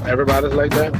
Everybody's like that.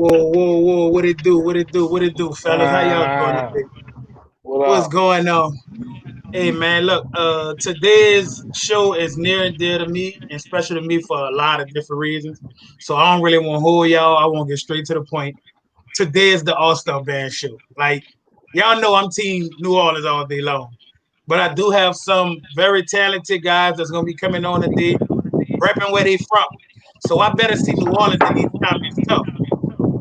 Whoa, what it do, fellas? How y'all doing today? What's going on? Hey man, look, today's show is near and dear to me, and special to me for a lot of different reasons. So I don't really want to hold y'all. I want to get straight to the point. Today is the All-Star Band show. Like, y'all know I'm team New Orleans all day long. But I do have some very talented guys that's gonna be coming on today, repping where they from. So I better see New Orleans in these comments tough.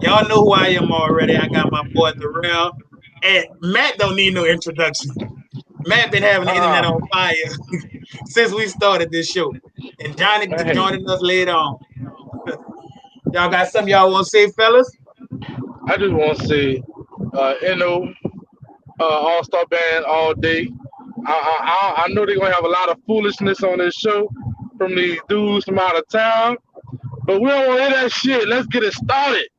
Y'all know who I am already. I got my boy Baryl. And Matt don't need no introduction. Matt been having the internet on fire since we started this show. And Johnny joining us later on. Y'all got something y'all want to say, fellas? I just want to say, All-Star Band all day. I know they're going to have a lot of foolishness on this show from these dudes from out of town. But we don't want to hear that shit. Let's get it started.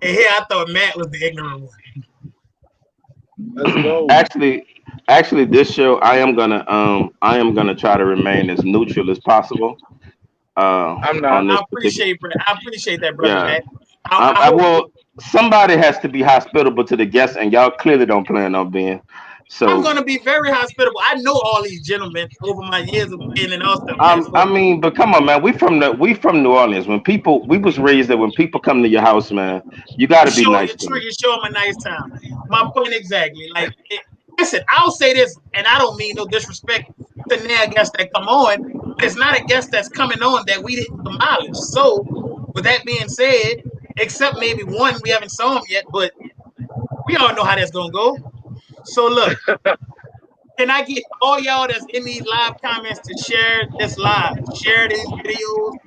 And here I thought Matt was the ignorant one. Let's go. Actually, this show I am gonna try to remain as neutral as possible. I'm not. I appreciate that, brother. Yeah. Matt. I will. Somebody has to be hospitable to the guests, and y'all clearly don't plan on being. So I'm gonna be very hospitable. I know all these gentlemen over my years of being in Austin. I mean, but come on, man. We from New Orleans. We was raised that when people come to your house, man, you got to be nice to them. You show them a nice time. My point exactly. Like, listen, I'll say this, and I don't mean no disrespect to the guests that come on. It's not a guest that's coming on that we didn't demolish. So, with that being said, except maybe one we haven't saw him yet, but we all know how that's gonna go. So look, can I get all y'all that's in these live comments to share this live? Share these videos.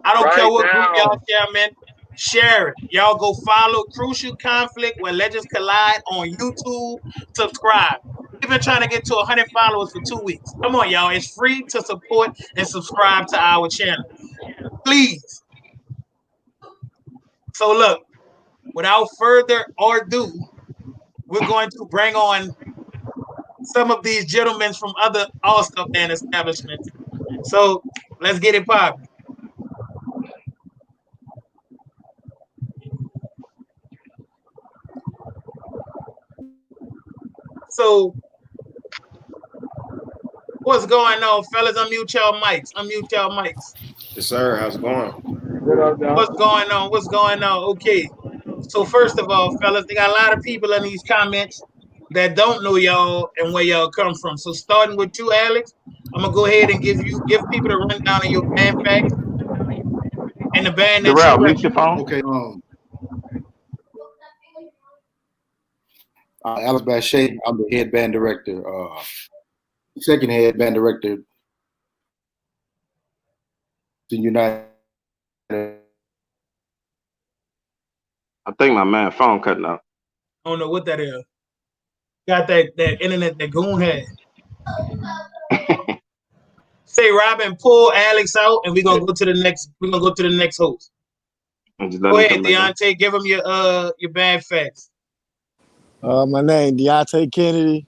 I don't care what group y'all share, man. Share it. Y'all go follow Crucial Conflict where Legends Collide on YouTube. Subscribe. We've been trying to get to 100 followers for 2 weeks. Come on, y'all. It's free to support and subscribe to our channel. Please. So look, without further ado, we're going to bring on some of these gentlemen from other All-Star Band establishments. So let's get it popping. So what's going on, fellas? Unmute y'all mics. Yes, sir. How's it going? What's going on? Okay. So first of all, fellas, they got a lot of people in these comments that don't know y'all and where y'all come from. So starting with you, Alex, I'm gonna go ahead and give people the rundown of your band facts and the band that Baryl, mute your phone. Okay. Alex Basha, I'm the head band director. Second head band director in United. I think my man phone cutting out. I don't know what that is. Got that internet that Goon had. Say Robin, pull Alex out, and we're gonna go to the next. We're gonna go to the next host. Go ahead, Deonte. Give him your band facts. My name Deonte Kennedy.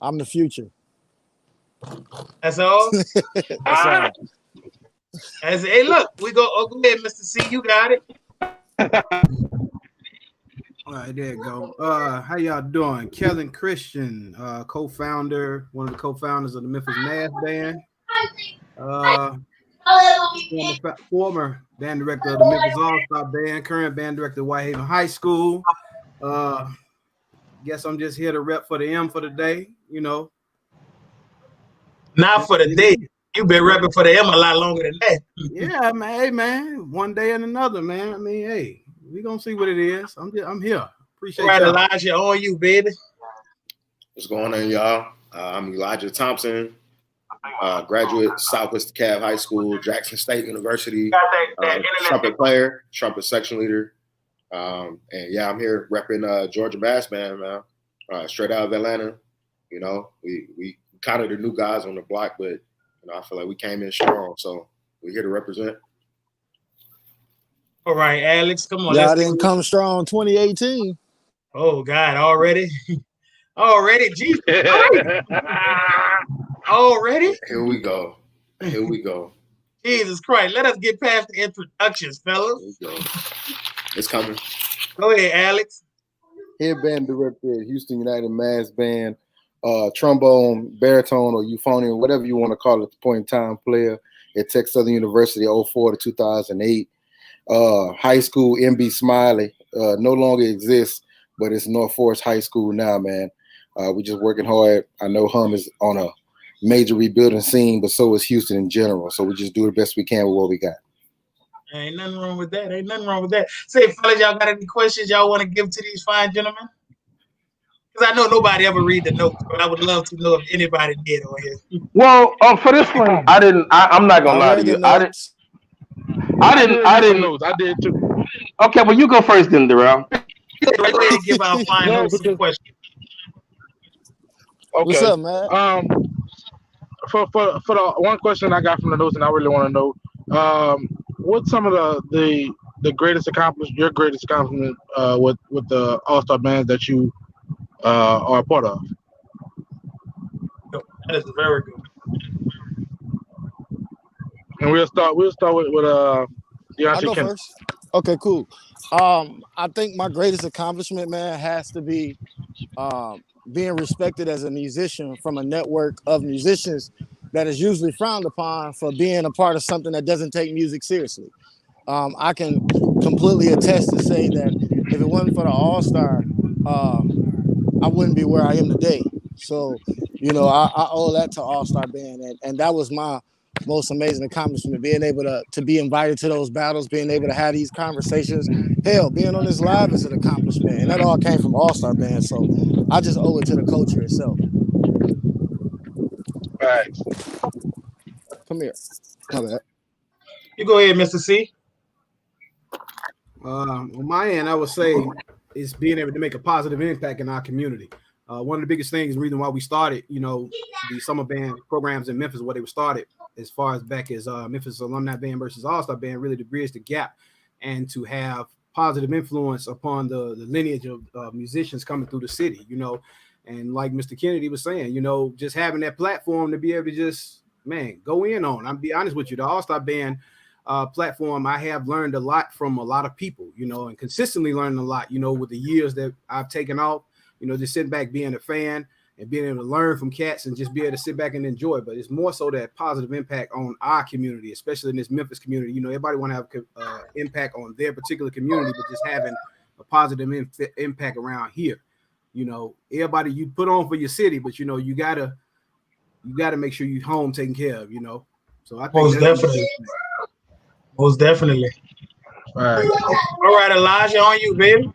I'm the future. That's all. That's all. Hey, look, we go. Oh, go ahead, Mr. C. You got it. All right, there you go. How y'all doing? Kellen Christian, co-founder, one of the co-founders of the Memphis MAAB band. Former band director of the Memphis Allstar band, current band director of Whitehaven High School. Guess I'm just here to rep for the M for the day, you know. Not for the day. You've been repping for the M a lot longer than that. Yeah, man. Hey, man. One day and another, man. I mean, hey, we gonna see what it is. I'm here. Appreciate Right, y'all. Elijah, on you, baby. What's going on, y'all? I'm Elijah Thompson, graduate Southwest DeKalb High School, Jackson State University, trumpet player, trumpet section leader. And yeah, I'm here repping Georgia Bass Band, man. Straight out of Atlanta. You know, we kind of the new guys on the block, but you know, I feel like we came in strong, so we're here to represent. All right, Alex, come on. Y'all didn't come strong 2018. Oh God, already? Already? Jesus. Already? Here we go. Here we go. Jesus Christ. Let us get past the introductions, fellas. Here we go. It's coming. Go ahead, Alex. Head band director at Houston United Mass Band, trombone, baritone, or euphonium, whatever you want to call it at the point in time, player at Texas Southern University 04 to 2008. High school, MB Smiley, no longer exists, but it's North Forest High School now, man. We're just working hard. I know HUMB is on a major rebuilding scene, but so is Houston in general. So we just do the best we can with what we got. Ain't nothing wrong with that. Ain't nothing wrong with that. Say, fellas, y'all got any questions y'all want to give to these fine gentlemen? Because I know nobody ever read the notes, but I would love to know if anybody did on here. Well, for this one, I'm not gonna lie to you. I didn't. I did too. Okay, well, you go first then, Darrell. Go ahead and give our fine notes some questions. Okay. What's up, man? For the one question I got from the notes, and I really want to know, what's some of the greatest accomplishment, your greatest accomplishment with the Allstar bands that you are a part of? That is very good. And we'll start with Deonte I'll go Kellen. first. Okay, cool. I think my greatest accomplishment, man, has to be being respected as a musician from a network of musicians that is usually frowned upon for being a part of something that doesn't take music seriously. I can completely attest to say that if it wasn't for the Allstar, I wouldn't be where I am today. So, you know, I owe that to Allstar Band, and that was my most amazing accomplishment, being able to be invited to those battles, being able to have these conversations. Hell, being on this live is an accomplishment, and that all came from Allstar Band. So I just owe it to the culture itself. Right. Come here. Come back. You go ahead, Mr. C. On my end, I would say is being able to make a positive impact in our community. One of the biggest things, the reason why we started, you know, the summer band programs in Memphis, where they were started as far as back as Memphis Alumni Band versus Allstar Band, really to bridge the gap and to have positive influence upon the lineage of musicians coming through the city, you know. And like Mr. Kennedy was saying, you know, just having that platform to be able to just, man, go in on. I'll be honest with you, the Allstar Band platform, I have learned a lot from a lot of people, you know, and consistently learning a lot, you know, with the years that I've taken off, you know, just sitting back, being a fan and being able to learn from cats and just be able to sit back and enjoy. But it's more so that positive impact on our community, especially in this Memphis community. You know, everybody want to have impact on their particular community, but just having a positive impact around here. You know, everybody you put on for your city, but you know, you gotta make sure you're home taken care of, you know. So I think most definitely. All right. All right, Elijah, on you, baby.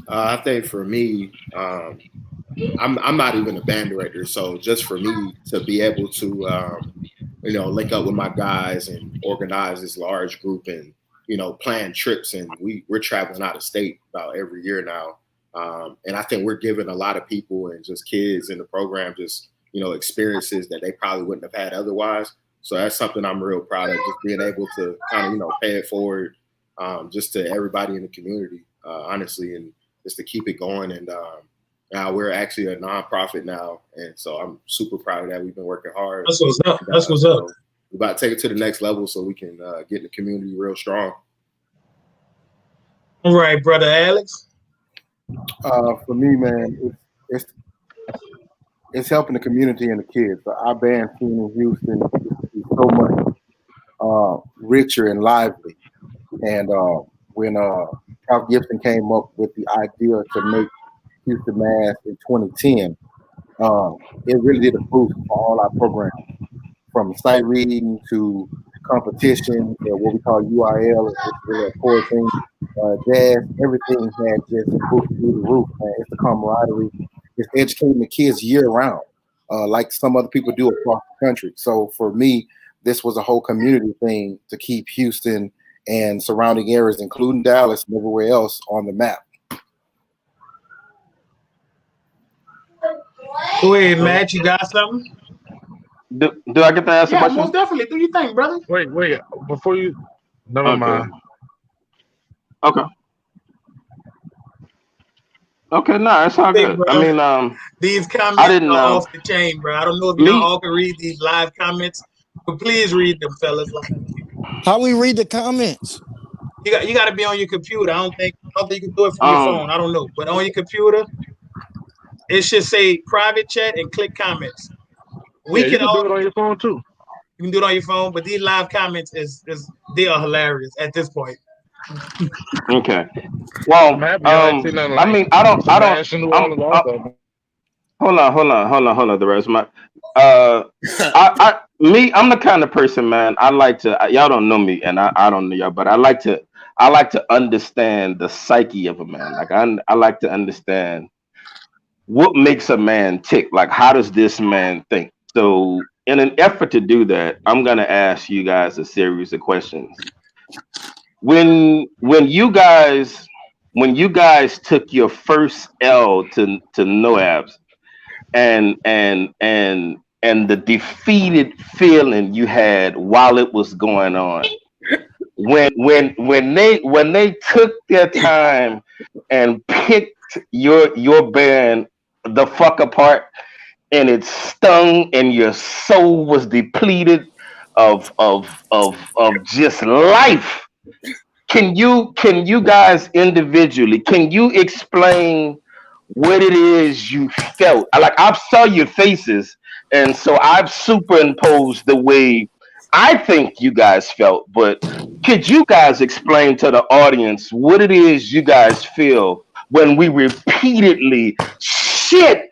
I think for me, I'm not even a band director, so just for me to be able to, you know, link up with my guys and organize this large group and, you know, plan trips, and we're traveling out of state about every year now, and I think we're giving a lot of people and just kids in the program just, you know, experiences that they probably wouldn't have had otherwise. So that's something I'm real proud of, just being able to kind of, you know, pay it forward just to everybody in the community, honestly, and just to keep it going. And now we're actually a nonprofit now, and so I'm super proud of that. We've been working hard. That's what's up. That's what's up. We're about to take it to the next level so we can get in the community real strong. All right, brother Alex. For me, man, it's helping the community and the kids. So our band scene in Houston is so much richer and lively. And when Prof. Gibson came up with the idea to make Houston Mass in 2010, it really did a boost for all our programs. from sight reading to competition, what we call URL, which is really a core thing. Jazz, everything had just boosted through the roof, man. It's the camaraderie. It's educating the kids year round, like some other people do across the country. So for me, this was a whole community thing to keep Houston and surrounding areas, including Dallas and everywhere else, on the map. Wait, Matt, you got something? Do I get to ask a question? Yeah, most definitely. Do you think, brother? Wait. Before you, never mind. Okay. Okay, no, it's all good. Bro, I mean, these comments are off the chain, bro. I don't know if y'all all can read these live comments, but please read them, fellas. How we read the comments? You got to be on your computer. I don't think you can do it from your phone. I don't know, but on your computer, it should say private chat and click comments. You can do it on your phone too. You can do it on your phone, but these live comments they are hilarious at this point. Okay. Well, I mean, I don't. Hold on. The rest of my, I'm the kind of person, man. I like to. Y'all don't know me, and I don't know y'all, but I like to understand the psyche of a man. Like I like to understand what makes a man tick. Like, how does this man think? So, in an effort to do that, I'm gonna ask you guys a series of questions. When you guys took your first L to NOASB, and the defeated feeling you had while it was going on, when they took their time and picked your band the fuck apart, and it stung, and your soul was depleted of just life. Can you guys individually, can you explain what it is you felt? Like, I saw your faces, and so I've superimposed the way I think you guys felt, but could you guys explain to the audience what it is you guys feel when we repeatedly shit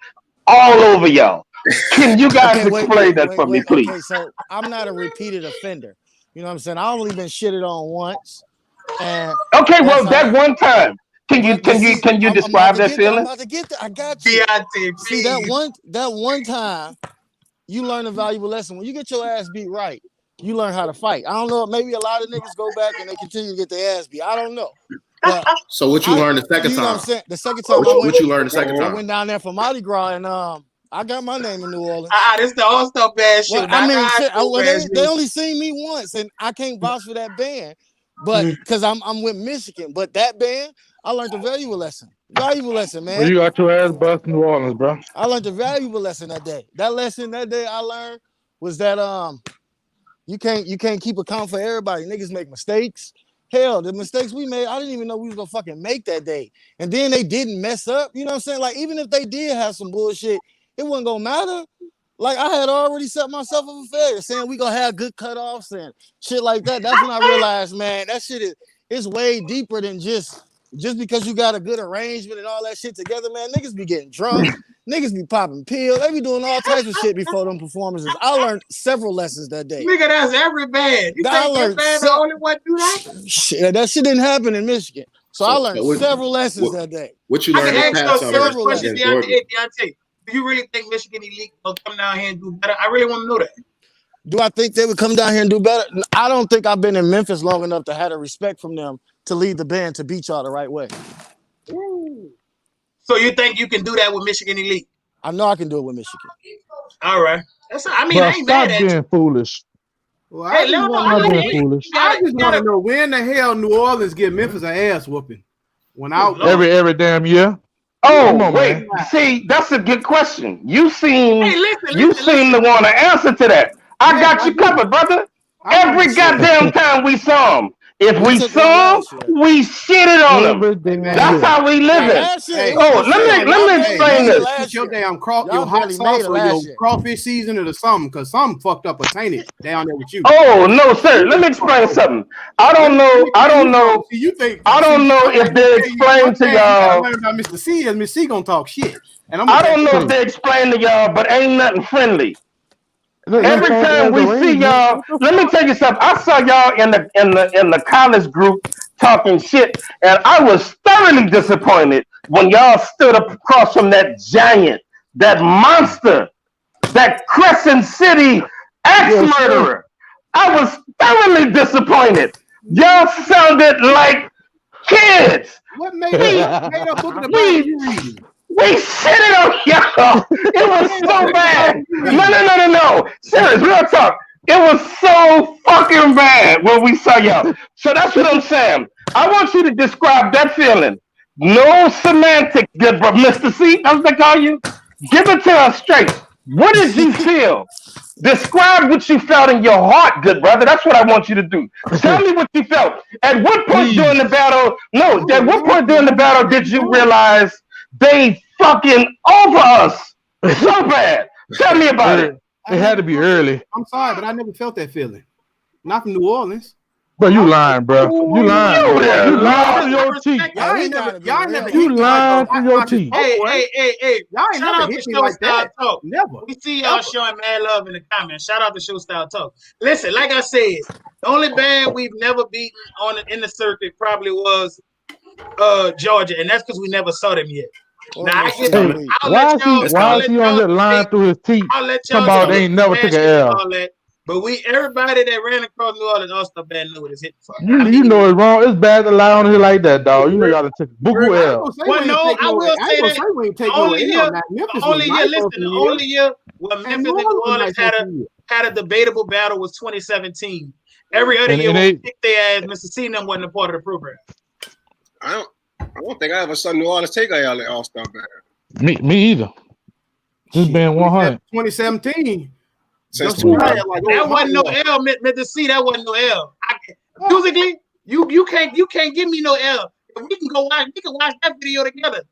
all over y'all? Can you guys explain that for me, please? Okay, so I'm not a repeated offender. You know what I'm saying? I've only been shitted on once. And okay, well, that one time. Can you describe that feeling? I'm about to get there. I got you. Deonte, see that one time, you learn a valuable lesson. When you get your ass beat right, you learn how to fight. I don't know. Maybe a lot of niggas go back and they continue to get their ass beat. I don't know. But so what you learned the second time? You know what I'm saying? The second time what you learned the second time? I went down there for Mardi Gras and I got my name in New Orleans. This is the All-Star band show. Well, I mean, they only seen me once, and I can't vouch for that band, but because I'm with Michigan. But that band, I learned a valuable lesson. Valuable lesson, man. Well, you got your ass bust in New Orleans, bro. I learned a valuable lesson that day. That lesson that day I learned was that you can't keep account for everybody. Niggas make mistakes. Hell, the mistakes we made, I didn't even know we was gonna fucking make that day. And then they didn't mess up. You know what I'm saying? Like, even if they did have some bullshit, it wasn't gonna matter. Like, I had already set myself up for failure, saying we gonna have good cutoffs and shit like that. That's when I realized, man, that shit is way deeper than just because you got a good arrangement and all that shit together, man. Niggas be getting drunk, niggas be popping pills, they be doing all types of shit before them performances. I learned several lessons that day. Nigga, that's every band. You think your band the only one do that? Shit, that shit didn't happen in Michigan. So I learned several lessons that day. What you learned in past several lessons. Deonte, do you really think Michigan Elite will come down here and do better? I really want to know that. Do I think they would come down here and do better? I don't think I've been in Memphis long enough to have a respect from them to lead the band to beat y'all the right way. Ooh. So you think you can do that with Michigan Elite? I know I can do it with Michigan. All right. I ain't mad at you. Stop being foolish. Well, I just want to know when the hell New Orleans give Memphis an ass whooping? When out every damn year. Oh, wait. Man. See, that's a good question. You seem to want to answer to that. I got you covered, brother. Every goddamn time we saw him. If we saw him, we shitted on him. That's how we live it. Let me explain this. Your damn hot sauce or your crawfish season or something, because something fucked up or tainted down there with you. Oh no, sir. Let me explain something. I don't know if they explain to y'all. Mr. C and Miss C gonna talk shit. And I don't know if they explain to y'all, but ain't nothing friendly Every time we see y'all, let me tell you something. I saw y'all in the college group talking shit, and I was thoroughly disappointed when y'all stood up across from that giant, that monster, that Crescent City axe murderer. I was thoroughly disappointed. Y'all sounded like kids. What made a book of the Bible you reading? We shitted on y'all. It was so bad. No. Serious, real talk. It was so fucking bad when we saw y'all. So that's what I'm saying. I want you to describe that feeling. No semantics, good bro. Mr. C, as they call you. Give it to us straight. What did you feel? Describe what you felt in your heart, good brother. That's what I want you to do. Tell me what you felt. At what point during the battle? No, at what point during the battle did you realize they fucking over us so bad? Tell me about it. It had to be early. I'm sorry, but I never felt that feeling. Not from New Orleans. Bro, you lying, bro. You lying. You lying to your teeth. Y'all never You lying to your teeth. Hey. Y'all ain't Shout never out hit to me like Showstyle that. Talk. Never. We see y'all showing mad love in the comments. Shout out to Showstyle Talk. Listen, like I said, the only band we've never beaten in the circuit probably was Georgia, and that's because we never saw them yet. Now I get why is he on here lying through his teeth? Somebody they ain't never took an L. But everybody that ran across New Orleans All-Star band knew what it's hitting for. You know it's wrong. It's bad to lie on here like that, dog. You know y'all to take buku L. Well, no, I will say that. The only year where Memphis and New Orleans had a debatable battle was 2017. Every other year, we kicked their ass. Mr. C and them wasn't a part of the program. I don't think I ever saw New Orleans take a All-Star band. Me either. Just being 100. 2017. That wasn't no L, Mr. C. That wasn't no L. Musically, you can't give me no L. We can watch that video together.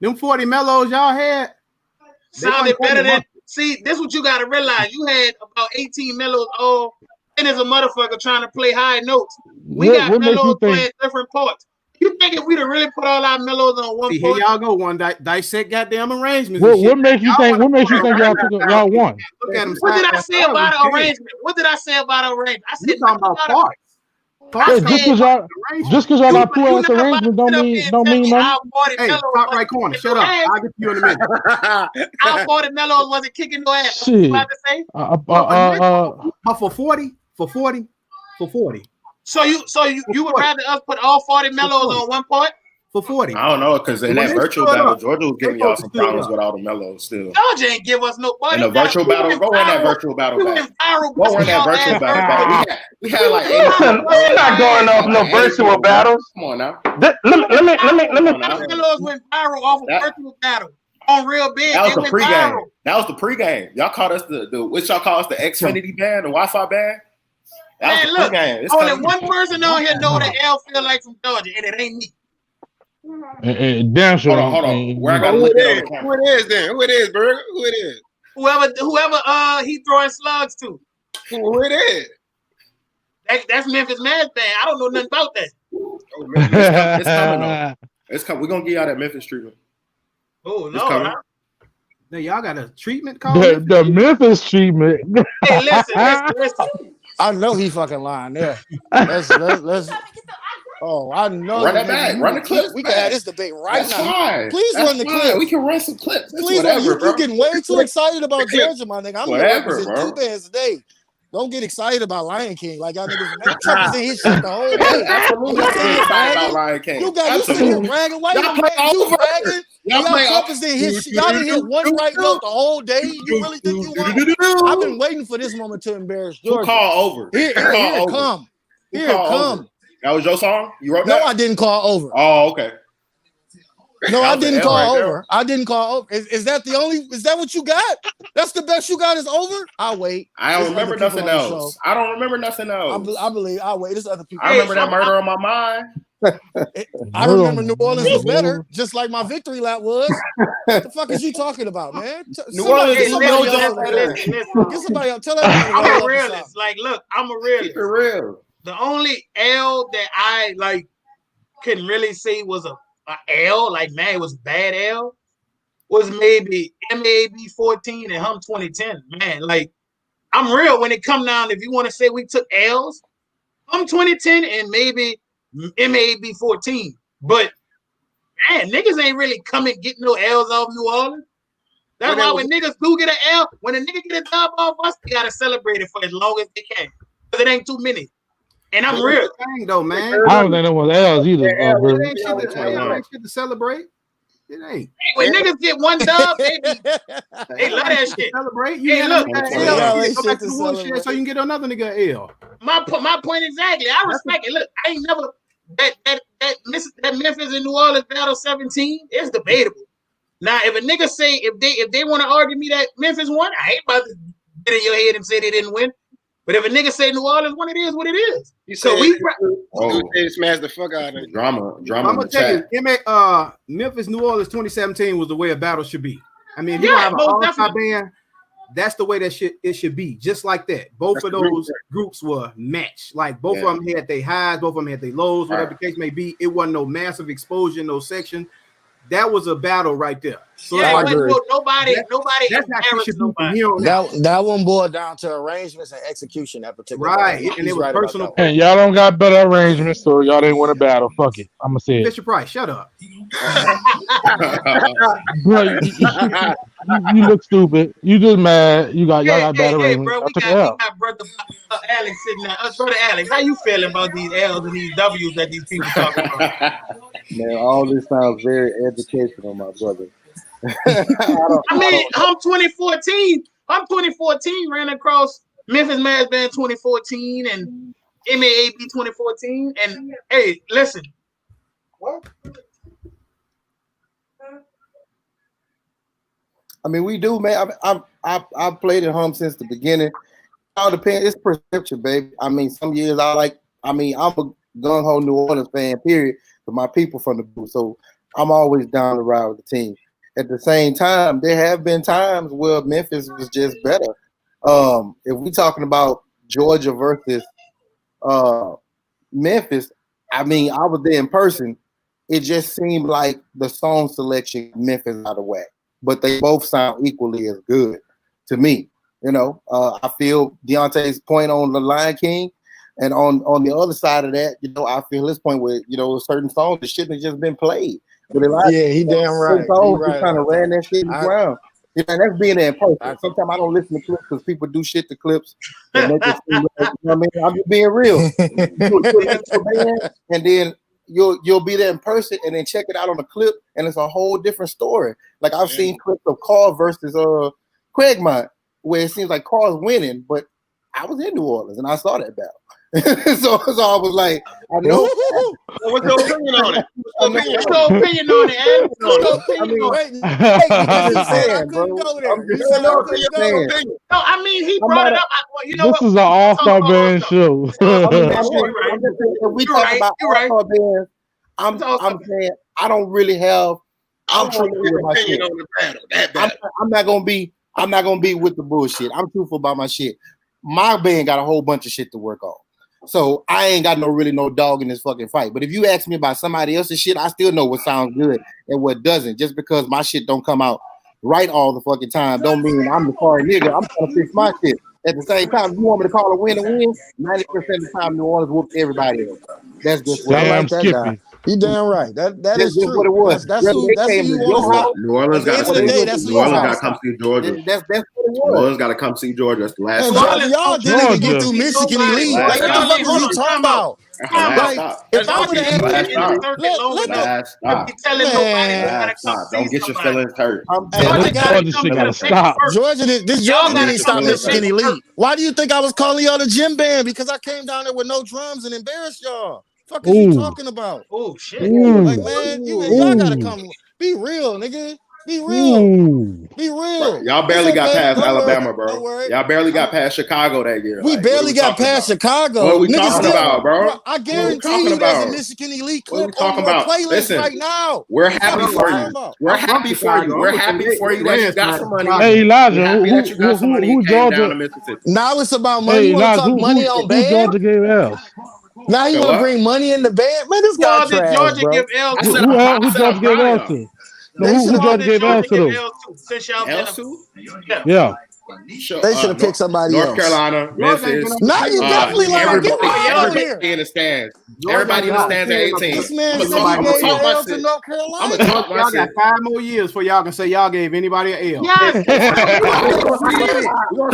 Them 40 mellows y'all had sounded better than. See, this is what you got to realize. You had about 18 mellows all, and as a motherfucker trying to play high notes. We got mellows playing different parts. You think if we'd have really put all our mellows on one here y'all go, one dissect goddamn arrangements. What makes you think y'all won? Look at them. What did I say about an arrangement? I said talking about parts. Just because y'all got poor ass arrangement don't mean nothing. Hey, top right corner, shut up. I'll get you in a minute. Our 40 mellows wasn't kicking no ass. Shit. What about to say? For 40. So you would rather us put all 40 mellows on one part? For 40. I don't know, because in that virtual battle, Georgia was giving y'all some problems with all the mellows still. Georgia ain't give us no money. In a virtual battle, go in that virtual battle. Go in that virtual battle. We had like listen, we're not going off no virtual battles. Come on now. Let me. Mellows went viral off of virtual battle. On real big. That was the pregame. That was the pregame. Y'all called us what y'all call us, the Xfinity band, the Wi-Fi band. Man, look, only one person on here know what L feel like from Georgia, and it ain't me. Damn sure. Hold on. Where I gotta look at it? Who it is then? Who it is, Baryl? Who it is? Whoever he throwing slugs to. Who it is? That's Memphis MAAB band. I don't know nothing about that. It's coming though. It's coming. We're gonna give y'all that Memphis treatment. Oh no. Now y'all got a treatment called the Memphis treatment. Hey, listen. I know he fucking lying there. Let's. Oh, I know. Run that back. Run the clips. We can have this debate right now. Fine. Please run the clip. We can run some clips. Please, you're getting way too excited about Georgia, my nigga. I'm gonna represent 2 bands today. Don't get excited about Lion King like y'all niggas. Trump is in his shit the whole day. Absolutely excited about Lion King. You got you sitting here bragging. Why you bragging? Y'all Trump is in his shit. Y'all didn't hit one right note the whole day. You really think you won? I've been waiting for this moment to embarrass Georgia. Who called over? Here it come. Here it come. That was your song? You wrote that? No, I didn't call over. Oh, okay. No, I didn't call over. I didn't call over. Is that what you got? That's the best you got is over? I'll wait. I don't remember nothing else. I don't remember nothing else. I believe I'll wait. There's other people. I remember that murder on my mind. I remember New Orleans was better, just like my victory lap was. What the fuck is you talking about, man? New Orleans is Get somebody else. Tell everybody. I'm a realist. Like, look, I'm a realist. Keep it real. The only L that I can really say was a L, like man, it was bad L. was maybe MAAB 14 and HUMB 2010. Man, like I'm real when it come down. If you want to say we took L's, HUMB 2010 and maybe MAAB 14. But man, niggas ain't really coming getting no L's off New Orleans. That's why when niggas do get an L, when a nigga get a job off us, they gotta celebrate it for as long as they can. Because it ain't too many. And I'm real. Thing though, man. I don't think there was L's either. It ain't shit to celebrate. It ain't. When niggas get one dub, they love that shit. Celebrate. You hey, look, go back to the woodshed so you can get another nigga L. My point exactly. I respect it. Look, I ain't never that Memphis and New Orleans battle 17 is debatable. Now, if a nigga say if they want to argue me that Memphis won, I ain't about to get in your head and say they didn't win. But if a nigga say New Orleans won, it is what it is. So we smash the fuck out of it. Drama. I'm gonna tell you, Memphis, New Orleans 2017 was the way a battle should be. I mean, if you have an all-star band, that's the way it should be, just like that. Both of those groups were matched. Like both of them had their highs, both of them had their lows, whatever the case may be. It wasn't no massive exposure in no section. That was a battle right there. So nobody embarrassed nobody. That one boiled down to arrangements and execution that particular right. And it was personal. And y'all don't got better arrangements, so y'all didn't win a battle. Fuck it. I'm gonna say it. Fisher Price, shut up. Bro, you look stupid. You just mad. Y'all got bad arrangements. Bro, we got brother Alex sitting there. Brother Alex, how you feeling about these L's and these W's that these people talking about? Man, all this sounds very educational, my brother. I mean, I'm 2014 ran across Memphis MAAB Band 2014 and MAAB 2014. And hey, listen. What? I mean, we do, man. I've played in HUMB since the beginning. It all depends. It's perception, baby. I mean, some years I'm a gung-ho New Orleans fan, period, but my people from the booth. So I'm always down to ride with the team. At the same time, there have been times where Memphis was just better. If we're talking about Georgia versus Memphis, I mean, I was there in person. It just seemed like the song selection Memphis out of whack, but they both sound equally as good to me. You know, I feel Deonte's point on the Lion King, and on the other side of that, you know, I feel his point where, you know, certain songs that shouldn't have just been played. But he damn right. He kind of ran that shit in the ground. You know, that's being there in person. Sometimes I don't listen to clips because people do shit to clips. And make it seem like, you know what I mean? I'm just being real. And then you'll be there in person and then check it out on the clip, and it's a whole different story. Like I've seen clips of Carl versus Craigmont, where it seems like Carl's winning, but I was in New Orleans and I saw that battle. so I was like, I know. What's your opinion on it? What's your opinion on it, No, I mean, he brought it up. You know this is an all-star band show. We talk about all-star bands. I'm saying I don't really have. I'm not gonna be with the bullshit. I'm truthful about my shit. My band got a whole bunch of shit to work on. So I ain't got no dog in this fucking fight. But if you ask me about somebody else's shit, I still know what sounds good and what doesn't. Just because my shit don't come out right all the fucking time don't mean I'm the sorry nigga. I'm trying to fix my shit. At the same time, if you want me to call a win, 90% of the time New Orleans whooped everybody else. That's just what damn Skippy. You damn right. That is just true. What it was. That's who you want. New Orleans got to come see Georgia. That's what it was. New Orleans got to come see Georgia. That's the last time. Y'all didn't even get through Michigan Elite. Like, what the fuck are you talking about? If I would have had don't get your feelings hurt. Georgia shit gotta stop. Georgia didn't stop Michigan Elite. Why do you think I was calling y'all the gym band? Because I came down there with no drums and embarrassed y'all. Fuck are you talking about? Oh shit! Like man, y'all gotta come. Be real, nigga. Be real. Be real. Y'all barely got past Alabama, bro. Y'all barely got past Chicago that year. We barely got past Chicago. What are we talking about, bro? I guarantee you there's a Michigan Elite clip on your playlist right now. We're happy for you. We're happy for you. We're happy for you that you got some money. Hey, Elijah, who Georgia? Now it's about money. You want to talk money on band? Who Georgia gave L? Now you want to bring money in the band? Man, this guy trash, Georgia bro. give L. Who Georgia gave L to? Who Georgia gave L to? Since y'all been Yeah. They should have picked somebody North else. Carolina, Memphis. Now you definitely like everybody in the stands. Everybody in the stands at 18. This man I'm said he gave L to North Carolina. I'm gonna talk my Y'all shit. got 5 more years before y'all can say y'all gave anybody an L. Yes. We gonna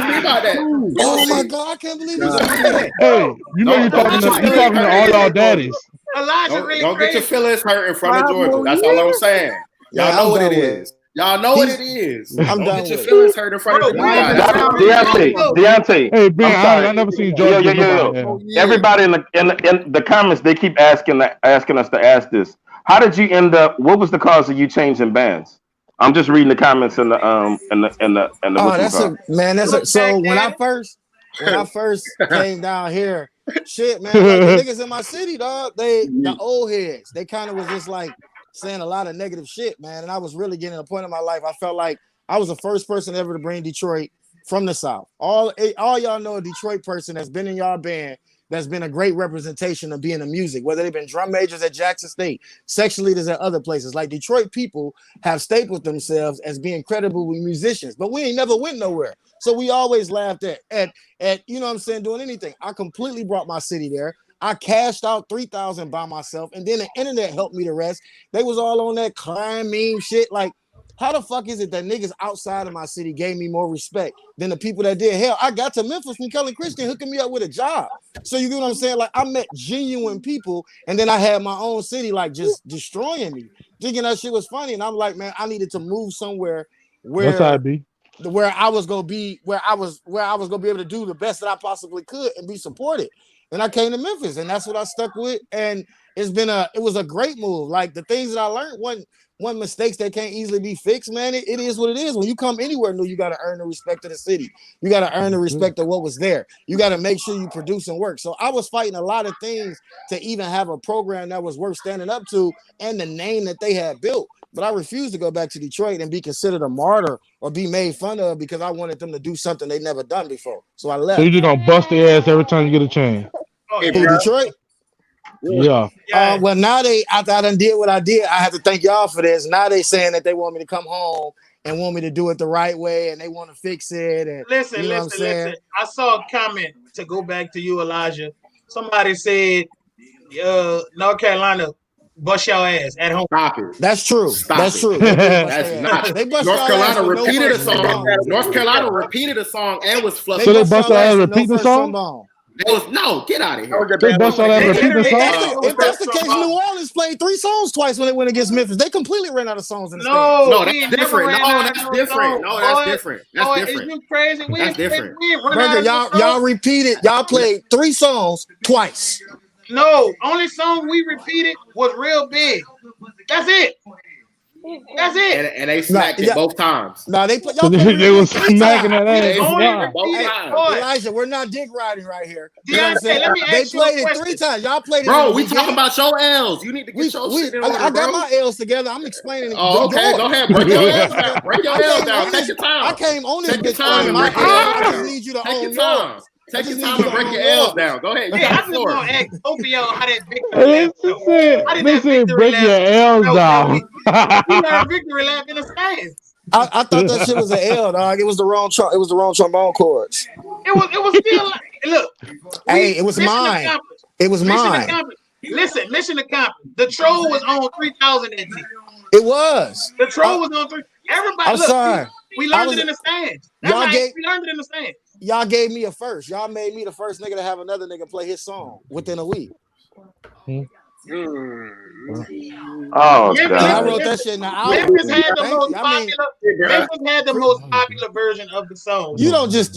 see about that. Oh my God, I can't believe you said that. Hey, you know you're talking to all y'all daddies. Don't get your feelings hurt in front of Georgia. That's all I'm saying. Y'all know what it is. Y'all know what it is. Don't get your feelings hurt in front of Deonte. Hey, Ben, I never seen Georgia. Everybody in the comments, they keep asking us to ask this. How did you end up? What was the cause of you changing bands? I'm just reading the comments in the. Oh, So when I first came down here, shit, man, like the niggas in my city, dog, the old heads, they kind of was just like saying a lot of negative shit, man. And I was really getting to a point in my life. I felt like I was the first person ever to bring Detroit from the South. All y'all know a Detroit person that's been in y'all band, that's been a great representation of being in music, whether they've been drum majors at Jackson State, section leaders at other places. Like Detroit people have stapled themselves as being credible musicians, but we ain't never went nowhere. So we always laughed at you know what I'm saying, doing anything. I completely brought my city there. I cashed out $3,000 by myself, and then the internet helped me the rest. They was all on that crime meme shit. Like, how the fuck is it that niggas outside of my city gave me more respect than the people that did? Hell, I got to Memphis from Kellen Christian hooking me up with a job. So you get what I'm saying? Like, I met genuine people, and then I had my own city like just destroying me, thinking that shit was funny. And I'm like, man, I needed to move somewhere where I was gonna be, where I was gonna be able to do the best that I possibly could and be supported. And I came to Memphis, and that's what I stuck with. And it was a great move. Like the things that I learned wasn't mistakes that can't easily be fixed, man. It is what it is. When you come anywhere new, you got to earn the respect of the city. You got to earn the respect of what was there. You got to make sure you produce and work. So I was fighting a lot of things to even have a program that was worth standing up to and the name that they had built. But I refused to go back to Detroit and be considered a martyr or be made fun of because I wanted them to do something they never done before. So I left. So you just gonna bust their ass every time you get a chance? Detroit? Yeah. Well, now after I done did what I did, I have to thank y'all for this. Now they saying that they want me to come home and want me to do it the right way and they want to fix it. And listen. I saw a comment to go back to you, Elijah. Somebody said, North Carolina bust your ass at home. Stop it. That's true. That's true. That's not. North Carolina repeated a song. North Carolina repeated a song and was flustered. So they bust your ass repeat the song? No, get out of here. They bust your ass repeat the song? If that's the case, New Orleans played 3 songs twice when they went against Memphis. They completely ran out of songs in the No, that's different. That's different. That's different. Is you crazy? That's different. Burger, y'all repeated. Y'all played 3 songs twice. No, only song we repeated was Real Big. That's it. That's it. And they smacked it both times. No, they was smacking that ass. Elijah, we're not dick riding right here. Deonte, let me ask they played it 3 times. Y'all played it. Bro, we talking about your L's. You need to get your shit in order, I got my L's together. I'm explaining. Oh, okay. Go ahead. Break your L's down. Break your L's down. Take your time. I came on this bitch. I just need you to take own your time. Take your time and break your L's down. Go ahead. I just want to ask both of y'all how that victory lap. Listen, break your L's down. We learned victory lap in the stands. I thought that shit was an L, dog. It was the wrong trombone chords. It was still look. Hey, it was mine. It was mine. Listen, mission accomplished. The troll was on 3,000 that day. It was. The troll was on 3. Everybody, I'm sorry. We learned it in the stands. We learned it in the stands. Y'all gave me a first. Y'all made me the first nigga to have another nigga play his song within a week. Oh, God. I wrote that shit in the album. Memphis had the most popular version of the song. You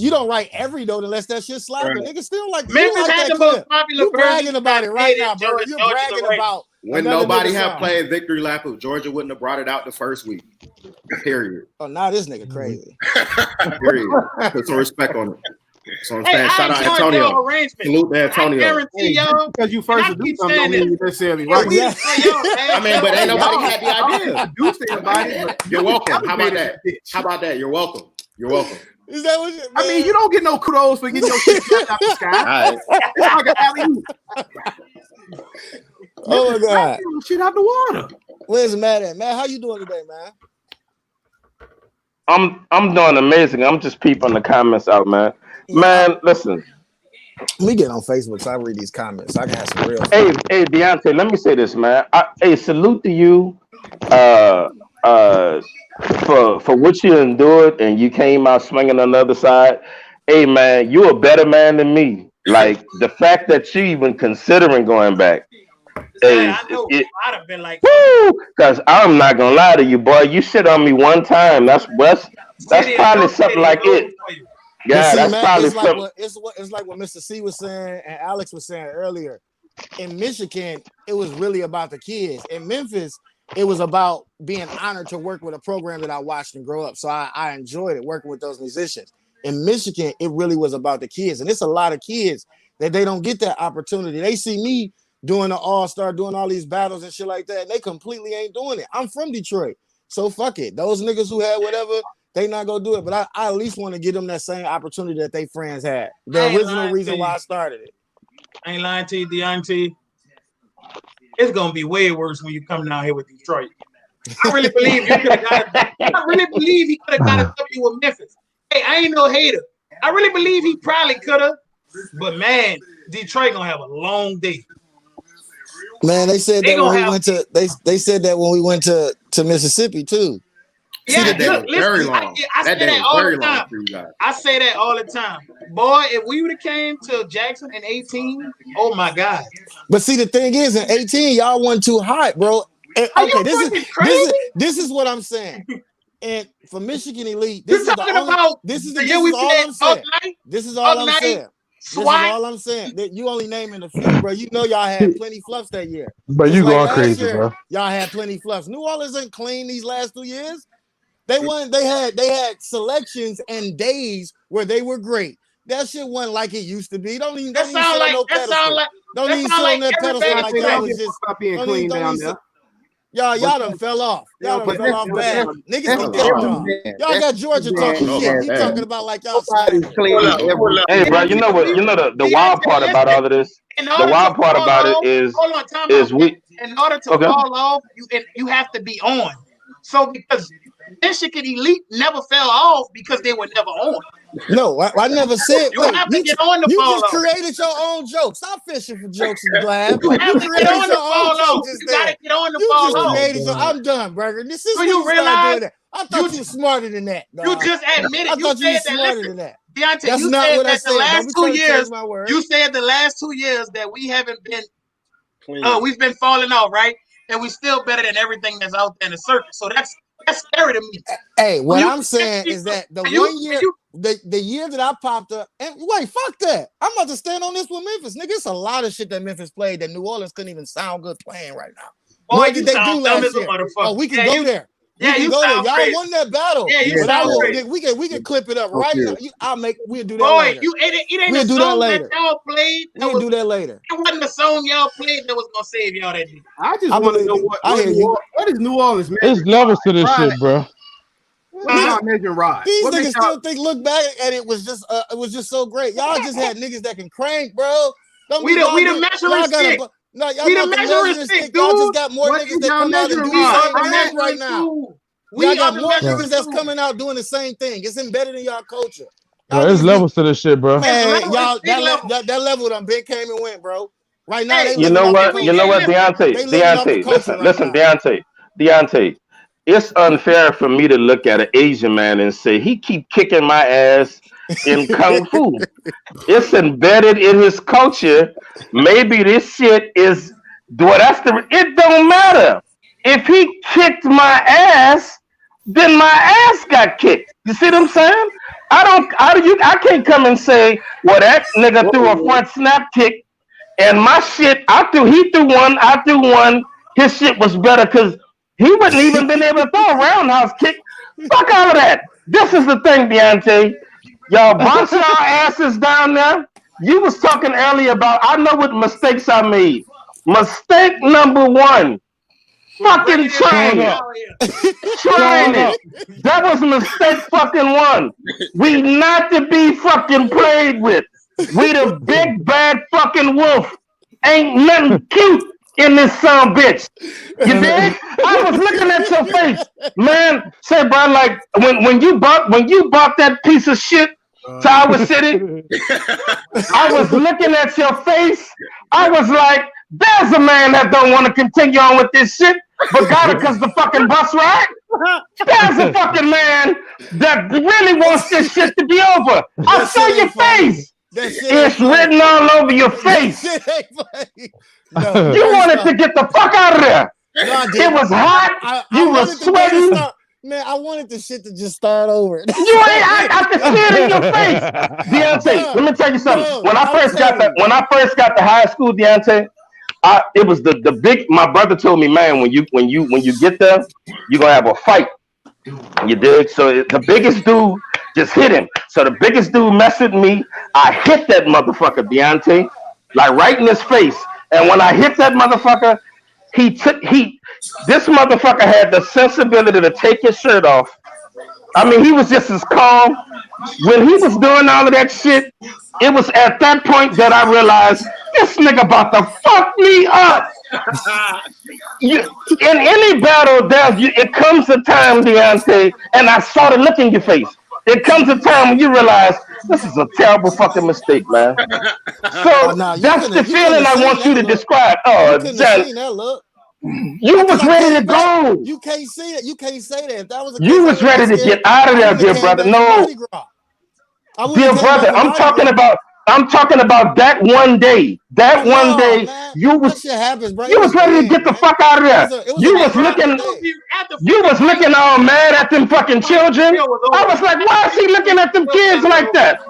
don't write every note unless that shit slapping. Niggas still like Memphis had the most popular version. You bragging about it right now, bro. You're bragging about when nobody had played victory lap if Georgia wouldn't have brought it out the first week. Period. Oh, now this nigga crazy. Period. Put some respect on it. So I'm saying, shout out Antonio. Salute to Antonio. I guarantee y'all, because you first to do something don't mean necessarily right. I mean, but ain't nobody had the idea. You're welcome. How about that? How about that? You're welcome. You're welcome. Is that what I mean, you don't get no kudos for getting your shit shot out the sky. It's like an alley-oop. Oh my God. Shit out the water. Where's Matt at? Matt, how you doing today, man? I'm doing amazing. I'm just peeping the comments out, man. Man, listen. Let me get on Facebook so I read these comments. So I can have some real. Hey, Deonte, let me say this, man. Salute to you, for what you endured and you came out swinging on the other side. Hey, man, you're a better man than me. Like the fact that you even considering going back. I know. I'd have been like, because I'm not gonna lie to you, boy. You shit on me one time. That's probably something like it. Yeah, see, that's man, probably it's like something. It's like what Mr. C was saying and Alex was saying earlier. In Michigan, it was really about the kids. In Memphis, it was about being honored to work with a program that I watched and grow up. So I enjoyed it working with those musicians. In Michigan, it really was about the kids, and it's a lot of kids that they don't get that opportunity. They see me doing the Allstar, doing all these battles and shit like that, and they completely ain't doing it. I'm from Detroit, so fuck it. Those niggas who had whatever, they not gonna do it. But I at least want to give them that same opportunity that they friends had. The original reason why I started it. I ain't lying to you, Deonte. It's gonna be way worse when you come down here with Detroit. I really believe you could have got it. I really believe he could have got a W with Memphis. Hey, I ain't no hater. I really believe he probably could have. But man, Detroit gonna have a long day. Man, they said that when we went to they said that when we went to Mississippi too. Yeah, look, listen, I say that all the time. I say that all the time. Boy, if we would have came to Jackson in 18, oh my God. But see, the thing is, in 18, y'all wasn't too hot, bro. And, okay, this is what I'm saying. And for Michigan Elite, this is all I'm saying. This is all I'm saying. This is all I'm saying. That you only naming a few, bro. You know y'all had plenty fluffs that year. But you going crazy, bro. Y'all had plenty fluffs. New Orleans ain't clean these last 2 years. They had selections and days where they were great. That shit wasn't like it used to be. Don't even sit on no pedestal. Don't even sit on that pedestal like that was just being clean down there. Y'all done fell off. Y'all done fell off bad. Niggas be y'all. Y'all got Georgia talking shit. You talking about like y'all Hey, bro, you know what? You know the wild part about all of this. The wild part about it is we. In order to fall off, you have to be on. So because Michigan Elite never fell off because they were never on. No, I never said. You have to get on the you ball. You just created your own jokes. Stop fishing for jokes and glad. You have to get on the ball. You gotta get on the ball. You just created your. I'm done, Burger. This is when you realize that. I thought you were smarter than that. Dog. You just admitted. I thought you were smarter than that. Deonte, that's you not said what I that said. the last 2 years. You said the last 2 years that we haven't been. We've been falling off, right? And we still better than everything that's out there in the circuit. So that's scary to me. Hey, what I'm saying is that the 1 year, the year that I popped up, and wait, fuck that. I'm about to stand on this with Memphis. Nigga, it's a lot of shit that Memphis played that New Orleans couldn't even sound good playing right now. Boy, what did they do last year? Oh, we can go there. Yeah, you go there. Y'all crazy. Won that battle. Yeah, you sound crazy. We can clip it up right now. We'll do that Boy, later. It ain't a song that y'all played. We'll do that later. It wasn't a song y'all played that was gonna save y'all that day. I just want to know what is New Orleans? There's levels to this shit, bro. These niggas still look back and it was just so great. Y'all just had niggas that can crank, bro. We the measuring stick. No, y'all got the measuring stick. Y'all just got more niggas that come out and do the same thing right now. Y'all got more niggas that's coming out doing the same thing. It's embedded in y'all culture. Bro, there's levels to this shit, bro. Man, y'all that level done been came and went, bro. Right now, you know what, Deonte. Listen, Deonte. It's unfair for me to look at an Asian man and say he keep kicking my ass in kung fu. It's embedded in his culture. Maybe this shit is it don't matter. If he kicked my ass, then my ass got kicked. You see what I'm saying? I can't come and say, well, that nigga threw a front snap kick and my shit, he threw one, I threw one, his shit was better because he wouldn't even been able to throw a roundhouse kick. Fuck all of that. This is the thing, Deonte. Y'all bounce y'all asses down there. You was talking earlier about, I know what mistakes I made. Mistake number one, fucking training. Training. That was mistake fucking one. We not to be fucking played with. We the big bad fucking wolf. Ain't nothing cute in this son bitch. You dig? I was looking at your face, man. Say, bro, like when you bought that piece of shit to our city, I was looking at your face. I was like, there's a man that don't want to continue on with this shit, but got it because the fucking bus ride. There's a fucking man that really wants this shit to be over. I saw your face. It's written all over your face. No, you wanted to get the fuck out of there. No, it was hot. You were sweating. Man, I wanted the shit to just start over. You ain't. I could see it in your face, Deonte. Let me tell you something. When I first got to high school, Deonte, it was the big. My brother told me, man, when you get there, you're gonna have a fight. You dig? So the biggest dude just hit him. So the biggest dude messed with me. I hit that motherfucker, Deonte, like right in his face. And when I hit that motherfucker, this motherfucker had the sensibility to take his shirt off. I mean, he was just as calm. When he was doing all of that shit, it was at that point that I realized this nigga about to fuck me up. In any battle, it comes a time, Deonte, and I saw the look in your face. It comes a time when you realize this is a terrible fucking mistake, man. So that's the feeling I want you to describe. Oh, John, you was ready to go. You can't see that. You can't say that. If that was you was ready to get out of there, dear brother. No, dear brother, I'm talking about that one day. That one day, man. you was shit happens, bro. You was ready to get the fuck out of there. You was looking all mad at them fucking children. I was like, why is he looking at them kids like that?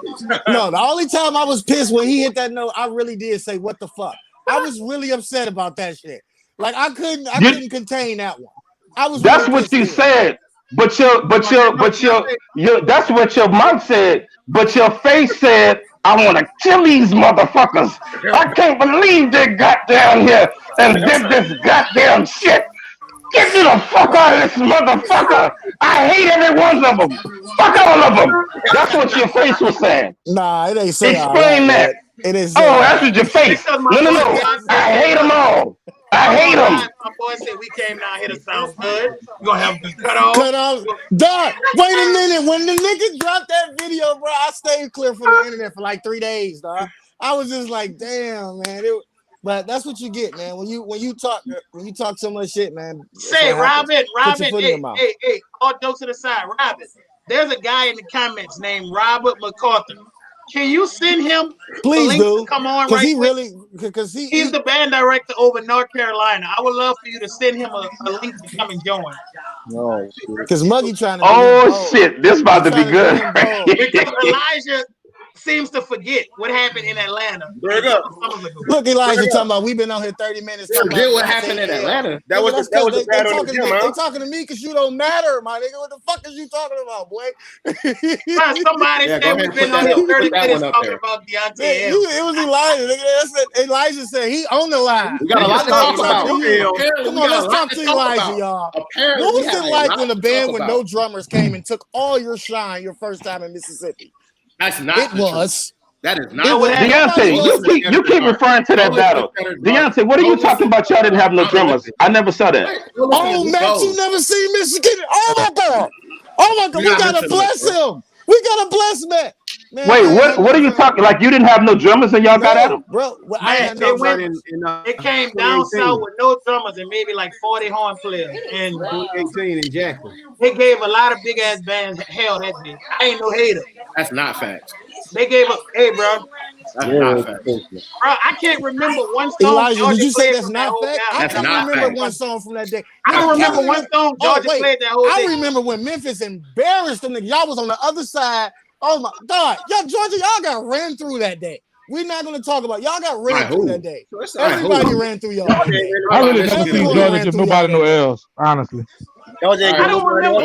No, the only time I was pissed when he hit that note, I really did say, what the fuck? I was really upset about that shit. Like I couldn't contain that one. I was. That's what you said. But your that's what your mouth said. But your face said, I want to kill these motherfuckers. I can't believe they got down here and did this goddamn shit. Get me the fuck out of this motherfucker. I hate every one of them. Fuck all of them. That's what your face was saying. Nah, it ain't saying. Explain that. It is. That's what your face. No. I hate them all. I hate them. My boy said we came down here to sound good. You gonna have to cut off. Dog, wait a minute. When the nigga dropped that video, bro, I stayed clear from the internet for like 3 days, dog. I was just like, damn, man. But that's what you get, man. When you talk so much shit, man. Say, Robin, hey, all jokes to the side, Robin. There's a guy in the comments named Robert MacArthur. Can you send him please do to come on? Because right he's the band director over North Carolina. I would love for you to send him a link to come and join. No, because Muggy trying to. Oh shit, this about to be good. Because Elijah seems to forget what happened in Atlanta. Look, Elijah talking about we've been on here 30 minutes. Forget what happened in Atlanta. That was the battle. They talking to me because you don't matter, my nigga. What the fuck is you talking about, boy? Somebody said we've been on here 30 minutes talking about Deonte. It was Elijah. Nigga. Elijah said he on the line. We got a lot to talk about. Come on, let's talk to Elijah, y'all. What was it like when a band with no drummers came and took all your shine your first time in Mississippi? That's not. It was. That is not. Deonte, you keep referring to that battle. Deonte, what are you talking about? Y'all didn't have no drummers. I never saw that. Oh, Matt, you never seen Michigan? Oh my God! We gotta bless him. We gotta bless Matt. Man, wait, what are you talking? Like you didn't have no drummers and y'all got at him, bro? It came down south with no drummers and maybe like 40 horn players. And 18 in Jackson. They gave a lot of big ass bands hell that day. I ain't no hater. That's not facts. They gave up. Hey, bro. That's not facts. Bro, I can't remember one song. Elijah, did you say that's not fact? I can't remember one song from that day. I don't remember one song Georgia played that whole day. I remember when Memphis embarrassed them. Y'all was on the other side. Oh my God, Georgia, y'all got ran through that day. We're not going to talk about y'all got ran through that day. Everybody ran through y'all. I really never seen Georgia give nobody no L's, honestly. I don't remember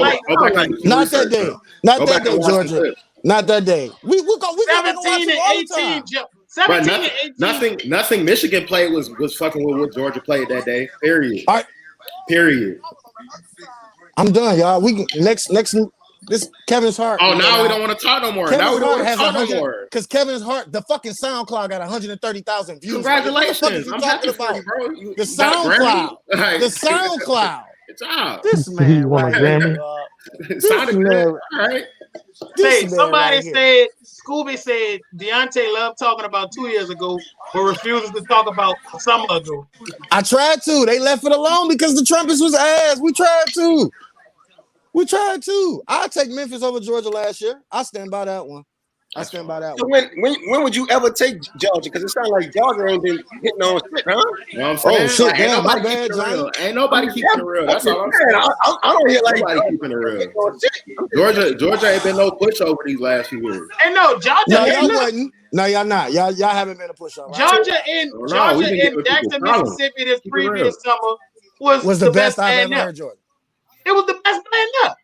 not that day. Not that day, Georgia. Not that day. We 17 and 18. 17 and 18. Nothing Michigan played was fucking with what Georgia played that day. Period. All right. Period. I'm done, y'all. We next This Kevin's Hart. Oh, now we don't want to talk no more. Now we don't want to talk no more. Because Kevin's Hart, the fucking SoundCloud got 130,000 views. Congratulations! What I'm the fuck happy you for talking you, bro. about? The SoundCloud. The SoundCloud. Good job. This man. You want a Grammy? Sounded good. All right. Hey, somebody said, Scooby said Deonte loved talking about 2 years ago, but refuses to talk about summer ago. I tried to. They left it alone because the trumpets was ass. We tried to. I'll take Memphis over Georgia last year. I stand by that one. So when would you ever take Georgia? Because it sounds like Georgia ain't been hitting on shit, huh? You know what I'm saying? Oh shit, like, damn, my bad, Johnny. Ain't nobody keeping it real. That's all I'm saying. I don't hear like nobody keeping it real. Georgia ain't been no pushover these last few years. And no, Georgia. No, y'all wasn't. No, y'all not. Y'all haven't been a pushover. Georgia in Jackson, Mississippi this previous summer was the best I've ever heard. Georgia. It was the best band up.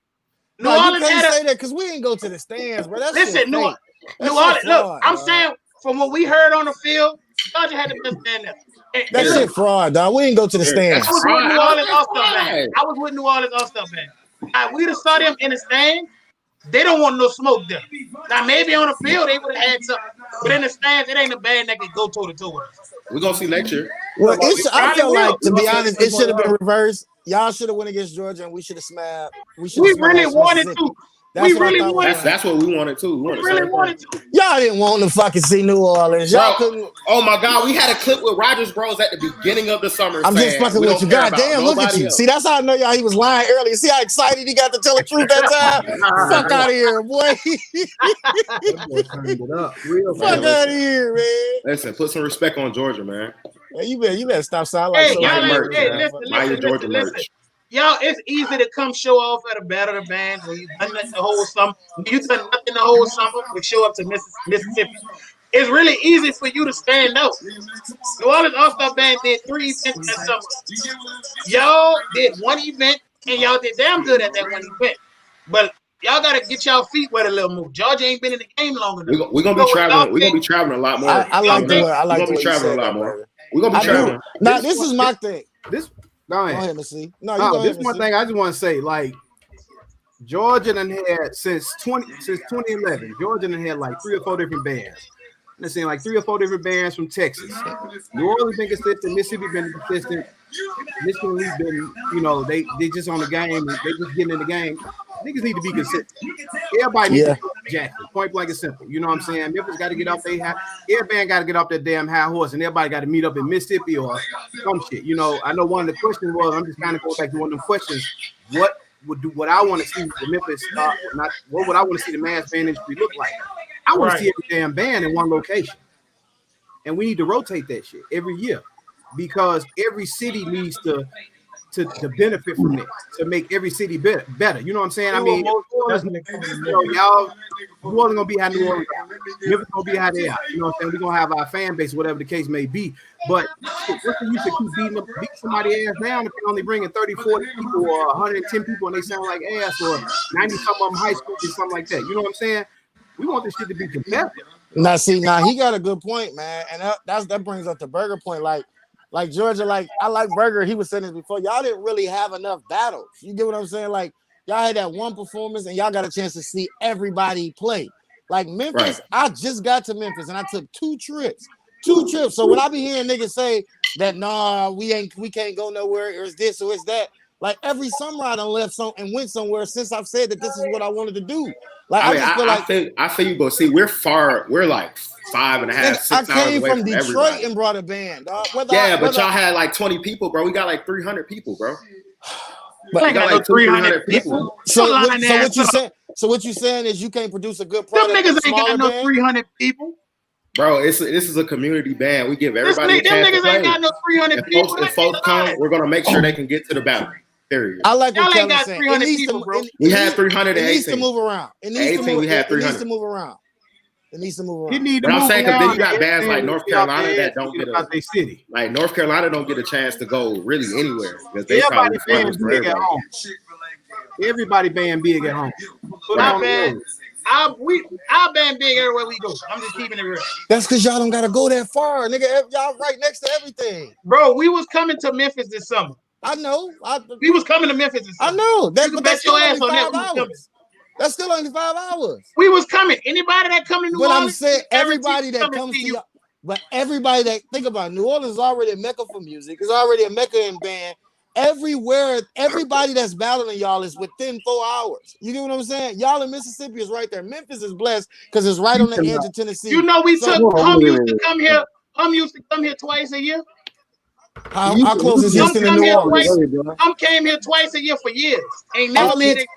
New Orleans you can't say that because we didn't go to the stands, bro. Listen, New Orleans. Look, I'm saying from what we heard on the field, Georgia had the best band up. That shit fraud, dog. We didn't go to the stands. I was with New Orleans All-Star band. I was with New Orleans All-Star band. We'd have saw them in the stand. They don't want no smoke there. Now maybe on the field they would have had something, but in the stands it ain't a band that can go toe to toe with us. We're gonna see next year. Well, I feel like, to be honest, it should have been reversed. Y'all should have went against Georgia, and we should have smacked. We really wanted to. That's what we wanted to. We really wanted to. Y'all didn't want to fucking see New Orleans. Y'all couldn't. Oh my God, we had a clip with Rogers Bros at the beginning of the summer. I'm just fucking with you. God damn, look at you. See, that's how I know y'all. He was lying earlier. See how excited he got to tell the truth that time? Fuck out of here, boy. Fuck out of here, man. Listen, put some respect on Georgia, man. Yeah, you better stop sounding like listen. Y'all, it's easy to come show off at a battle of the bands when you done nothing the whole summer. You done nothing the whole summer, but show up to Mississippi. It's really easy for you to stand out. New Orleans All-Star Band did 3 events that summer. Y'all did 1 event, and y'all did damn good at that 1 event. But y'all got to get y'all feet wet a little more. Georgia ain't been in the game long enough. We're gonna be traveling. We're gonna be traveling a lot more. I like the way. I like the way traveling a lot more. We're gonna be traveling. Now, this is my thing. Go ahead, Missy. This one thing I just want to say, like Georgia done had since 2011. Georgia done had like 3 or 4 different bands. They're saying like 3 or 4 different bands from Texas. New Orleans been consistent. Mississippi been consistent. Michigan been, they just on the game. They just getting in the game. Niggas need to be consistent. Everybody needs to go to Jackson. Point blank and simple. You know what I'm saying? Memphis got to get off their high. Every band got to get off that damn high horse, and everybody got to meet up in Mississippi or some shit. I know one of the questions was, I'm just kind of going back to one of them questions. What I want to see the Memphis, what would I want to see the mass band industry look like? I want to see every damn band in one location, and we need to rotate that shit every year because every city needs to benefit from it, to make every city better. You know what I'm saying? I mean, y'all, New Orleans gonna be how New Orleans are. Memphis gonna be how they are. You know what I'm saying? We're gonna have our fan base, whatever the case may be. But what's the use of keep beating somebody ass down if they're only bringing 30, 40 people or 110 people and they sound like ass, or 90 some of them high school or something like that? You know what I'm saying? We want this shit to be competitive. Now he got a good point, man, and that brings up the Burger point. Like Georgia, I like Burger. He was saying this before. Y'all didn't really have enough battles. You get what I'm saying? Like y'all had that one performance, and y'all got a chance to see everybody play. Like Memphis, I just got to Memphis, and I took 2 trips. So when I be hearing niggas say that, nah, we can't go nowhere, or it's this or it's that. Like every summer I done left and went somewhere since I've said that this is what I wanted to do. Like I feel you, but see, we're far. We're like 5.5, 6 hours away from everybody. I came from Detroit and brought a band, dog. But y'all had like 20 people, bro. We got like 300 people, bro. But we got like 300 people. So what you saying is you can't produce a good product. Them niggas ain't got no 300 people. Bro, this is a community band. We give everybody a chance to play. Ain't got no 300 people. If folks come, we're gonna make sure they can get to the battle. Period. I like what Kellen saying. We had 300 It needs to move around. It needs to move around. But I'm saying because then you got bands like North Carolina that don't get like North Carolina don't get a chance to go really anywhere because they probably everybody band big at home. Our band big everywhere we go. I'm just keeping it real. That's because y'all don't gotta go that far, nigga. Y'all right next to everything. Bro, we was coming to Memphis this summer. I know. We was coming to Memphis this summer. I know. You can bet your ass on that. That's still only 5 hours. We was coming. Anybody that come to New Orleans, I'm saying everybody that comes to y'all, but everybody that think about it, New Orleans is already a mecca for music. It's already a mecca in band. Everywhere, everybody that's battling y'all is within 4 hours. You get what I'm saying? Y'all in Mississippi is right there. Memphis is blessed because it's right on the edge of Tennessee. You know, we took HUMB used to come here. HUMB used to come here twice a year. How close is Houston to New Orleans? Came here twice a year for years. Ain't never let it.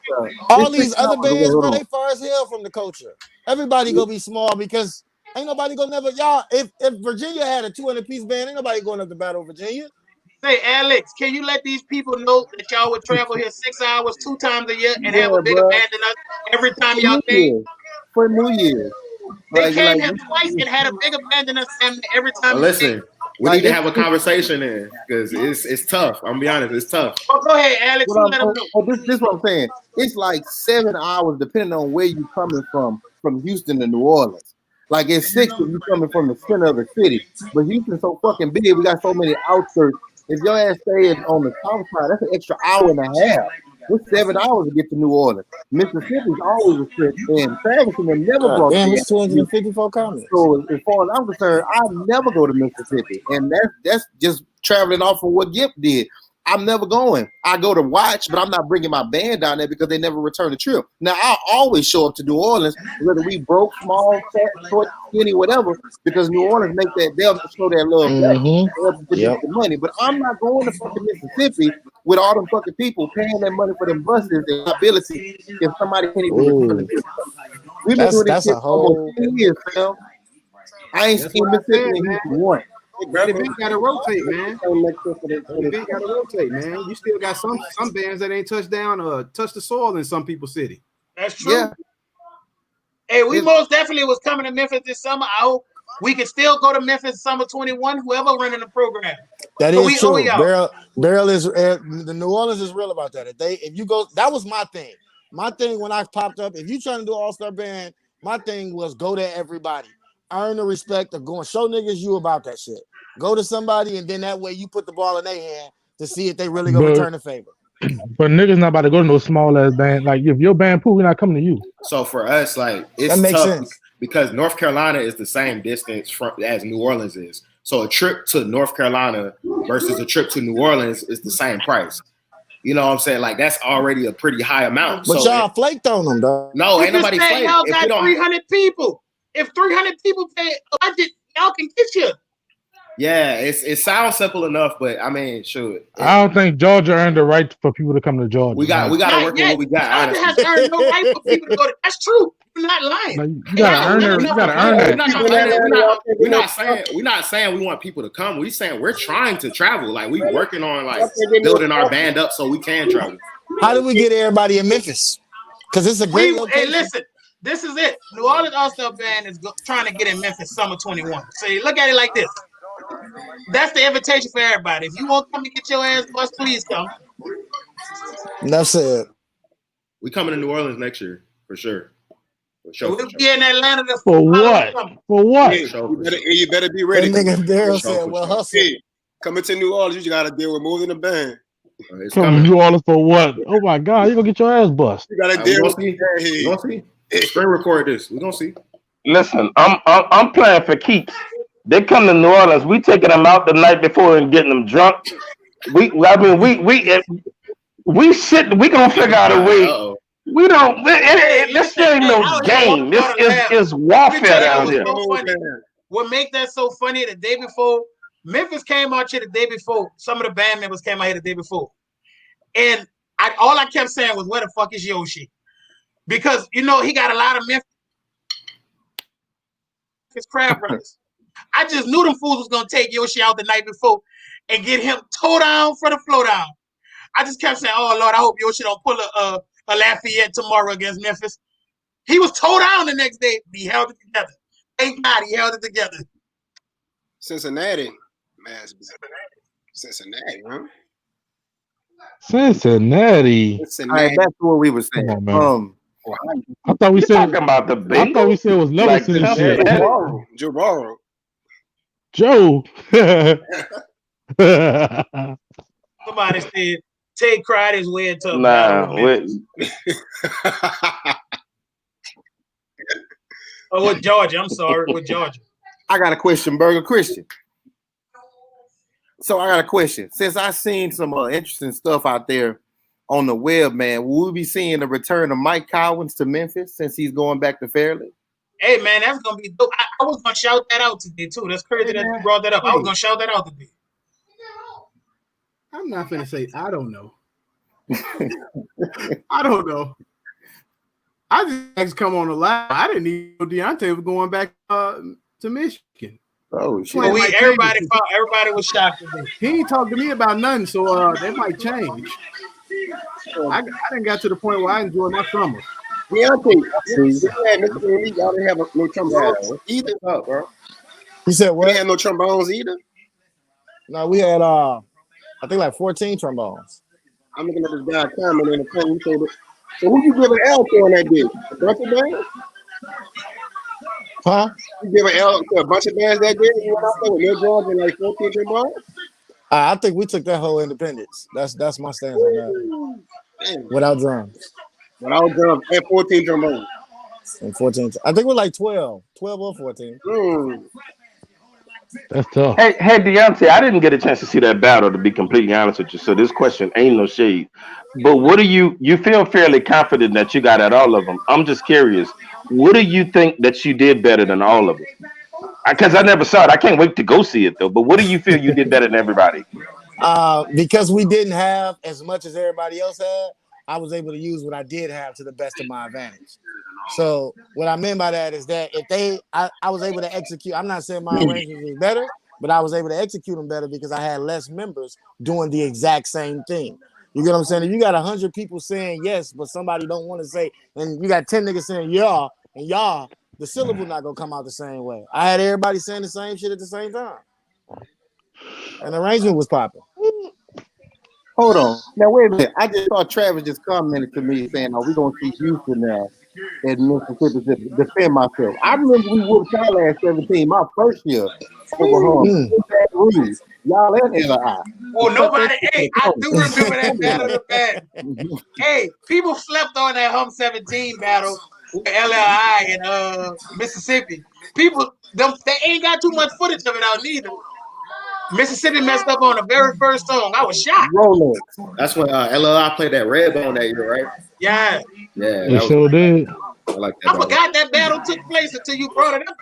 All these other bands, bro, they far as hell from the culture. Everybody gonna be small because ain't nobody gonna never y'all. If Virginia had a 200-piece band, ain't nobody going up to battle Virginia. Say, Alex, can you let these people know that y'all would travel here 6 hours 2 times a year and have a bigger band than us every time y'all came? For New Year's. They came here twice and had a bigger band than us every time. Listen, we need to have a conversation then because it's tough. I'm gonna be honest, it's tough. Oh, go ahead, Alex. This is what I'm saying. It's like 7 hours depending on where you're coming from Houston to New Orleans. Like it's 6 if you're coming from the center of the city. But Houston's so fucking big, we got so many outskirts. If your ass stays on the south side, that's an extra hour and a half. It's 7 hours to get to New Orleans. Mississippi's always a trip, and Travis and never brought. Damn, it's 254 comments. So as far as I'm concerned, I never go to Mississippi, and that's just traveling off of what Gip did. I'm never going. I go to watch, but I'm not bringing my band down there because they never return the trip. Now, I'll always show up to New Orleans, whether we broke, small, fat, short, skinny, whatever, because New Orleans make that, they'll show that love the money. But I'm not going to fucking Mississippi with all them fucking people paying that money for them buses and ability if somebody can't even return the trip. We've been doing this shit for almost 10 years, fam. I ain't seen Mississippi in Houston once. The event gotta rotate, man. The event gotta rotate, man. You still got some bands that ain't touched down or touched the soil in some people's city. That's true. Yeah. Hey, we most definitely was coming to Memphis this summer. I hope we can still go to Memphis summer 21. Whoever running the program. That is true. Baryl is the New Orleans is real about that. If you go, that was my thing. My thing when I popped up. If you trying to do All-Star band, my thing was go to everybody. Earn the respect of going. Show niggas you about that shit. Go to somebody, and then that way you put the ball in their hand to see if they really gonna return the favor. But niggas not about to go to no small ass band. Like if your band pool, we're not coming to you. So for us, like it's that makes tough sense because North Carolina is the same distance as New Orleans is. So a trip to North Carolina versus a trip to New Orleans is the same price. You know what I'm saying? Like that's already a pretty high amount. But y'all flaked on them, though. No, ain't nobody flaked. Y'all got 300 people. If 300 people pay a budget, y'all can get you. Yeah, it sounds simple enough, but I mean, shoot. I don't think Georgia earned the right for people to come to Georgia. We got to work with what we got. Georgia has earned no right for people to go to. That's true. You're not lying. Like, you gotta earn it. You gotta earn that. We're not saying we want people to come. We're saying we're trying to travel. Like we working on like building our band up so we can travel. How do we get everybody in Memphis? Because it's a great location. Hey, listen. This is it. New Orleans All-Star Band is trying to get in Memphis summer 21. So you look at it like this. That's the invitation for everybody. If you want to come and get your ass bust, please come. That's it. We coming to New Orleans next year for sure. For sure. We'll be in Atlanta for what? For what? You better be ready. That nigga Baryl said, "Well, hustle." Hey, coming to New Orleans, you got to deal with more than a band. Coming to New Orleans for what? Oh my God, you gonna get your ass bust. You got to deal with You gonna see? Screen record this. We're gonna see. Listen, I'm playing for keeps. They come to New Orleans. We taking them out the night before and getting them drunk. We gonna figure out a way. We don't. This ain't no game. This is warfare down here. What make that so funny? The day before, Memphis came out here the day before. Some of the band members came out here the day before, and all I kept saying was, "Where the fuck is Yoshi?" Because he got a lot of Memphis crab brothers. I just knew them fools was gonna take Yoshi out the night before and get him toe down for the flow down. I just kept saying, "Oh Lord, I hope Yoshi don't pull a Lafayette tomorrow against Memphis." He was toe down the next day. He held it together. Thank God he held it together. Cincinnati, man. Cincinnati, huh? Cincinnati. Right, that's what we were saying. On, I thought we said talking about the big. I thought we said it was level shit. Joe Burrow. Joe. Somebody said Tay cried his way into a battle. Oh, with Georgia. I'm sorry, with Georgia. I got a question, Burger Christian. So I got a question. Since I seen some interesting stuff out there on the web, man, will we be seeing the return of Mike Collins to Memphis since he's going back to Fairleigh? Hey, man, that's going to be dope. I was going to shout that out today, too. That's crazy that you brought that up. I was going to shout that out today. I'm not going to say I don't know. I don't know. I just come on the live. I didn't even know Deonte was going back to Michigan. Oh, shit. Well, everybody was shocked today. He ain't talked to me about nothing, so that might change. I didn't got to the point where I enjoy my summer. Deonte, y'all didn't have no trombones either, bro. You said what? You didn't have no trombones either? No, we had I think like 14 trombones. I'm looking at this guy comment in the phone. So who you giving L to on that day? A bunch of bands? Huh? You giving L to a bunch of bands that day? You went out there with Lil George and like 14 trombones? I think we took that whole independence. That's my stance on that. Damn. Without drums. Without drums and 14 trombones. And 14. I think we're like 12 or 14. That's tough. Hey, Deonte, I didn't get a chance to see that battle, to be completely honest with you. So this question ain't no shade. But what do you feel fairly confident that you got at all of them? I'm just curious. What do you think that you did better than all of them? Because I never saw it. I can't wait to go see it though. But what do you feel you did better than everybody? Because we didn't have as much as everybody else had, I was able to use what I did have to the best of my advantage. So what I mean by that is that if I was able to execute, I'm not saying my arrangements was better, but I was able to execute them better because I had less members doing the exact same thing. You get what I'm saying? If you got 100 people saying yes, but somebody don't want to say, and you got 10 niggas saying yeah, and y'all, the syllable not gonna come out the same way. I had everybody saying the same shit at the same time. And the arrangement was popping. Hold on. Now, wait a minute. I just saw Travis just commented to me saying, we're going to see Houston now at Mississippi to defend myself. I remember we whooped y'all at 17, my first year over home. Y'all at LI. Oh, nobody. Hey, I do remember that battle of the band. Hey, people slept on that HUMB 17 battle with LLI and Mississippi. People, they ain't got too much footage of it out neither. Mississippi messed up on the very first song. I was shocked. Rolex. That's when LLI played that Redbone that year, right? Yeah. Yeah. They sure did. I like that. I forgot that battle took place until you brought it up.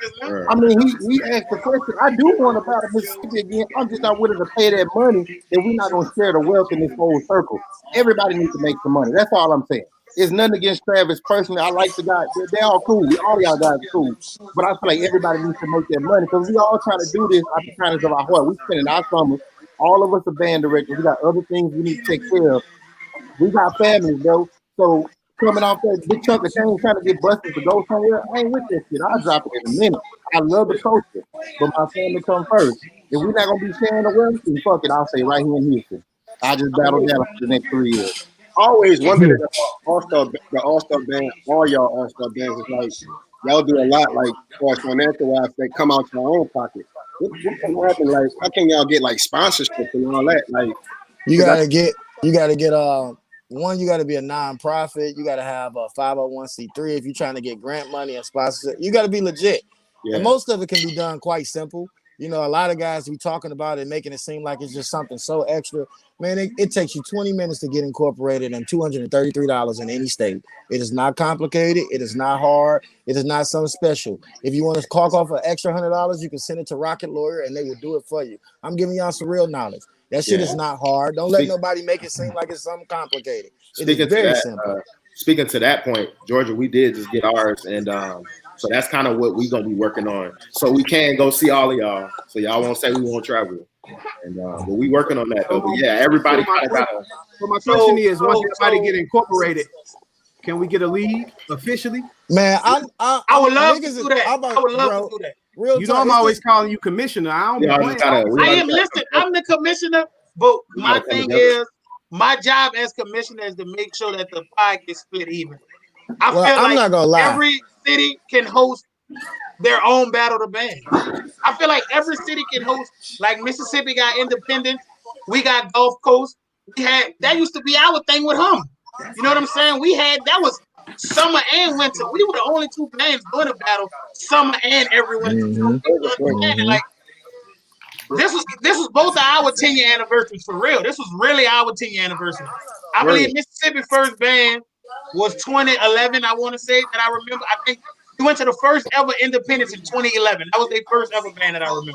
I mean, he asked the question. I do want to battle Mississippi again. I'm just not willing to pay that money, and we're not going to share the wealth in this whole circle. Everybody needs to make some money. That's all I'm saying. It's nothing against Travis personally. I like the guys. They're all cool. All y'all guys are cool. But I feel like everybody needs to make that money because we all trying to do this out the kindness of our heart. We spending our summers. All of us are band directors. We got other things we need to take care of. We got families, bro. So coming off that big chunk of change trying to get busted to go somewhere, I ain't with that shit. I'll drop it in a minute. I love the culture, but my family come first. If we're not going to be sharing the wealth, then fuck it. I'll say right here in Houston. I just battle down for the next 3 years. Always wondered the All-Star band, all y'all All-Star bands is like, y'all do a lot, like, for financial wise, they come out to their own pocket. What can happen? Like, how can y'all get like sponsorship and all that? Like, you gotta get one, you gotta be a non-profit, you gotta have a 501c3 if you're trying to get grant money and sponsorship. You gotta be legit. Yeah. And most of it can be done quite simple. You know, a lot of guys be talking about it, making it seem like it's just something so extra. Man, it takes you 20 minutes to get incorporated and $233 in any state. It is not complicated. It is not hard. It is not something special. If you want to caulk off an extra $100, you can send it to Rocket Lawyer and they will do it for you. I'm giving y'all some real knowledge. That shit is not hard. Don't let nobody make it seem like it's something complicated. It is very simple. Speaking to that point, Georgia, we did just get ours, and so that's kind of what we're gonna be working on. So we can go see all of y'all. So y'all won't say we won't travel. And but we working on that though. But yeah, everybody kind of got. So my question is, once everybody get incorporated, can we get a league officially? Man, I would love to do that. I would love to do that. Real talk, I'm always calling you commissioner. I am listed. I'm the commissioner, but my thing is, my job as commissioner is to make sure that the pie gets split even. I feel like not gonna lie. Every city can host their own battle of bands. I feel like every city can host, like Mississippi got Independence, we got Gulf Coast. That used to be our thing with HUMB. You know what I'm saying? We had that was summer and winter. We were the only two bands doing a battle summer and every winter. Like this was both of our 10-year anniversaries for real. This was really our 10-year anniversary. I believe Mississippi first band was 2011. I want to say that I remember. I think we went to the first ever Independence in 2011. That was their first ever band that I remember.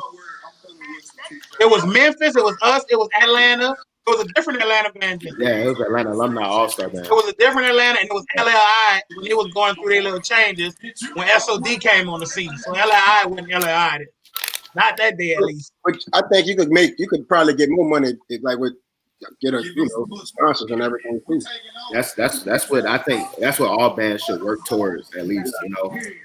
It was Memphis. It was us. It was Atlanta. It was a different Atlanta band. Yeah, it was Atlanta Alumni All-Star band. It was a different Atlanta, and it was LAI when it was going through their little changes when SOD came on the scene. So LAI wasn't LAI then. Not that day, at least. Which I think you could probably get more money like with sponsors and everything too. That's what I think. That's what all bands should work towards, at least,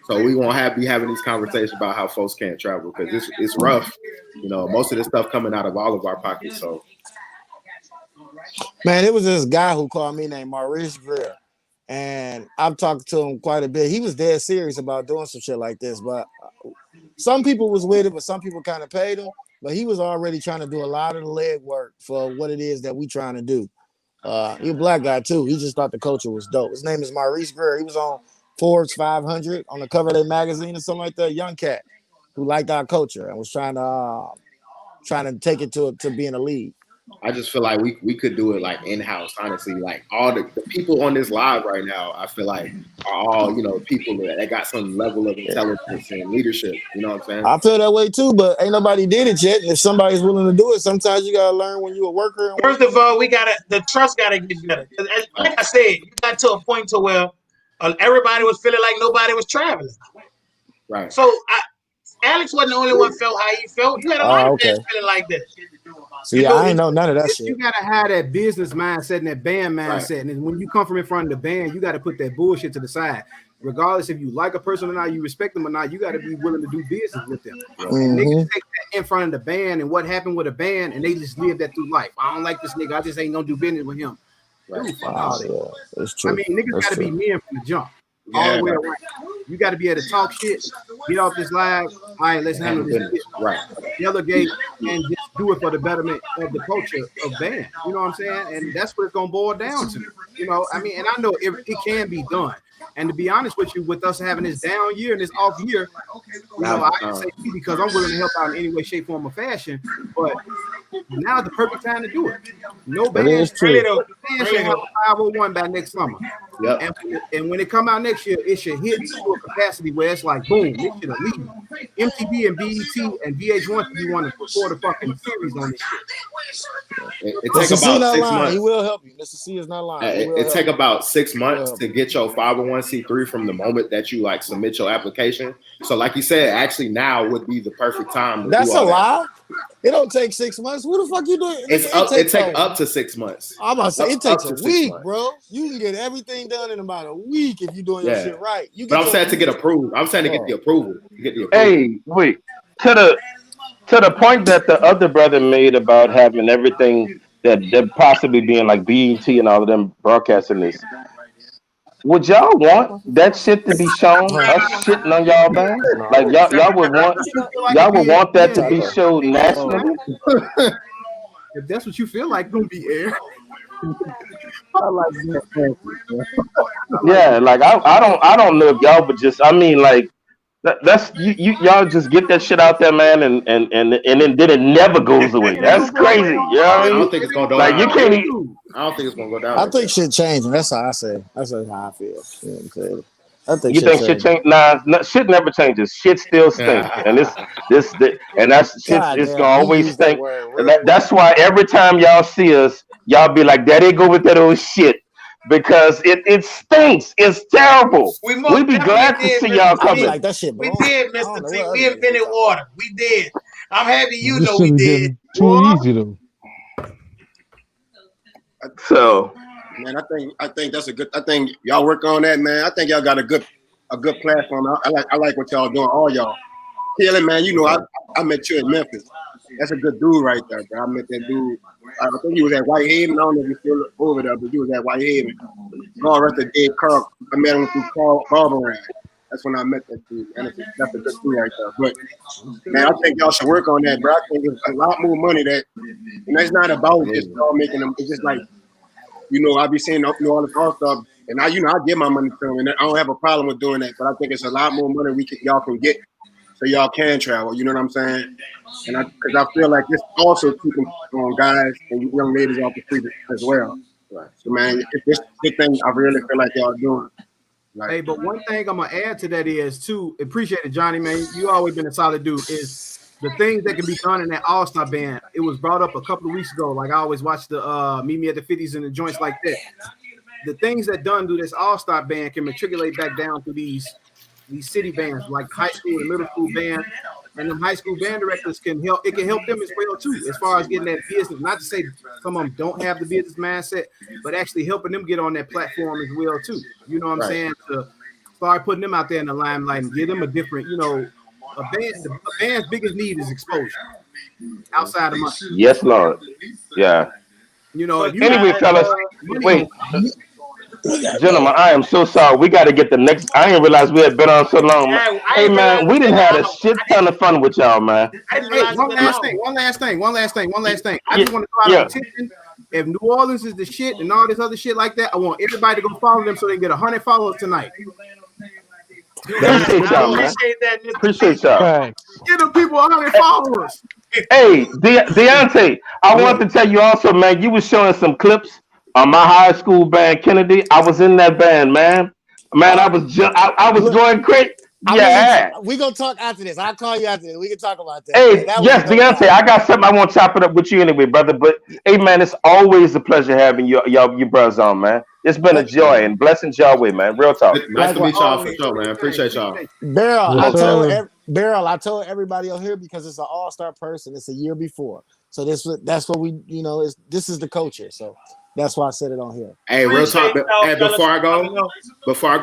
So we won't be having these conversations about how folks can't travel because it's rough. Most of this stuff coming out of all of our pockets. So, man, it was this guy who called me named Maurice Greer, and I've talked to him quite a bit. He was dead serious about doing some shit like this, but some people was with it, but some people kind of paid him. But he was already trying to do a lot of the legwork for what it is that we trying to do. He's a black guy too. He just thought the culture was dope. His name is Maurice Greer. He was on Forbes 500 on the cover of their magazine or something like that. Young cat who liked our culture and was trying to take it to being a lead. I just feel like we could do it like in-house, honestly. Like all the people on this live right now, I feel like are all, people that got some level of intelligence and leadership. You know what I'm saying? I feel that way too, but ain't nobody did it yet. If somebody's willing to do it, sometimes you gotta learn when you're a worker. First of all, the trust gotta get better. Like I said, you got to a point to where everybody was feeling like nobody was traveling. Right. So Alex wasn't the only one felt how he felt. You had a lot of fans feeling like this. See, I ain't know none of that shit. You gotta have that business mindset and that band mindset, and when you come from in front of the band, you got to put that bullshit to the side. Regardless if you like a person or not, you respect them or not, you got to be willing to do business with them. And they can take that in front of the band and what happened with a band, and they just live that through life. I don't like this nigga. I just ain't gonna do business with him. Right. That's true. I mean, niggas got to be men from the jump. Yeah. All the way around. You got to be able to talk shit, get off this live. All right, let's handle this shit. Right. Delegate and just do it for the betterment of the culture of band. You know what I'm saying? And that's what it's gonna boil down to. I mean, and I know it can be done. And to be honest with you, with us having this down year and this off year, I can say because I'm willing to help out in any way, shape, form, or fashion. But now's the perfect time to do it. No band should have 501 by next summer. Yep. And when it come out next year, it should hit to a capacity where it's like boom, it should have leave. MTV and BET and VH1 to be one to record a fucking series on this shit. It take about 6 months. He will help you. Mr. C is not lying. It take about 6 months to get your 501c3 from the moment that you submit your application. So like you said, actually now would be the perfect time. That's a lie. It don't take 6 months. What the fuck you doing? It take up to 6 months. I'm about to say it takes a week, bro. You can get everything done in about a week if you're doing your shit right. But I'm saying to get approved. I'm saying to get the approval. Hey, wait. To the point that the other brother made about having everything that possibly being like BET and all of them broadcasting this. Would y'all want that shit to be shown? Us shitting on y'all band? Like y'all would want that to be shown nationally? If that's what you feel like, gonna be air. Yeah, like I don't know if y'all would just. I mean, like that's y'all just get that shit out there, man, and then it never goes away. That's crazy. You know what I mean? I don't think it's gonna go down. Like you can't. I don't think it's gonna go down. I think shit changing. That's how I say. That's how I feel. You know what I'm saying? I think you think shit change? Nah, shit never changes. Shit still stinks, and that's shit. It's gonna always stink. That's why every time y'all see us, y'all be like, "Daddy, go with that old shit," because it stinks. It's terrible. We be glad to see y'all coming. Like that shit. We did, Mr. T. We invented water. We did. I'm happy you know we did. Too easy though. So, man, I think that's a good. I think y'all work on that, man. I think y'all got a good platform. I like what y'all doing, all y'all. Kellen, man, I met you in Memphis. That's a good dude right there, bro. I met that dude. I think he was at Whitehaven. I don't know if he's still over there, but he was at Whitehaven. God rest the dead Carl. I met him through Carl Barber. That's when I met that dude. And that's a good dude right there. But man, I think y'all should work on that, bro. I think there's a lot more money that, and it's not about just y'all making them. It's just like, I be seeing all the All-Star And I give my money to them, and I don't have a problem with doing that. But I think it's a lot more money y'all can get, so y'all can travel. You know what I'm saying? And because I feel like this also keeping guys and young ladies off the street as well. Right. So man, it's the thing I really feel like y'all doing. Like, hey, but one thing I'm gonna add to that is too, appreciate it, Johnny, man. You always been a solid dude. Is the things that can be done in that All-Star band. It was brought up a couple of weeks ago. Like I always watch the Meet Me at the 50s and the joints like that. The things that done do this All-Star band can matriculate back down to these city bands, like high school and middle school band, and them high school band directors can help. It can help them as well too, as far as getting that business. Not to say some of them don't have the business mindset, but actually helping them get on that platform as well too. You know what I'm saying? To start putting them out there in the limelight and give them a different, a band's biggest need is exposure outside of money. Yes, Lord. Yeah. Anyway, fellas, wait. Gentlemen, I am so sorry. We got to get the next. I didn't realize we had been on so long. Hey, man, we didn't have a shit ton of fun with y'all, man. Hey, one last thing. I just want to call out attention. If New Orleans is the shit and all this other shit like that, I want everybody to go follow them so they can get 100 followers tonight. Appreciate y'all, man. Appreciate y'all. Give them people 100 followers. Hey, Deonte, I want to tell you also, man, you was showing some clips on my high school band, Kennedy. I was in that band, man. Man, I was going crazy. Yeah. We gonna talk after this. I'll call you after this. We can talk about that. Hey, yes, Deonte, I got something I want to chop it up with you anyway, brother. But hey, man, it's always a pleasure having your brothers on, man. It's been a joy and blessings y'all way, man. Real talk. Nice to meet y'all for sure, man. Appreciate y'all. Baryl, I told everybody on here because it's an all-star person. It's a year before, so that's what we, this is the culture. So that's why I said it on here. Hey, real talk. Hey, before I go,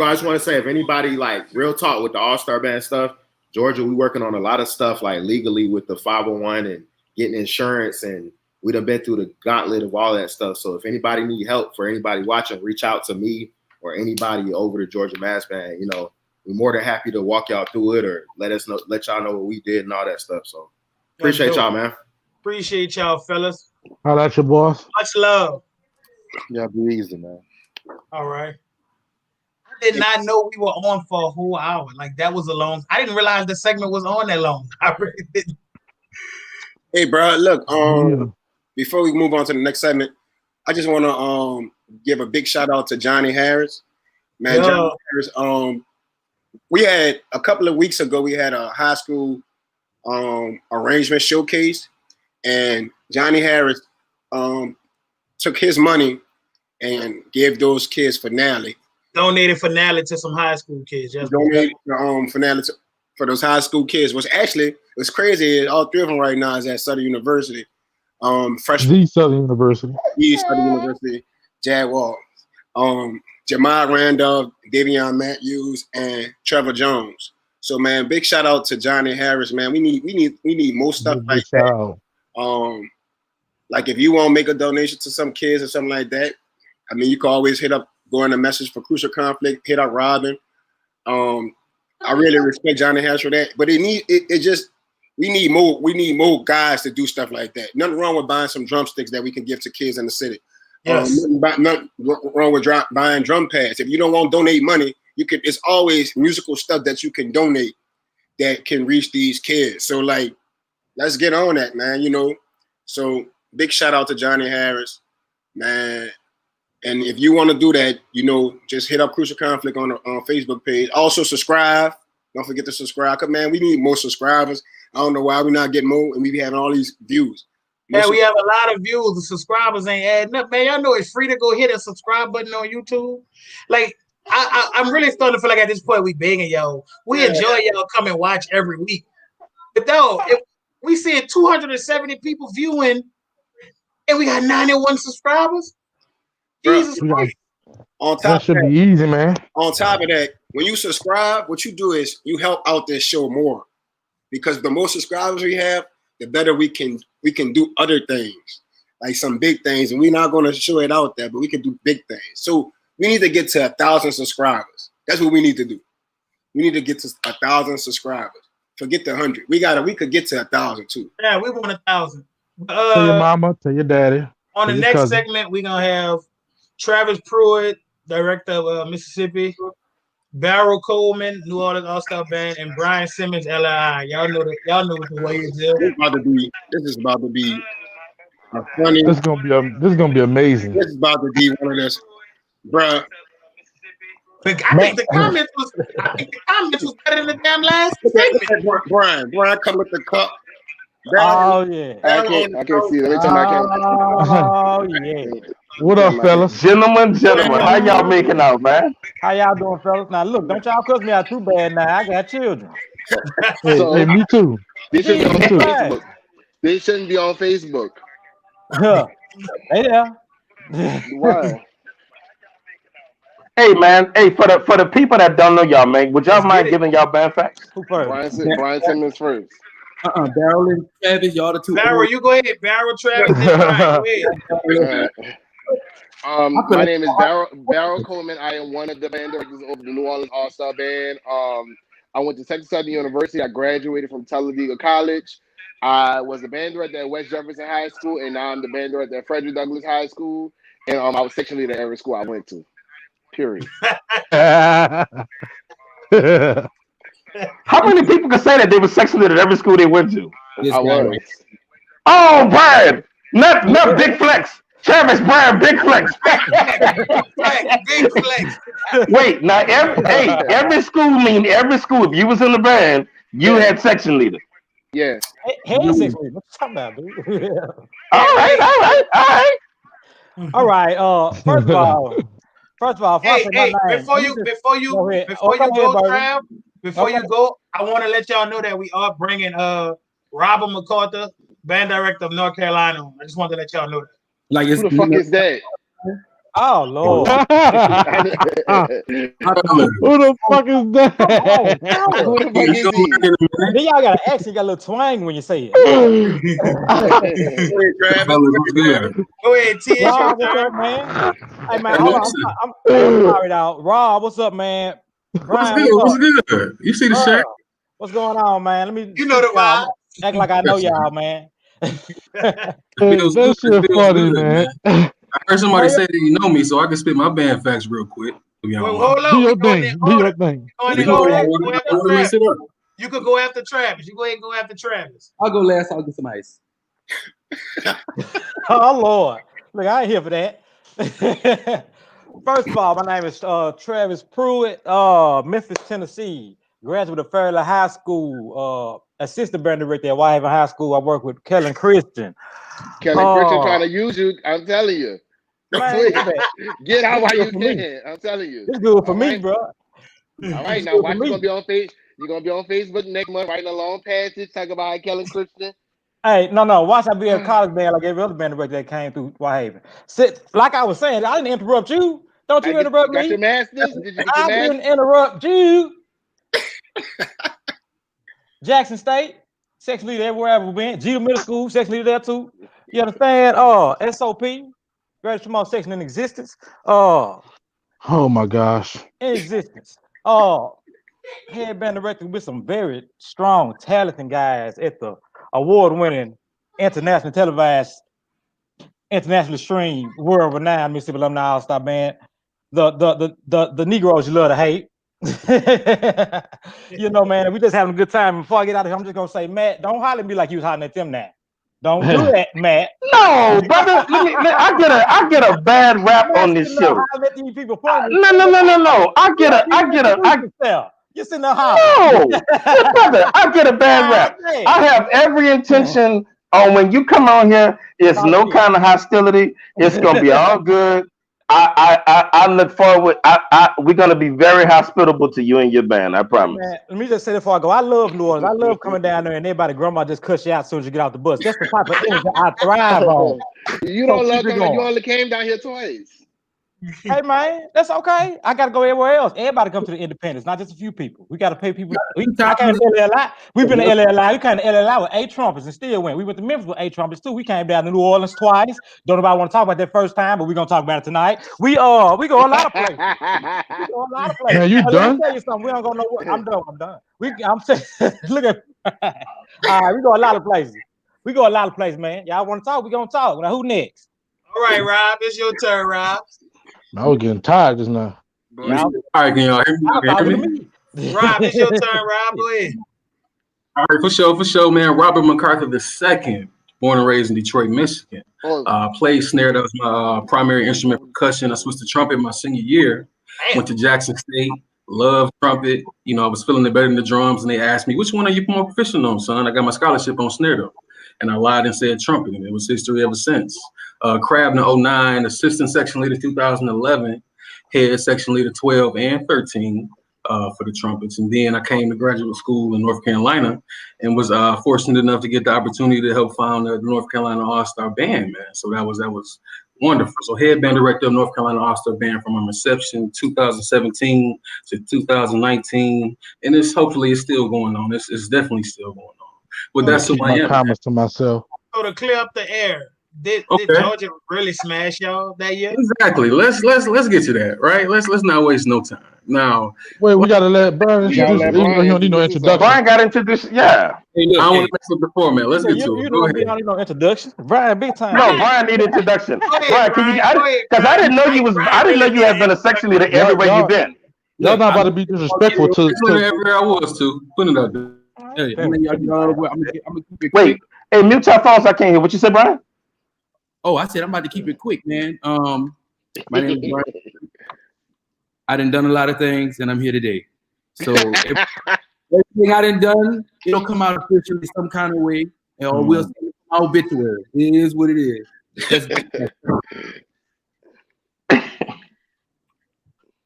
I just want to say, if anybody like real talk with the All-Star Band stuff, Georgia, we working on a lot of stuff like legally with the 501 and getting insurance, and we done been through the gauntlet of all that stuff. So if anybody need help, for anybody watching, reach out to me or anybody over the Georgia MAAB Band. We're more than happy to walk y'all through it or let y'all know what we did and all that stuff. So appreciate y'all, man. Appreciate y'all, fellas. How about your boss? Much love. Yeah, be easy, man. All right. I did not know we were on for a whole hour. Like that was a long. I didn't realize the segment was on that long. I really didn't. Hey, bro, look. Before we move on to the next segment, I just want to give a big shout out to Johnny Harris, man. Johnny Harris. We had a couple of weeks ago. We had a high school arrangement showcase, and Johnny Harris took his money and gave those kids finale. Donated finale to some high school kids. Donated finale for those high school kids. Which actually was crazy. All three of them right now is at Southern University. The Southern University. Southern University. Jaguar. Jamal Randolph, Davion Matthews, and Trevor Jones. So man, big shout out to Johnny Harris, man. We need more stuff like that. Like if you want to make a donation to some kids or something like that, I mean, you can always go in a message for Crucial Conflict, hit up Robin. I really respect Johnny Harris for that, but we need more guys to do stuff like that. Nothing wrong with buying some drumsticks that we can give to kids in the city. Yes. Nothing wrong with buying drum pads. If you don't want to donate money, it's always musical stuff that you can donate that can reach these kids. So like, let's get on that, man. So big shout out to Johnny Harris, man. And if you want to do that, just hit up Crucial Conflict on Facebook page. Also subscribe. Don't forget to subscribe. Cause man, we need more subscribers. I don't know why we're not getting more, and we be having all these views. Yeah, we have a lot of views. The subscribers ain't adding up, man. Y'all know it's free to go hit a subscribe button on YouTube. Like, I'm really starting to feel like at this point we begging y'all. We enjoy y'all come and watch every week. But though, if we see 270 people viewing and we got 91 subscribers, Jesus Christ. On top that should be easy, man. On top of that, when you subscribe, what you do is you help out this show more. Because the more subscribers we have, the better we can do other things, like some big things. And we're not going to show it out there, but we can do big things. So we need to get to 1,000 subscribers. That's what we need to do. We need to get to 1,000 subscribers. Forget the 100. We could get to 1,000 too. Yeah, we want 1,000. Tell your mama, tell your daddy. On the next segment, we're going to have Travis Prewitt, director of Mississippi. Baryl Coleman, New Orleans All-Star Band, and Brian Simmons, LI. Y'all know what the way is. This is about to be a funny. This is gonna be amazing. This is about to be one of those, bro. I think the comments was better than the damn last segment. Brian, come with the cup. Oh yeah. I can't see. Let me turn my camera. Oh yeah. What up, fellas? Gentlemen, how y'all making out, man? How y'all doing, fellas? Now look, don't y'all cuss me out too bad now. I got children. Hey, me too. They shouldn't be on Facebook. They shouldn't be on Facebook. Hey there. Why? Hey man, for the people that don't know y'all, man, would y'all mind giving y'all band facts? Who first? Brian Simmons first. Baryl and Travis, y'all the two. Baryl, you go ahead. Baryl, Travis, go ahead. My name is Baryl Coleman. I am one of the band directors of the New Orleans All-Star Band. I went to Texas Southern University. I graduated from Talladega College. I was the band director at West Jefferson High School, and now I'm the band director at Frederick Douglass High School. And I was section leader at every school I went to. Period. How many people can say that they were section leader at every school they went to? I was. Oh, Brian! Not Big Flex. Travis, Brian, Big Flex. Big Flex. Wait, now every school if you was in the band, you had section leader. Yeah. Hey, section leader. What you talking about, dude? All right. First of all, hey, before you go, Trav, I want to let y'all know that we are bringing Robert MacArthur, band director of North Carolina. I just wanted to let y'all know that. Like, who the fuck is that? Oh Lord! Who the fuck is that? Who the fuck is he? Then y'all got an accent, you got a little twang when you say it. Go ahead, T. Rob, what's up, man? Hey man, hold on. I'm sorry, dog. Rob, what's up, man? Brian, what's good? You see the shirt? What's going on, man? Let me. You know the vibe. Act like I know y'all, man. That shit funny, man. I heard somebody say that you know me, so I can spit my band facts real quick. Hold on. Do your thing. You could go after Travis. You go ahead and go after Travis. I'll go last. I'll get some ice. Oh Lord! Look, I ain't here for that. First of all, my name is Travis Prewitt, Memphis, Tennessee. Graduate of Fairleigh High School, assistant band director at Whitehaven High School. I work with Kellen Christian. Kellen Christian trying to use you. I'm telling you. Man, get out while you can. I'm telling you. It's good for me, bro. All right, now watch you gonna be on You're gonna be on Facebook next month, writing a long passage, talk about Kellen Christian. Hey, no. Watch I be a college band like every other band director that came through Whitehaven. Like I was saying, I didn't interrupt you. Don't you interrupt me? Got your masters? Did you get your I didn't interrupt you. Jackson State, section leader everywhere I've been. Jeter Middle School, section leader there too. You understand? SOP, greatest promote section in existence. Oh my gosh. In existence. Head band director with some very strong, talented guys at the award-winning, international televised, internationally streamed, world-renowned Mississippi Alumni All-Star Band. The Negroes you love to hate. You know, man, we just having a good time. Before I get out of here, I'm just gonna say, Matt, don't holler at me like you was hollering at them now. Don't do that, Matt. No, brother. I get a bad rap on this show. No. I get a. You're sitting there hollering. No, brother. I get a bad rap. I have every intention on when you come on here. It's no kind of hostility. It's gonna be all good. I look forward. We're gonna be very hospitable to you and your band. I promise. Man, let me just say this before I go. I love New Orleans. I love coming down there and everybody, grandma just cuss you out as soon as you get off the bus. That's the type of energy I thrive on. You don't love coming. You only came down here twice. Hey man, that's okay. I gotta go everywhere else. Everybody come to the Independence, not just a few people. We gotta pay people. I came to LLI. We've been to LLI. We came to LLI with 8 trumpets and still went. We went to Memphis with 8 trumpets too. We came down to New Orleans twice. Don't nobody want to talk about that first time, but we're gonna talk about it tonight. We go a lot of places. Man, you done? Let me tell you something. We don't go nowhere. I'm done. I'm saying, look at. All right, we go a lot of places. Man. Y'all want to talk? We gonna talk. Now who next? All right, Rob. It's your turn, Rob. I was getting tired just now. All right, can y'all hear me? Rob, it's your turn, Rob. Go ahead. All right, for sure, man. Robert MacArthur II, born and raised in Detroit, Michigan. Played snare. That was my primary instrument, percussion. I switched to trumpet my senior year. Went to Jackson State. Loved trumpet. You know, I was feeling it better than the drums, and they asked me, which one are you more proficient on, son? I got my scholarship on snare, though. And I lied and said trumpet, and it was history ever since. Crab in 2009, assistant section leader 2011, head section leader 12 and 13 for the trumpets. And then I came to graduate school in North Carolina and was fortunate enough to get the opportunity to help found the North Carolina All-Star Band, man. So that was wonderful. So head band director of North Carolina All-Star Band from my inception 2017 to 2019. And hopefully it's still going on. It's definitely still going on. But that's who I am. Comments to myself. So to clear up the air, did Georgia really smash y'all that year? Exactly. Let's get to that, right? Let's not waste no time. Now, wait, we gotta let Brian introduce. You don't need no introduction. Brian got introduced. Yeah. Hey, look, I want to mess up the format. Let's get to it. You don't need no introduction. Brian, big time. No, Brian need introduction. Brian, because I didn't know you was. I didn't know you had been a section leader everywhere you've been. Y'all not about to be disrespectful to. Everywhere I was too. Put it out there. Wait, hey, mute your phones. I can't hear what you said, Brian. Oh, I said I'm about to keep it quick, man. My name is Brian. I done a lot of things, and I'm here today. So everything I done, it'll come out officially some kind of way, or we'll see our obituary. It is what it is.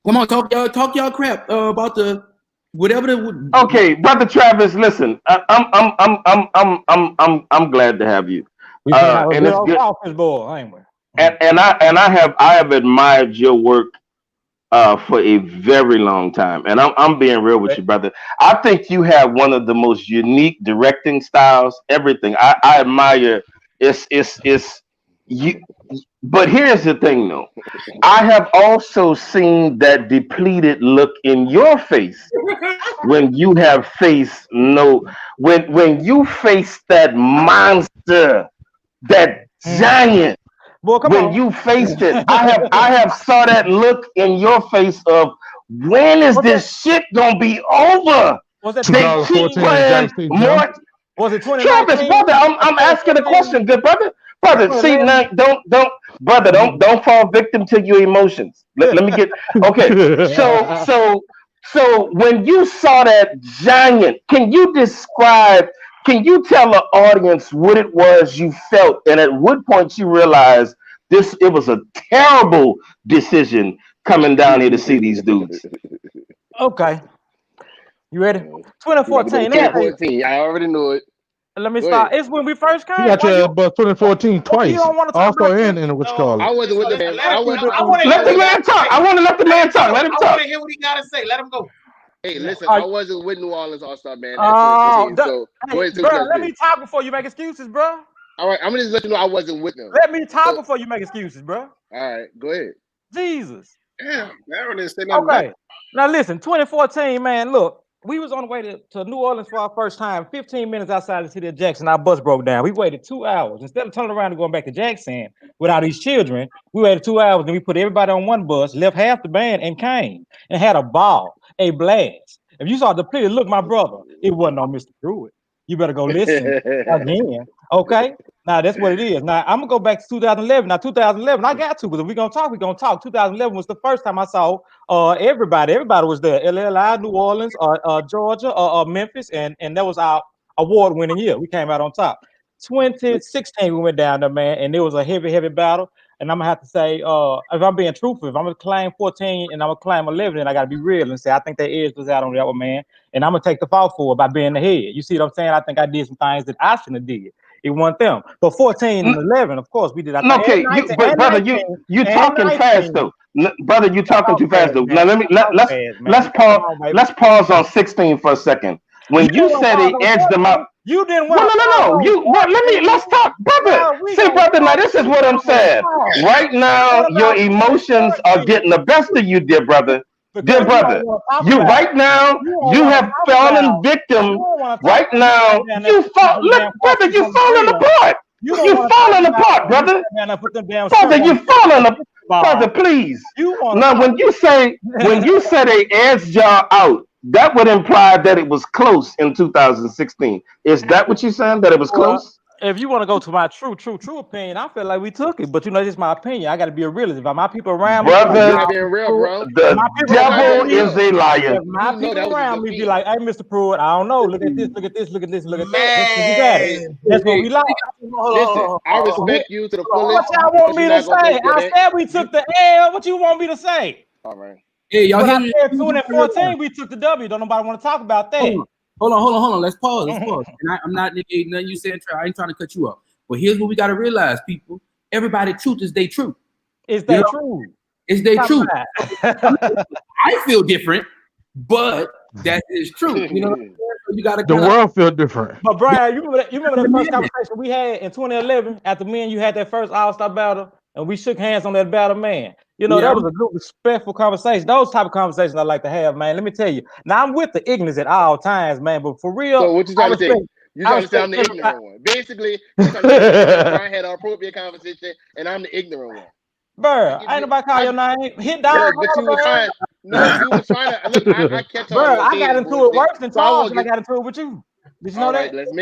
Come on, talk y'all crap about the whatever the. Okay, brother Travis, listen, I'm glad to have you. And it's good. Office boy, ain't we? And I have admired your work for a very long time, and I'm being real with you, brother. I think you have one of the most unique directing styles. Everything I admire is you. But here's the thing, though. I have also seen that depleted look in your face when you have faced when you face that monster, that giant. Boy, when you faced it, I have saw that look in your face of when is this shit gonna be over? Was it they keep playing more. Was it 2019? Travis, brother, I'm asking a question, good brother. Brother, see now, don't fall victim to your emotions. Let me get okay. So when you saw that giant, can you tell the audience what it was you felt, and at what point you realized it was a terrible decision coming down here to see these dudes? Okay. You ready? 2014. 2014. I already knew it. Let me start. It's when we first came. You got your 2014 twice. Also in what's called. I wasn't with the man. Let the man talk. I want to let the man talk. Let him talk. I want to hear what he got to say. Let him go. Hey, listen, I wasn't with New Orleans All-Star Band. Let me talk before you make excuses, bro. All right, I'm gonna just let you know I wasn't with them. Let me talk before you make excuses, bro. All right, go ahead. Jesus. Damn, Baryl didn't say nothing. Okay. Now listen, 2014, man. Look, we was on the way to New Orleans for our first time. 15 minutes outside the city of Jackson, our bus broke down. We waited 2 hours instead of turning around and going back to Jackson with all these children. We waited 2 hours, and we put everybody on one bus, left half the band, and came and had a ball, a blast. If you saw the play, look, my brother, it wasn't on Mr. Prewitt. You better go listen again. Okay? Now, that's what it is. Now, I'm going to go back to 2011. Now, 2011, I got to, because if we're going to talk, we're going to talk. 2011 was the first time I saw everybody. Everybody was there. LLI, New Orleans, Georgia, Memphis, and that was our award-winning year. We came out on top. 2016, we went down there, man, and it was a heavy, heavy battle. And I'm going to have to say, if I'm being truthful, if I'm going to claim 14 and I'm going to claim 11, then I got to be real and say, I think their edge was out on that one, man. And I'm going to take the fall for it by being the head. You see what I'm saying? I think I did some things that I shouldn't have did. It wasn't them. But 14 and 11, of course, we did. Okay, brother, you talking fast, though. Brother, you talking too fast, though. Now, let's pause on 16 for a second. When you said he edged them out. You didn't want let's talk, brother. See, brother, now this is what I'm saying. Right now, your emotions are getting the best of you, dear brother. Dear brother, you right now, you have fallen victim. Right now, brother, you falling apart. You falling apart, brother. Brother, you falling apart. brother, please. You want Now, when you say they edged y'all out, that would imply that it was close in 2016. Is that what you're saying? That it was close? If you want to go to my true opinion, I feel like we took it. But you know, it's my opinion. I got to be a realist. If my people around me, brother, You're not being real, bro. the devil is a liar. if my people around me be like, "Hey, Mr. Pruitt, I don't know. Look at this. Look at this. Look at this. Look at that." That's what we like. Listen, I respect you to the fullest. What y'all want me to say? I said we took the L. What you want me to say? All right. Hey, y'all But I hear said 2014, we took the W. Don't nobody want to talk about that. Hold on. Let's pause. And I'm not negating nothing you said. I ain't trying to cut you off. But here's what we got to realize, people. Everybody truth is their truth. Is that true? It's their truth. I feel different, but that is true. You know, you got to. The world feel different. But Brian, you remember that first conversation we had in 2011 after me and you had that first All-Star battle, and we shook hands on that battle, man. You know, that was a good, respectful conversation. Those type of conversations I like to have, man. Let me tell you. Now, I'm with the ignorance at all times, man, but for real. So what you trying to say? You trying to say I'm the ignorant one. Basically, you trying to say Brian had an appropriate conversation, and I'm the ignorant one. Bro, ain't nobody call your name. Hit down. But you were trying. No, you were trying to. Look, I catch on. Bro, I got into it worse than Charles, and I got into it with you. Did you know that? Let's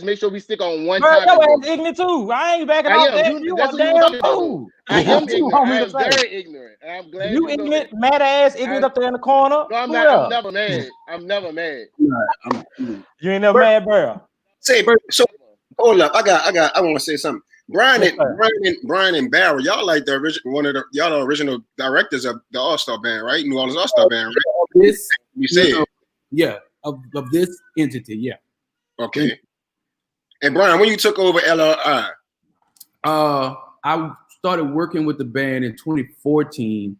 make sure we stick on one topic. Bro, your ass ignorant too. I ain't backing off that. You a damn fool. I am ignorant. I am very ignorant. I'm glad you ignorant, mad ass, ignorant up there in the corner. No, I'm not. I'm never mad. I'm never mad. You ain't never mad, bro. Say, so hold up. I want to say something. Brian and Baryl, y'all like the original y'all the original directors of the All-Star band, right? New Orleans All-Star band, right? This you said. Yeah, of this entity, yeah. Okay. And Brian, when you took over LRI? I started working with the band in 2014.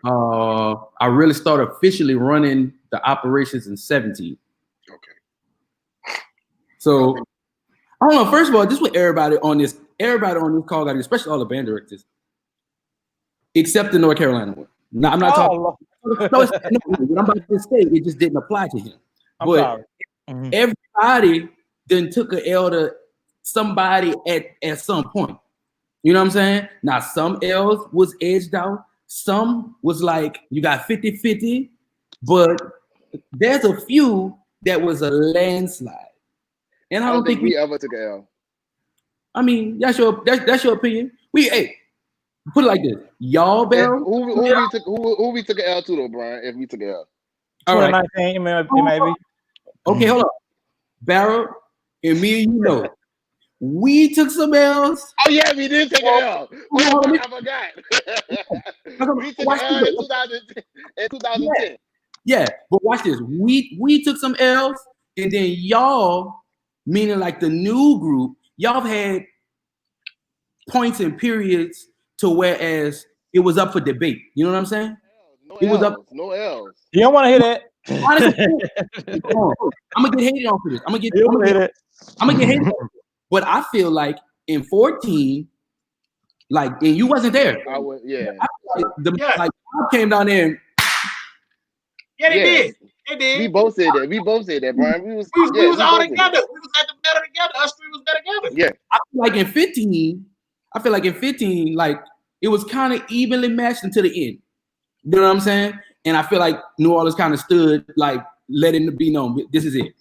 I really started officially running the operations in 2017. Okay. So I don't know. First of all, this is what everybody on this call got, especially all the band directors, except the North Carolina one. No, I'm not talking. No, what I'm about to say, it just didn't apply to him. But everybody then took an L to somebody at some point. You know what I'm saying? Now, some L's was edged out. Some was like, you got 50-50. But there's a few that was a landslide. And I don't think we ever took an L. I mean, that's your opinion. Put it like this. Y'all, Baryl. Who we took an L to though, Brian? If we took an L. All right. 2019, maybe. Okay, hold on. Baryl and me, you know, we took some L's. Oh yeah, we did take an L. I forgot. We took an L in 2010. Yeah, but watch this. We took some L's, and then y'all, meaning like the new group, y'all had points and periods to whereas it was up for debate. You know what I'm saying? No L's. You don't want to hear that. Honestly, I'm gonna get hated on for this. I'm gonna get hated on. But I feel like in 14, like, and you wasn't there. I was, yeah. Like I came down there and They did. We both said that, Brian. We was all together. We was at the battle together. Us three was there together. Yeah. I feel like in 15, like it was kind of evenly matched until the end. You know what I'm saying? And I feel like New Orleans kind of stood like letting it be known. This is it.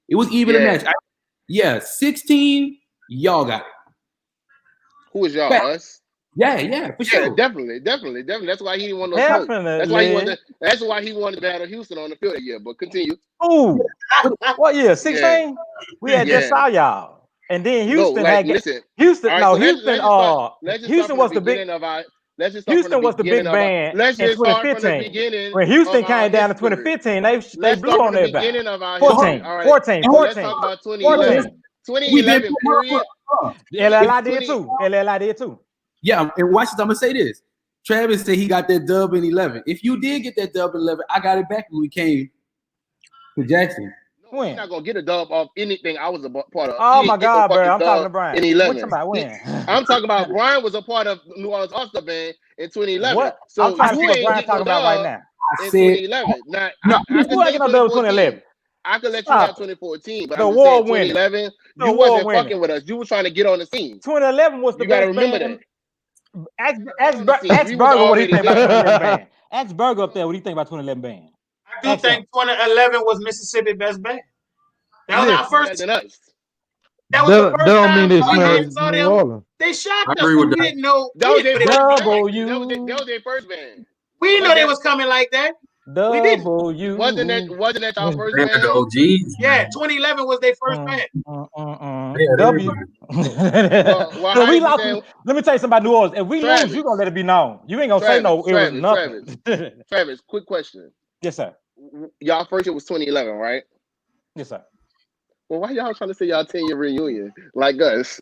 It was evenly matched. 16, y'all got it. Who was y'all? Us? Yeah, for sure. Yeah, definitely. That's why he didn't want no smoke. That's why he wanted to battle Houston on the field that year. But continue. Ooh, what year? 16? Yeah. We had just saw y'all, and then Houston Houston was the big. Houston was the big band in 2015. When Houston came down in 2015, they blew on everybody. 14. Let's talk about 2011. 2011 period. LLI did too. Yeah, and watch this. I'm gonna say this. Travis said he got that dub in 11. If you did get that dub in 11, I got it back when we came to Jackson. No, you're not gonna get a dub off anything I was a part of. Oh my God, bro! I'm talking to Brian. In 11. What about when? I'm talking about Brian was a part of New Orleans All-Star band in 2011. What? So I'm talking to Brian talking about right now. In 2011. Now, I could let 2011. I could let you have 2014, but the I'm war just saying 2011. The you wasn't fucking with us. You were trying to get on the scene. 2011 was the you gotta remember that. Ask Burger what he think about 2011 band. Ask Burger up there what he think about 2011 band. I do think 2011 was Mississippi best band. That was our first. That was the first don't time mean they we smashed saw New them. Orleans. They shocked I us. agree with We that. didn't know. That was their first W. band. That was their first band. We didn't know they was coming like that. We didn't. W. Wasn't that our first Yeah, band? the OGs. Yeah, 2011 was their first band. Yeah, W. Well, how we you lost. saying- Let me tell you something about New Orleans. If we Travis. lose, you gonna let it be known. You ain't gonna say no. It was nothing. Travis, quick question. Yes, sir. Y'all first year was 2011, right? Yes, sir. Well, why y'all trying to say y'all 10-year reunion like us?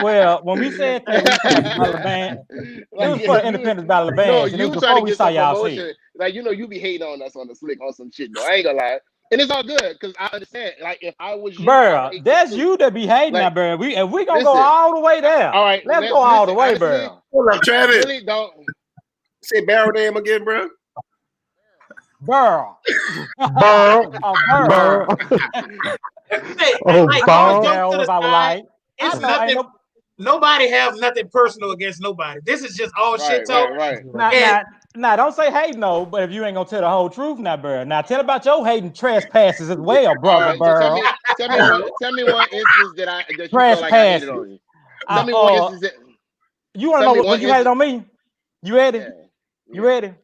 Well, when we said that, we said Battle of Bands. It was for Independence Battle of Bands. And it was before we saw y'all see. Like, you be hating on us on the slick on some shit, though. I ain't gonna lie. And it's all good, because I understand. Like, if I was you, Bro, that's you that be hating like, now, bro. If we gonna go all the way there. All right, let's go all the way, bro. Hold up, Travis. Really don't say Baryl name again, bro. Baryl. Baryl. It's nothing. Nobody have nothing personal against nobody. This is just all shit talk. Now, don't say hate no, but if you ain't gonna tell the whole truth now, Baryl. Now tell about your hating trespasses as well, brother Baryl. Tell me one instance that you feel like I hated on you. Tell me one instance that you wanna know what you hated on me? You ready? You ready?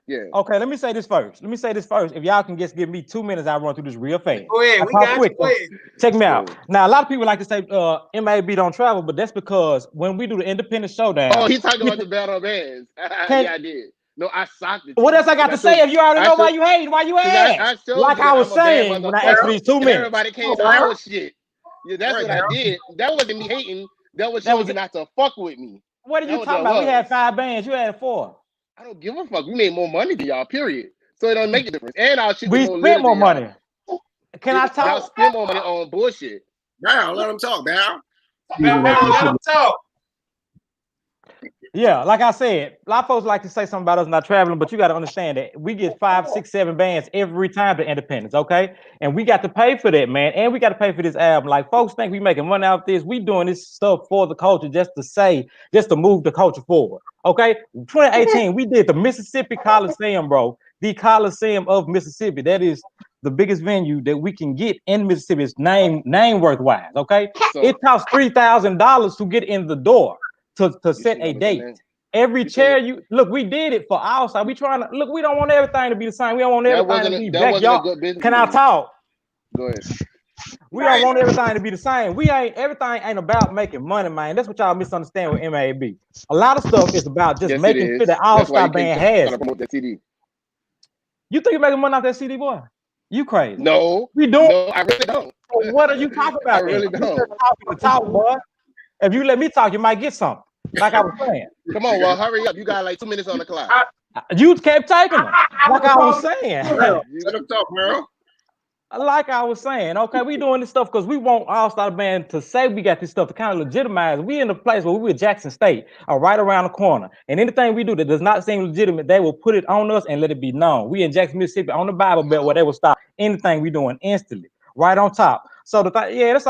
Yeah. Okay, let me say this first. If y'all can just give me 2 minutes, I'll run through this real fast. Go ahead, we got you. Go ahead. Check me out. Now, a lot of people like to say MAAB don't travel, but that's because when we do the independent showdown. Oh, he's talking about the Battle of Bands. Yeah, I did. No, I socked it. What else I got to say if you already know why you hating? Why you ask? Like I was saying when I asked for these 2 minutes. Everybody came to our shit. Yeah, that's what I did. That wasn't me hating. That was showing you not to fuck with me. What are you talking about? We had 5 bands. You had 4. I don't give a fuck. We made more money than y'all, period. So it don't make a difference. And our shit we spent more money. Can I talk? Y'all spend more money on bullshit. Baryl, let him talk, Baryl. Let him talk. Yeah, like I said, a lot of folks like to say something about us not traveling, but you got to understand that we get 5, 6, 7 bands every time to Independence, okay? And we got to pay for that, man. And we got to pay for this album. Like, folks think we making money out of this. We doing this stuff for the culture just to move the culture forward, okay? 2018, we did the Mississippi Coliseum, bro. The Coliseum of Mississippi. That is the biggest venue that we can get in Mississippi. It's name worth-wise, okay? It costs $3,000 to get in the door. To set a date. Every chair you look, we did it for Allstar. We trying to look, we don't want everything to be the same. We don't want everything to be backyard. Can I talk? Go ahead. We don't want everything to be the same. Everything ain't about making money, man. That's what y'all misunderstand with MAAB. A lot of stuff is about just making sure that Allstar band has. That CD. You think you're making money off that CD, boy? You crazy? No, we don't. No, I really don't. What are you talking about? I really don't. Talk, boy. If you let me talk, you might get something. Like I was saying. Come on, well, hurry up. You got like 2 minutes on the clock. You kept taking them. Like I was saying. Let him talk, Baryl. Like I was saying, okay, we doing this stuff because we want Allstar Band to say we got this stuff to kind of legitimize. We in a place where we at Jackson State, right around the corner. And anything we do that does not seem legitimate, they will put it on us and let it be known. We in Jackson, Mississippi, on the Bible Belt where they will stop anything we doing instantly, right on top. So the thing, yeah, that's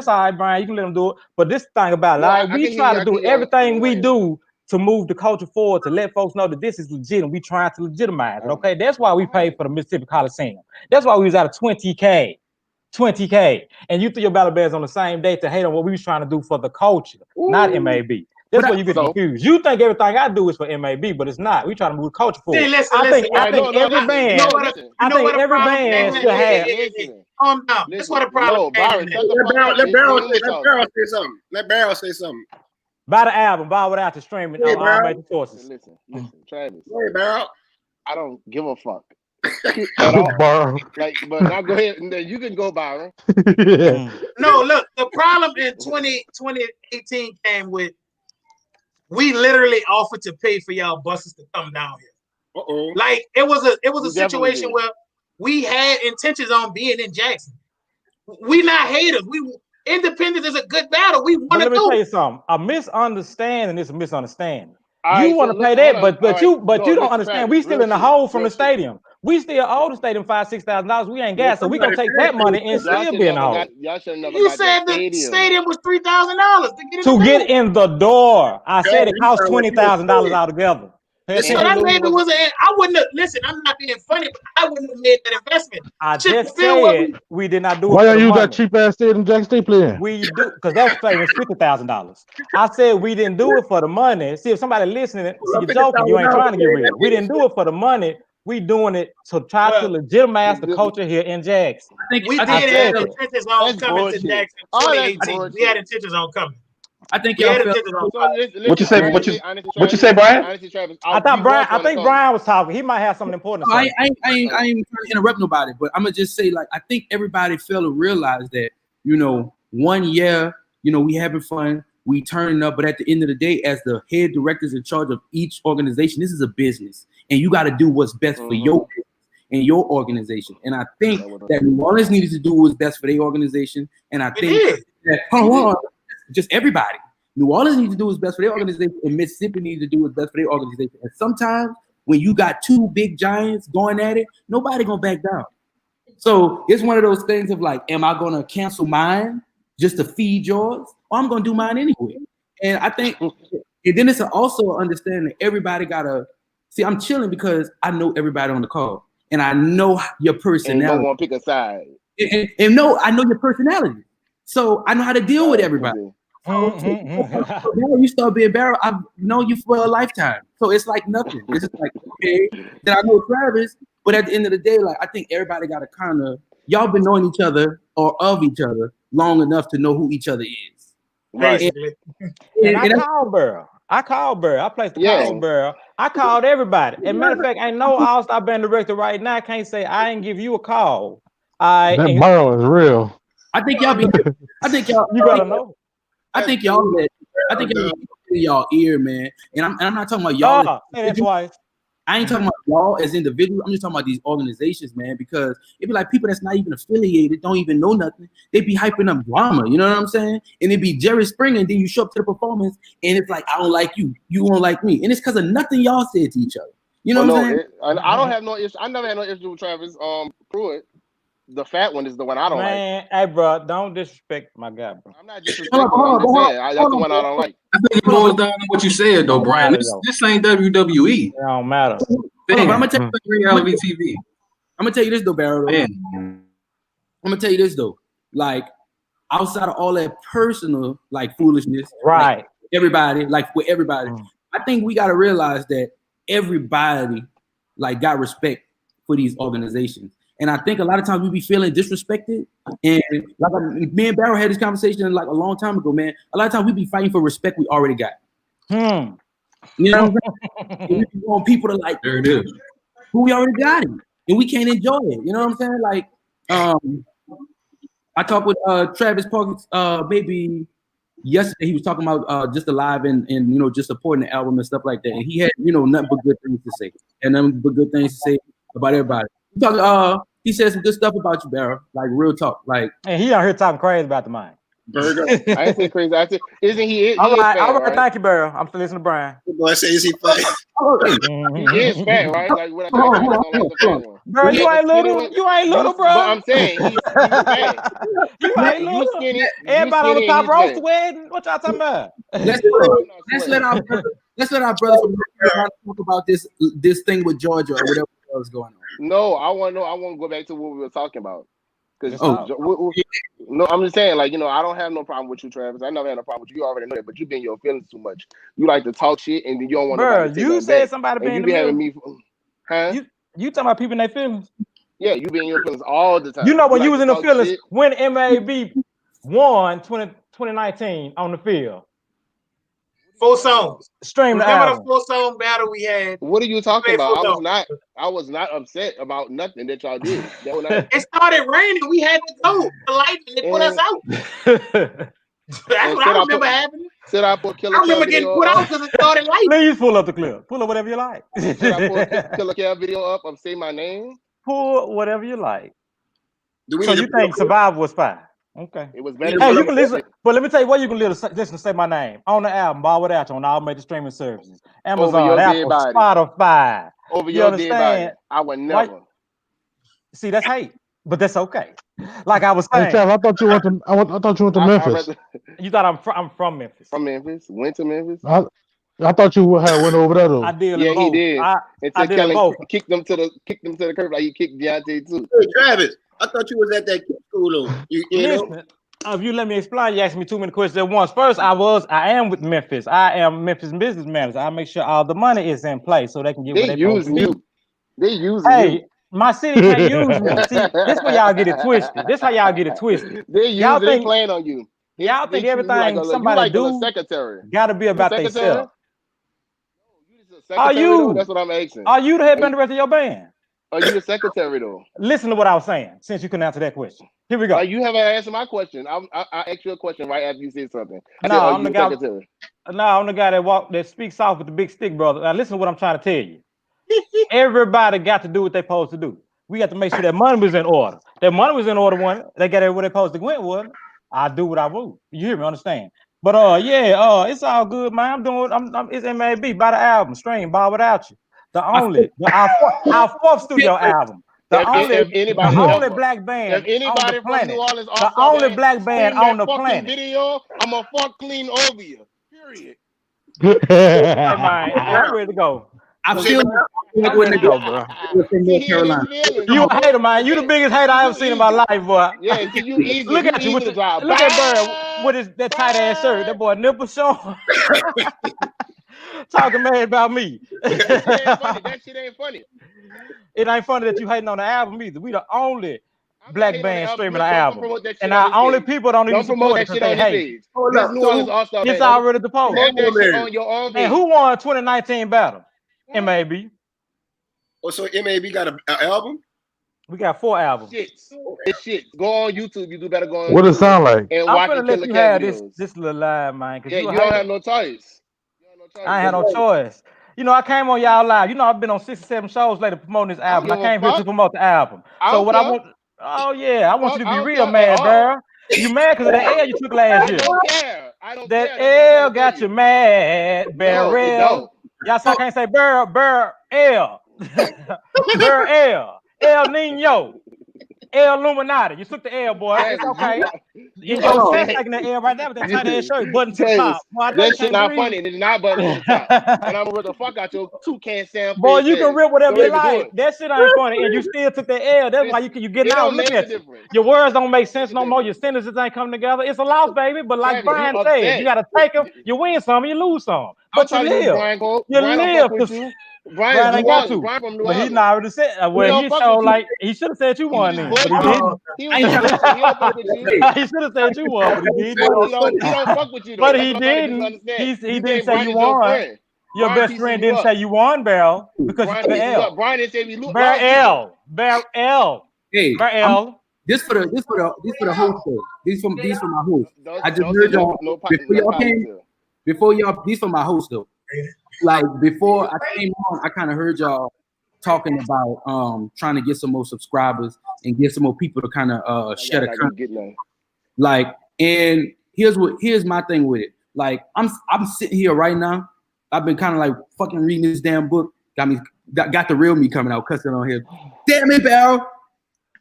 all right, Brian. You can let them do it. But this thing about it, we try to do everything we do to move the culture forward, to let folks know that this is legit and we trying to legitimize it. Okay, that's why we paid for the Mississippi Coliseum. That's why we was out of 20K, and you threw your battle bands on the same day to hate on what we was trying to do for the culture, not MAAB. That's where you get confused. You think everything I do is for MAAB, but it's not. We trying to move the culture forward. I think every band should have. Calm down. That's what the problem is. Let Baryl say something. Buy the album, buy it without the streaming on all major sources. Listen, Travis. Hey, Baryl. I don't give a fuck. Like, but now go ahead. You can go, Baryl. No, look, the problem in 2018 came with we literally offered to pay for y'all buses to come down here. Like it was a situation where we had intentions on being in Jackson. We not haters. Independence is a good battle. We want to do. Let me tell you something. A misunderstanding is a misunderstanding. You want to pay that, but you don't understand. We still in the hole from the stadium. We still owe the state them $5,000-$6,000. We ain't got, so we gonna take that money and still be in the hole. You said the stadium was $3,000 to get in the door. I said it cost $20,000 altogether. So that maybe wasn't. I wouldn't have. Listen, I'm not being funny, but I wouldn't have made that investment. I just said we did not do it. Why y'all use that cheap ass stadium Jackson State playing? We do because that was $50,000. I said we didn't do it for the money. See, if somebody listening, see you joking, you ain't trying to get real. We didn't do it for the money. We doing it to try to legitimize the culture here in Jackson. We did have intentions on coming to Jackson 2018. We had intentions on coming. I think y'all What you say? What you say, Brian? I think Brian was talking. He might have something important to say. I ain't trying to interrupt nobody, but I'm gonna just say, like, I think everybody failed to realize that, 1 year, we having fun, we turning up, but at the end of the day, as the head directors in charge of each organization, this is a business, and you got to do what's best for your business and your organization. And I think that New Orleans needed to do what's best for their organization, and I think that just everybody. New Orleans needs to do what's best for their organization, and Mississippi needs to do what's best for their organization. And sometimes when you got two big giants going at it, nobody gonna back down. So it's one of those things of like, am I gonna cancel mine just to feed yours, or I'm gonna do mine anyway? And I think, and then it's also understanding that everybody gotta see. I'm chilling because I know everybody on the call, and I know your personality. And you don't want to pick a side. And no, I know your personality. So I know how to deal with everybody. You start being Baryl, I've known you for a lifetime. So it's like nothing. It's just like, okay, then I know Travis, but at the end of the day, like, I think everybody got to kind of, y'all been knowing each other or of each other long enough to know who each other is. Right. And I called Baryl. I placed the call on Baryl. I called everybody. As a matter of fact, ain't no All-Star band director right now can't say I ain't give you a call. That Baryl is real. I think y'all you gotta know. I think y'all in y'all ear, man. And I'm not talking about y'all. Say that twice. I ain't talking about y'all as individuals. I'm just talking about these organizations, man, because it'd be like people that's not even affiliated, don't even know nothing. They be hyping up drama, you know what I'm saying? And it'd be Jerry Springer, and then you show up to the performance, and it's like, I don't like you, you won't like me. And it's because of nothing y'all said to each other. You know what I'm saying? I don't have no issue. I never had no issue with Travis Prewitt. The fat one is the one I don't like. Hey, bro, don't disrespect my guy, bro. I'm not disrespecting. That's the one I don't like. I think it boils down to what you said, though, Brian. This ain't WWE. It don't matter. I'm gonna tell you reality TV. I'm gonna tell you this though, Baryl. I'm gonna tell you this though. Like, outside of all that personal like foolishness, right? Like, everybody, like with everybody, I think we gotta realize that everybody like got respect for these organizations. And I think a lot of times we be feeling disrespected. And like me and Baryl had this conversation like a long time ago, man. A lot of times we be fighting for respect we already got. You know what I'm saying? We want people to like there it is. Who we already got it. And we can't enjoy it. You know what I'm saying? Like I talked with Travis Parks maybe yesterday. He was talking about just alive and just supporting the album and stuff like that. And he had, nothing but good things to say. And nothing but good things to say about everybody. He said some good stuff about you, Baryl. Like real talk. Like, and he out here talking crazy about the mind. Burger. I ain't say crazy. I said, isn't he? All right. Thank you, Baryl. I'm still listening to Brian. Boy, say is he fat? He is fat, right? Like what I don't like the fat one. Bro, you ain't little. You ain't little, bro. But I'm saying he's fat. You ain't little. Skinny, everybody on the top row sweating. What y'all talking about? Let's let our brother from talk about this thing with Georgia or whatever else going on. No, I want to go back to what we were talking about. No, I'm just saying, like, I don't have no problem with you, Travis. I never had no problem with you. You already know that, but you been in your feelings too much. You like to talk shit, and then you don't want to. You said somebody been in the having me, huh? You talking about people in their feelings? Yeah, you been in your feelings all the time. You know when you was in the feelings when MAAB won 2019 on the field. 4 songs. Stream the album. Remember the 4-song battle we had? What are you talking about? I was not upset about nothing that y'all did. It started raining. We had to go. The lightning they put us out. That's what I remember happening. I remember getting put out because it started lightning. Please pull up the clip. Pull up whatever you like. Should I pull Killer Kev video up of Say My Name? Pull whatever you like. So you think Survival was fine? Okay. It was better. Hey, you can listen, but let me tell you what you can listen to Say My Name on the album, Ball Without You, on all major streaming services. Amazon, Apple, Spotify. Over your dead body. I would never. See, that's hate, but that's okay. Like I was saying, hey, Cal, I thought you went to Memphis. You thought I'm from Memphis. From Memphis, went to Memphis. I thought you had went over there though. I did. Yeah, he did. I did Kellen both. kicked them to the curb like he kicked Deonte too. Hey, Travis, I thought you was at that school though. You Listen, know? if you let me explain, you asked me too many questions at once. First, I am with Memphis. I am Memphis business manager. I make sure all the money is in place so they can get what they using you. They using you. My city can't use me. See, this where y'all get it twisted. This how y'all get it twisted. They playing on you. Y'all think everything somebody do gotta be about themselves. Are you? That's what I'm asking. Are you the headband director of your band? Are you the secretary though? Listen to what I was saying. Since you couldn't answer that question, here we go. You haven't answered my question. I asked you a question right after you said something. I'm the guy. No, I'm the guy that speaks off with the big stick, brother. Now listen to what I'm trying to tell you. Everybody got to do what they're supposed to do. We got to make sure that money was in order. That money was in order when they got everywhere they're supposed to went with. I do what I will. You hear me? Understand? But it's all good, man. I'm doing. It's MAAB by the album stream, Ball Without You. Our fourth studio album. The only black band. If anybody from New Orleans, the only black band on the planet. Video, I'm gonna fuck clean over you. Period. Hey, man, I'm ready to go. I feel like when they go, bro. North Carolina. You a hater, man. You the biggest hater I ever seen in my life, boy. Yeah, you easy. Look at you with look at Baryl with that tight ass shirt. That boy nipple showing. Talking mad about me. That shit ain't funny. It ain't funny that you hating on the album either. We the only black band streaming the album, and our only people don't even support it because they hate. It's already the post. And who won 2019 battle? MAAB. Oh, so MAAB got an album? We got 4 albums. Shit. Go on YouTube. You do better go on What YouTube it sound like? And I'm gonna let you have this little live, man. Yeah, you don't have no choice. I ain't had no choice. You know, I came on y'all live. You know, I've been on 6 or 7 shows later promoting this album. I came here to promote the album. So what I want, I want you to be real mad, bro. You mad because of that L you took last year? I don't care. That L got you mad, Baryl. Y'all so I can't say Baryl, L. Baryl, L. El Nino. El Illuminati. You took the L, boy. It's okay. You know, taking the L right now with that tight ass shirt, button to the top. Boy, that shit not funny. It's not button to the top. And I'm gonna rip the fuck out your toucan Sam. Boy, you can rip whatever you like. That shit ain't funny, and you still took the L. That's why you get out. Look at you. Your words don't make sense no more. Your sentences ain't coming together. It's a loss, baby. But like Brian said, you gotta take them. You win some, you lose some. But you live. You live. Brian ain't got to, but he not already said. Well, he showed like he should have said you won then, but he didn't. He should have said you won, but he didn't. He don't fuck with you, though. But he didn't. He didn't say you won. Your best friend didn't say you won, Baryl, because you took the L. Brian didn't say we lose. Baryl. Hey, Baryl. This for the host show. These for my host. I just heard y'all before y'all came. Before y'all, these for my host though. Like before I came on, I kind of heard y'all talking about trying to get some more subscribers and get some more people to kind of share the content. Like, and here's my thing with it. Like, I'm sitting here right now. I've been kind of like fucking reading this damn book. Got the real me coming out, cussing on here. Damn it, Baryl.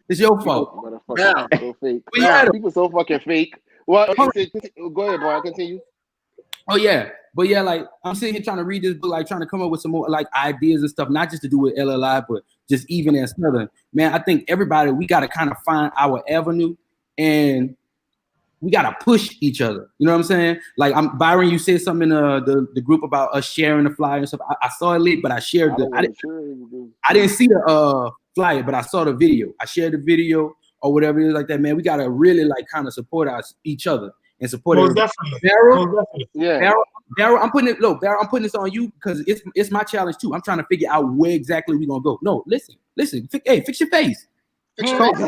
It's your fault. So fake. People so fucking fake. Well, go ahead, Brian. Continue. Oh yeah. But yeah, like I'm sitting here trying to read this book, like trying to come up with some more like ideas and stuff, not just to do with LLI, but just even as Southern. Man, I think everybody, we got to kind of find our avenue and we got to push each other. You know what I'm saying? Like Byron, you said something in the group about us sharing the flyer and stuff. I saw it late, but I shared I didn't see the flyer, but I saw the video. I shared the video or whatever it is like that, man. We got to really like kind of support each other and support it. Baryl, I'm putting this on you because it's my challenge too. I'm trying to figure out where exactly we're gonna go. No, listen. Hey, fix your face. Fix your face.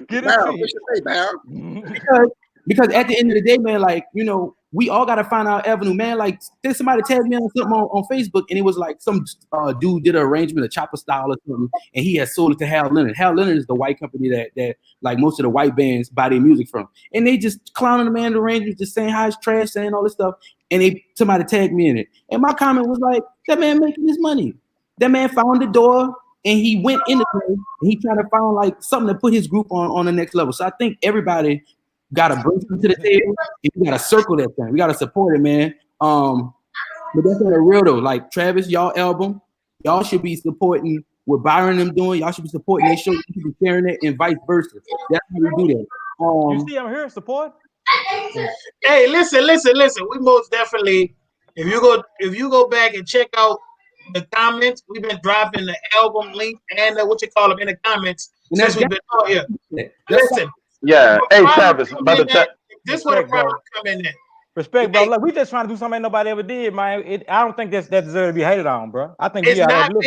Get it. Fix your face, Baryl. Because at the end of the day, man, like, you know, we all gotta find our avenue, man. Like, there's somebody tagged me on something on Facebook, and it was like some dude did an arrangement, a chopper style or something, and he had sold it to Hal Leonard. Hal Leonard is the white company that like most of the white bands buy their music from, and they just clowning the man arrangement, just saying how it's trash, saying all this stuff, and somebody tagged me in it, and my comment was like, that man making his money. That man found the door. and he went in the game and he tried to find like something to put his group on the next level. So I think everybody got to bring something to the table. And we got to circle that thing. We got to support it, man. But that's not a real though. Like Travis, y'all album, y'all should be supporting what Byron them doing. Y'all should be supporting their show. You should be sharing it and vice versa. That's how we do that. You see, I'm here support. Hey, listen. We most definitely, if you go back and check out the comments, we've been dropping the album link and what you call them in the comments since we've been out here. Listen. Yeah. Hey, Travis. This where the problem come in there. Respect, bro. Look, we just trying to do something ain't nobody ever did, man. I don't think that deserves to be hated on, bro. I think it's not no.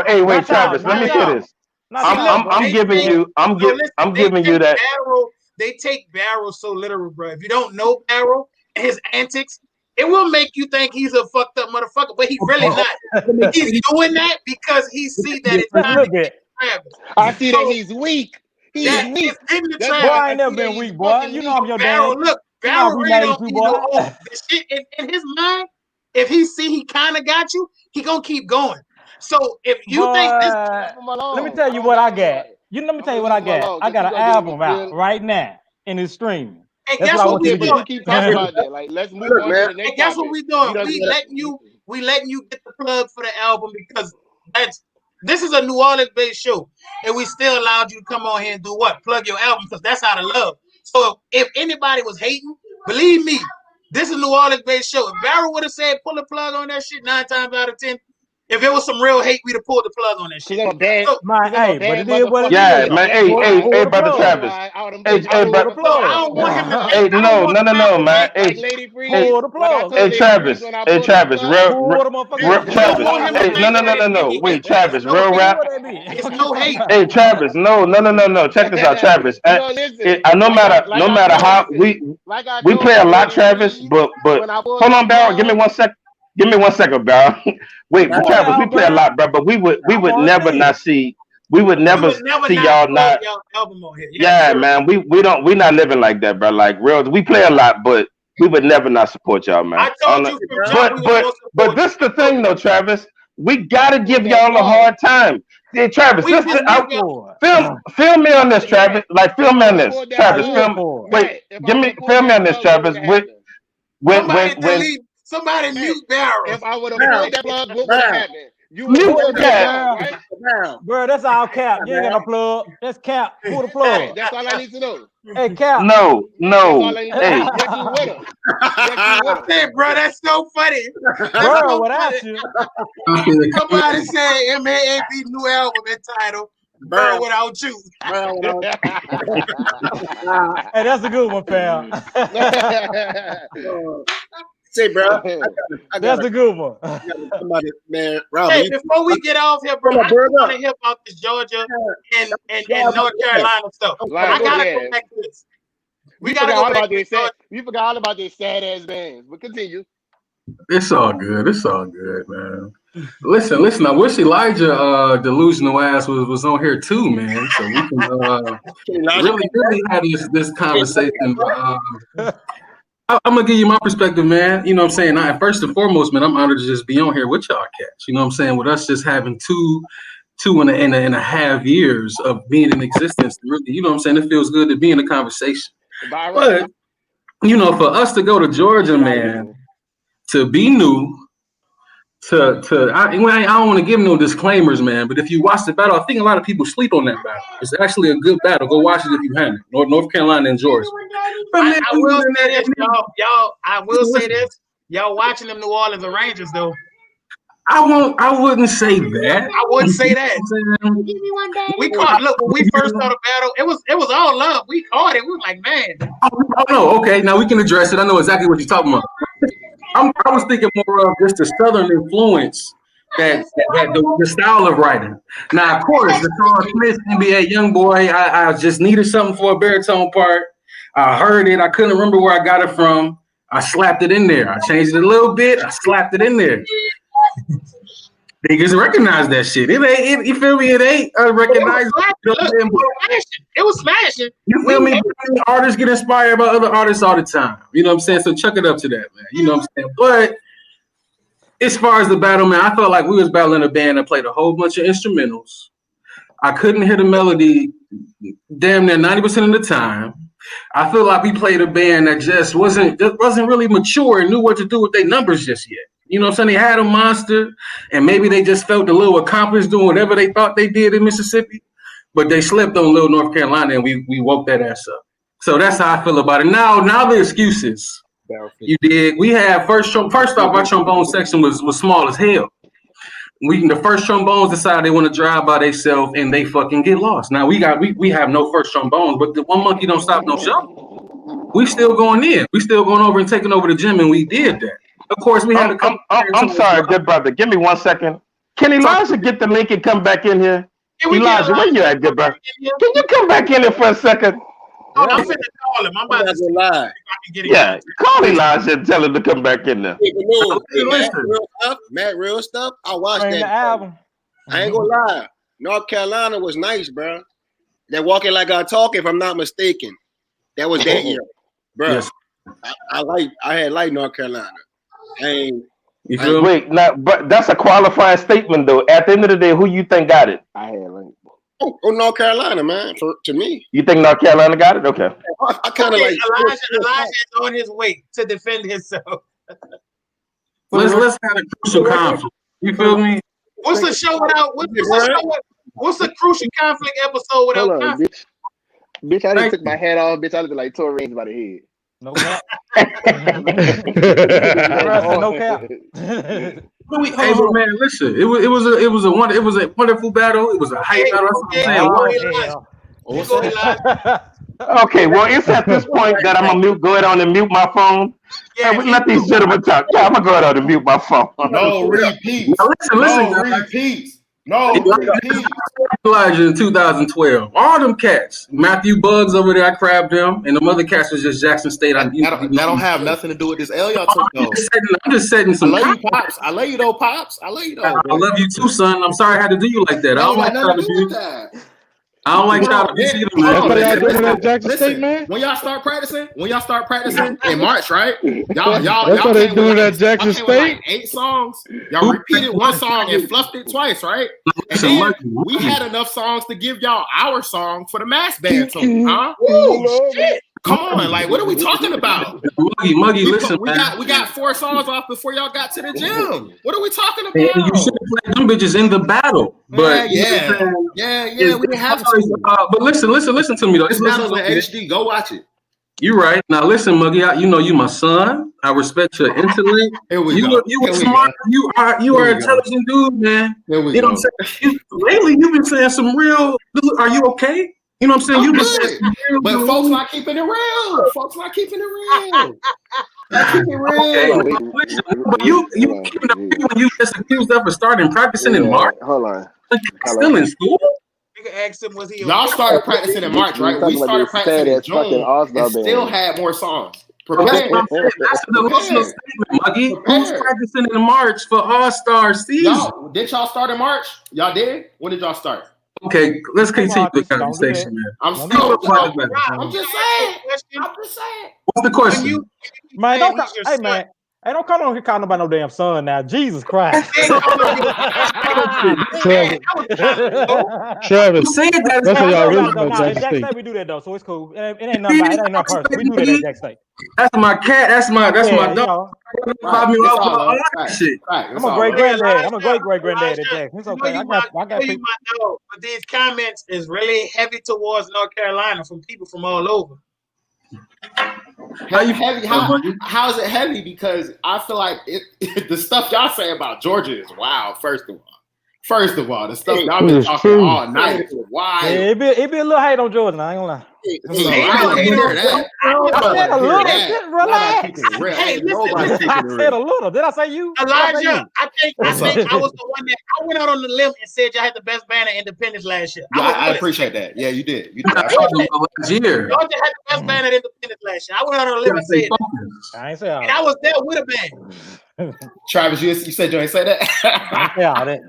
Hey, wait, Travis. Let me say this. I'm giving you that. Baryl, they take Baryl so literal, bro. If you don't know Baryl and his antics, it will make you think he's a fucked up motherfucker, but he really not. He's doing that because he see that it's not Travis. I see that he's weak. He's weak. Boy, I ain't never been weak, boy. You know I'm your dad. Look, Baryl really don't need no the shit in his mind. If he see he kind of got you, he gonna keep going. So if you think this, let me tell you what I got. Let me tell you what I got. I got an album out right now and it's streaming. And guess what we doing? You keep talking about that. Like, let's move on to the next. And guess what we doing? We letting you get the plug for the album because this is a New Orleans based show, and we still allowed you to come on here and do what? Plug your album because that's out of love. So if anybody was hating, believe me, this is a New Orleans based show. If Baryl would have said pull the plug on that shit 9 times out of 10, if it was some real hate, we'd have pulled the plug on that shit. Man, but it is what it yeah, is. man. Hey, brother Travis. Hey, brother. I don't want him to. Hey, no, man. Hey, Travis. Hey, Travis. Travis. Hey, no. Wait, Travis. Real rap. It's no hate. Hey, Travis. No. Check this out, Travis. No matter how we play a lot, Travis. But hold on, Baryl. Give me 1 second. Give me 1 second, Baryl. Wait, Travis, we play a lot, bro, but we would never not see. We would never see y'all not. Yeah, man, we're not living like that, bro. Like real, we play a lot, but we would never not support y'all, man. But this the thing, though, Travis. We gotta give y'all a hard time. Hey, Travis, film me on this, Travis. Like, film me on this, Travis. Film me on this, Travis. Somebody mute Baryl. If I would have played that plug, what would have happened? You mute that, right? Bro, that's all Cap. You ain't got no plug. That's Cap. Pull the plug. That's all I need to know. Hey, Cap. No. Hey, hey, bro, that's so funny. Bro, without you. Somebody said MAAB new album entitled Bro Without You. Hey, that's a good one, pal. Say, bro, that's a good one. Somebody, man, hey, before we get off here, bro, I just want to hear about this Georgia and North Carolina stuff. I gotta go back to this. We gotta go back to this. You forgot all about these sad ass bands, but continue. It's all good, man. Listen. I wish Elijah, delusional ass, was on here too, man. So we can really have this conversation. I'm gonna give you my perspective, man. You know what I'm saying? And first and foremost, man, I'm honored to just be on here with y'all cats. You know what I'm saying? With us just having two and a half years of being in existence, really, you know what I'm saying? It feels good to be in a conversation. But you know, for us to go to Georgia, man, to be new, I don't want to give no disclaimers, man. But if you watch the battle, I think a lot of people sleep on that battle. It's actually a good battle. Go watch it if you haven't. North Carolina and Georgia. I will say this, y'all. I will say this. Y'all watching them New Orleans Rangers, though. I wouldn't say that. I wouldn't say that. We caught. Look, when we first saw the battle, it was all love. We caught it. We were like, man. Oh no. Okay, now we can address it. I know exactly what you're talking about. I was thinking more of just the Southern influence that the style of writing. Now, of course, the Charles Smith NBA young boy. I just needed something for a baritone part. I heard it. I couldn't remember where I got it from. I slapped it in there. I changed it a little bit. I slapped it in there. Niggas recognize that shit. It ain't. You feel me? It ain't recognized. It was smashing. You feel me? Artists get inspired by other artists all the time. You know what I'm saying? So chuck it up to that, man. You know what I'm saying? But as far as the battle, man, I felt like we was battling a band that played a whole bunch of instrumentals. I couldn't hear the melody damn near 90% of the time. I feel like we played a band that just wasn't really mature and knew what to do with their numbers just yet. You know what I'm saying? They had a monster, and maybe they just felt a little accomplished doing whatever they thought they did in Mississippi, but they slept on Little North Carolina, and we woke that ass up. So that's how I feel about it. Now the excuses. You dig? We had first off, our trombone section was small as hell. The first trombones decide they want to drive by themselves and they fucking get lost. Now we have no first trombones, but the one monkey don't stop no show. We still going in. We still going over and taking over the gym, and we did that. Of course, we had a couple. I'm sorry, good brother. Give me 1 second. Can Elijah get the link and come back in here? Elijah, where you at, good brother? Can you come back in here for a second? Oh, I'm finna call him. I'm about to lie. Yeah, call Elijah and tell him to come back in there. Matt Real Stuff. I watched that album. I ain't gonna lie. North Carolina was nice, bro. They're walking like I talk, if I'm not mistaken. That was that year, bro. Yes. I had liked North Carolina. Wait, now, but that's a qualified statement, though. At the end of the day, who you think got it? I had like. Oh, North Carolina, man. To me, you think North Carolina got it? Okay. I kind of like Elijah is on his way to defend himself. Let's have a crucial conflict. You feel me? What's the show without? What's the crucial conflict episode without conflict? Bitch, I just took my hat off. Bitch, I looked like Tor Reigns by the head. No cap. No cap. Hey, but man, listen. It was a wonderful battle. It was a hype battle. That's what I'm saying. Okay, well, it's at this point that I'm gonna go ahead on and mute my phone. Yeah, we let these gentlemen talk. Yeah, I'm gonna go ahead on and mute my phone. No repeats. Listen. Repeats. No repeats. Elijah in 2012. All them cats. Matthew Buggs over there, I crabbed him, and the other cats was just Jackson State. That don't have nothing to do with this L y'all took though. I'm just setting some. I love you, Pops. I love you though, Pops. I love you though. I love you too, son. I'm sorry I had to do you like that. I don't like child abuse. I don't like child abuse either, man. Listen, when y'all start practicing in March, right? Y'all that's what they doing at Jackson State. Like 8 songs. Y'all repeated one song and fluffed it twice, right? And then we had enough songs to give y'all our song for the mass band too, huh? Ooh, shit. Come on, like what are we talking about? Muggy, listen, we got 4 songs off before y'all got to the gym. What are we talking about? And you should have played them bitches in the battle, but yeah, we didn't have to. But listen to me though. This battle's in HD. Go watch it. You're right. Now listen, Muggy. You know you my son. I respect your intellect. You were smart. You are an intelligent dude, man. You know what I'm saying? Lately, you've been saying some real. Are you okay? You know what I'm saying? You just but folks not keeping it real. Folks not keeping it real. Not keeping it real. Okay. But you keeping it real when you just accused of starting practicing in March. Hold on. Still in school? You can ask him, was he? Y'all started practicing in March, right? We started practicing in June and still had more songs. That's an emotional statement, Muggy. Who's practicing in March for All-Star season? Did y'all start in March? Y'all did? When did y'all start? Okay, let's continue the conversation, man. I'm just saying. What's the question? Man, don't come on here calling nobody no damn son now. Jesus Christ. Travis. That's what y'all really know. At Jackson State, we do that though, so it's cool. It ain't nothing personal. We do that at Jackson State. That's my cat. That's my dog. I'm a great granddad. I'm a great granddad at Jackson. It's okay. I got people. But these comments is really heavy towards North Carolina from people from all over. How is it heavy? Because I feel like the stuff y'all say about Georgia is wild. First of all, the stuff y'all been talking all night is wild. Yeah, it be a little hate on Georgia. I ain't gonna lie. I said a little. Did I say you? Elijah, I think I was the one that I went out on the limb and said y'all had the best band of Independence last year. I appreciate that. Yeah, you did. Last year. Georgia had the best band of Independence last year. I went out on the limb and said that. I ain't say all and I was there with a band. Travis, you said you ain't say that. I ain't say all that.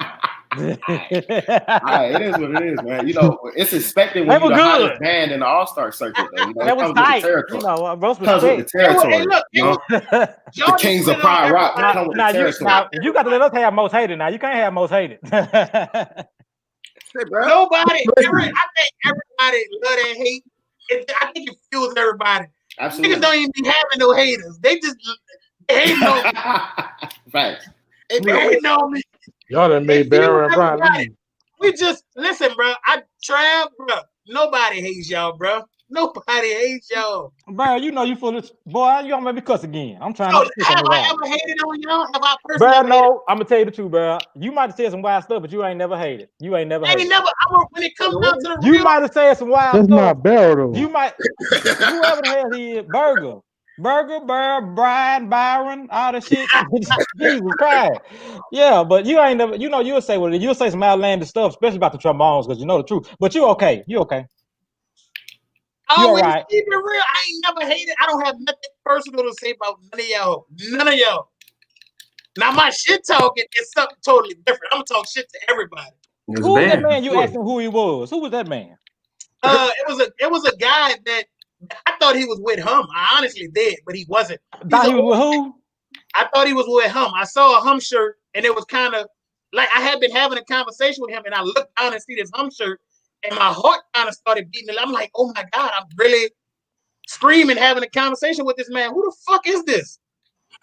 It is what it is, man. You know, it's expected when you're the hottest band in the All-Star circuit, though. You know, that was tight. You know, most respect. With the territory. The Kings of Pride Rock come with the territory. You got to let us have most hated now. You can't have most hated. Nobody, I think everybody love that hate. I think it fuels everybody. Absolutely. Niggas don't even be having no haters. They just hate on me. Facts. They hating on me. Y'all done made Baryl and Brian. We just listen, bro. Trav, bro. Nobody hates y'all, bro. Nobody hates y'all. Bro, you know you full of boy. You don't make me cuss again. I'm trying to. Have I ever hated on y'all? Have I personally? Bro, no. I'm gonna tell you the truth, bro. You might have said some wild stuff, but you ain't never hated. You ain't never. When it comes down to the you might have said some wild That's stuff. not Baryl though. You might. Whoever the hell he is, Burger, Brian, Byron, all that shit. Jesus Christ. Yeah, but you ain't never. You know you'll say what you'll say some outlandish stuff, especially about the trombones, because you know the truth. But you okay. You okay. Always right. Keep it real. I ain't never hated. I don't have nothing personal to say about none of y'all. None of y'all. Now my shit talking is something totally different. I'm gonna talk shit to everybody. Who was that man? You asked him who he was. Who was that man? It was a guy that I thought he was with HUMB. I honestly did, but he wasn't. Thought he was with who? I thought he was with HUMB. I saw a HUMB shirt, and it was kind of like I had been having a conversation with him, and I looked down and see this HUMB shirt. And my heart kind of started beating. I'm like, oh my God, I'm really screaming, having a conversation with this man. Who the fuck is this?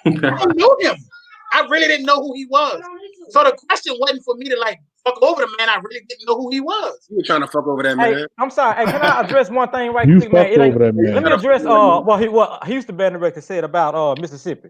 I don't know him. I really didn't know who he was. So the question wasn't for me to like fuck over the man. I really didn't know who he was. You were trying to fuck over that man. Hey, I'm sorry. Hey, can I address one thing right You quick, man? fucked over that man. Let me address what Houston band director said about Mississippi.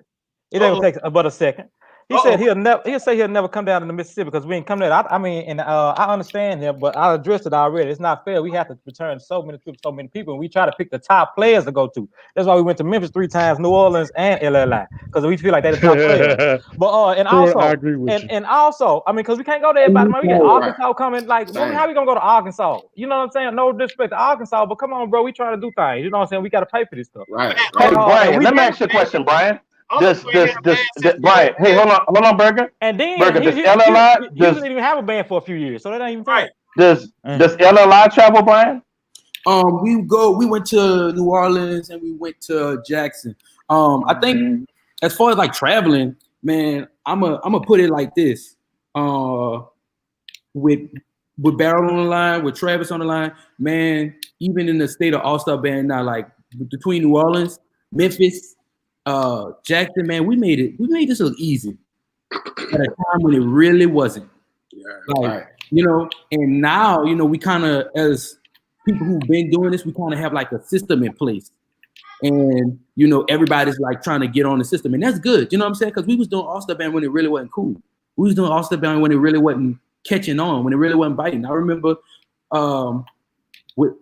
It ain't gonna take but a second. He said he'll never come down to the Mississippi because we ain't come there. I mean, and I understand him, but I addressed it already. It's not fair. We have to return so many trips, so many people, and we try to pick the top players to go to. That's why we went to Memphis 3 times, New Orleans, and LLI, because we feel like they're the top players. But and also, I agree with you. And also, I mean, because we can't go to everybody. Man, we got Arkansas coming. Like, how we gonna go to Arkansas? You know what I'm saying? No disrespect to Arkansas, but come on, bro, we trying to do things. You know what I'm saying? We got to pay for this stuff. Right. Hey, Brian, let me ask you a question, Brian. Does Brian? Hey, hold on, Burger. And then Burger, does LLI didn't even have a band for a few years, so that ain't even right. Does LLI travel, Brian? We went to New Orleans and we went to Jackson. I think as far as like traveling, man, I'm a put it like this. With Baryl on the line, with Travis on the line, man, even in the state of All-Star band now, like between New Orleans, Memphis, Jackson, man, we made this look easy at a time when it really wasn't. You know, and now, you know, we kind of, as people who've been doing this, we kind of have like a system in place. And, you know, everybody's like trying to get on the system. And that's good. You know what I'm saying? Because we was doing All-Star band when it really wasn't cool. We was doing All-Star band when it really wasn't catching on, when it really wasn't biting. I remember with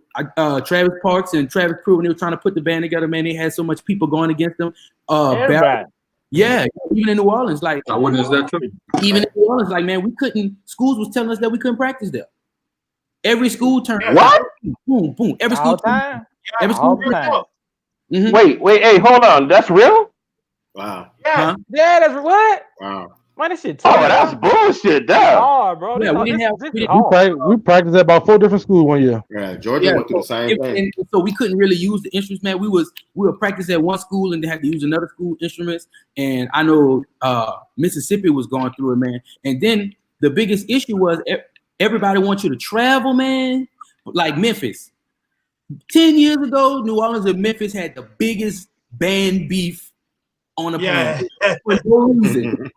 Travis Parks and Travis Prewitt, when they were trying to put the band together, man, they had so much people going against them. Yeah, even in New Orleans, like I witnessed that too. Even in New Orleans, like, man, we couldn't. Schools was telling us that we couldn't practice there. Every school turned what? Boom, boom. Every school time. Every school time. Wait, hey, hold on. That's real? Wow. Yeah, yeah, that's what? Wow. Man, this shit. Oh, that's bullshit, that's hard, bro. Yeah, we practiced at about 4 different schools one year. Yeah, Georgia went through the same thing. And so we couldn't really use the instruments, man. We were practicing at one school and they had to use another school instruments. And I know Mississippi was going through it, man. And then the biggest issue was everybody wants you to travel, man. Like Memphis. 10 years ago, New Orleans and Memphis had the biggest band beef on the planet. For no reason.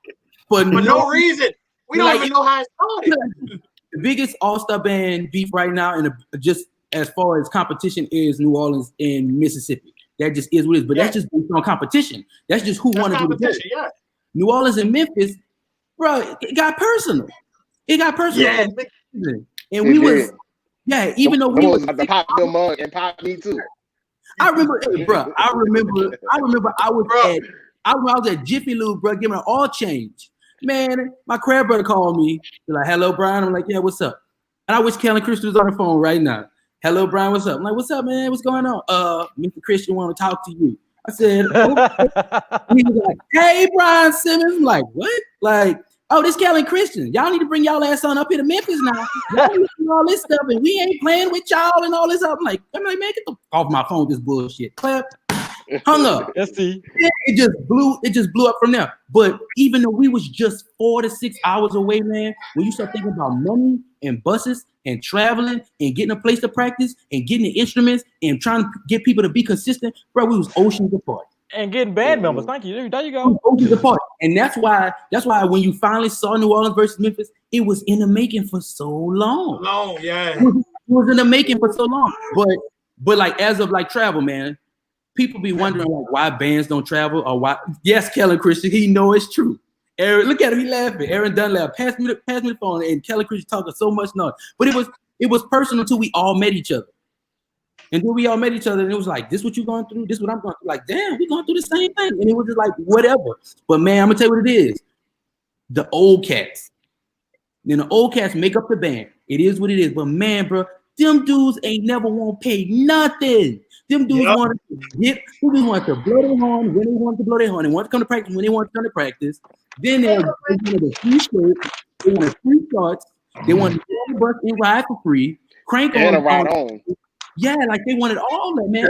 For no reason. We don't even know how it started. The biggest All-Star band beef right now, and just as far as competition, is New Orleans and Mississippi. That just is what it is. But that's just based on competition. That's just who wanted to do the yeah. New Orleans and Memphis, bro, it got personal. It got personal. Yeah. And we was, even though we was the pop the mug and pop me too. I remember, bro. I remember I was at Jiffy Lube, bro, giving an all change. Man, my crab brother called me. He's like, "Hello, Brian." I'm like, "Yeah, what's up?" And I wish Kellen Christian was on the phone right now. "Hello, Brian, what's up?" I'm like, "What's up, man? What's going on?" Mr. Christian want to talk to you. I said, "Oh." He was like, "Hey, Brian Simmons." I'm like, "What?" Like, oh, this Kellen Christian. Y'all need to bring y'all ass on up here to Memphis now. Y'all need to do all this stuff, and we ain't playing with y'all and all this stuff. I'm like, man, get the off my phone. This bullshit. Clap. Hung up. Let's see. It just blew up from there. But even though we was just 4 to 6 hours away, man, when you start thinking about money and buses and traveling and getting a place to practice and getting the instruments and trying to get people to be consistent, bro, we was oceans apart. And getting band members. Thank you. There you go. Oceans apart. And that's why when you finally saw New Orleans versus Memphis, it was in the making for so long. Yeah. It was in the making for so long. But like as of like travel, man, people be wondering like why bands don't travel or why. Yes, Kellen Christian, he know it's true. Aaron, look at him, he laughing. Aaron Dunlap, pass me the phone, and Kellen Christian talking so much noise. But it was personal until we all met each other. And then we all met each other, and it was like, this what you going through? This what I'm going through? Like, damn, we going through the same thing. And it was just like, whatever. But man, I'm gonna tell you what it is. The old cats. Then the old cats make up the band. It is what it is. But man, bro, them dudes ain't never want to pay nothing. Them dudes wanted to blow their horn when they wanted to blow their horn. They wanted to come to practice when they wanted to come to practice. Then they wanted a free shirt. They wanted free shorts. They wanted to get on the bus and ride for free. Crank on. And a ride on. Yeah, like they wanted all that, man.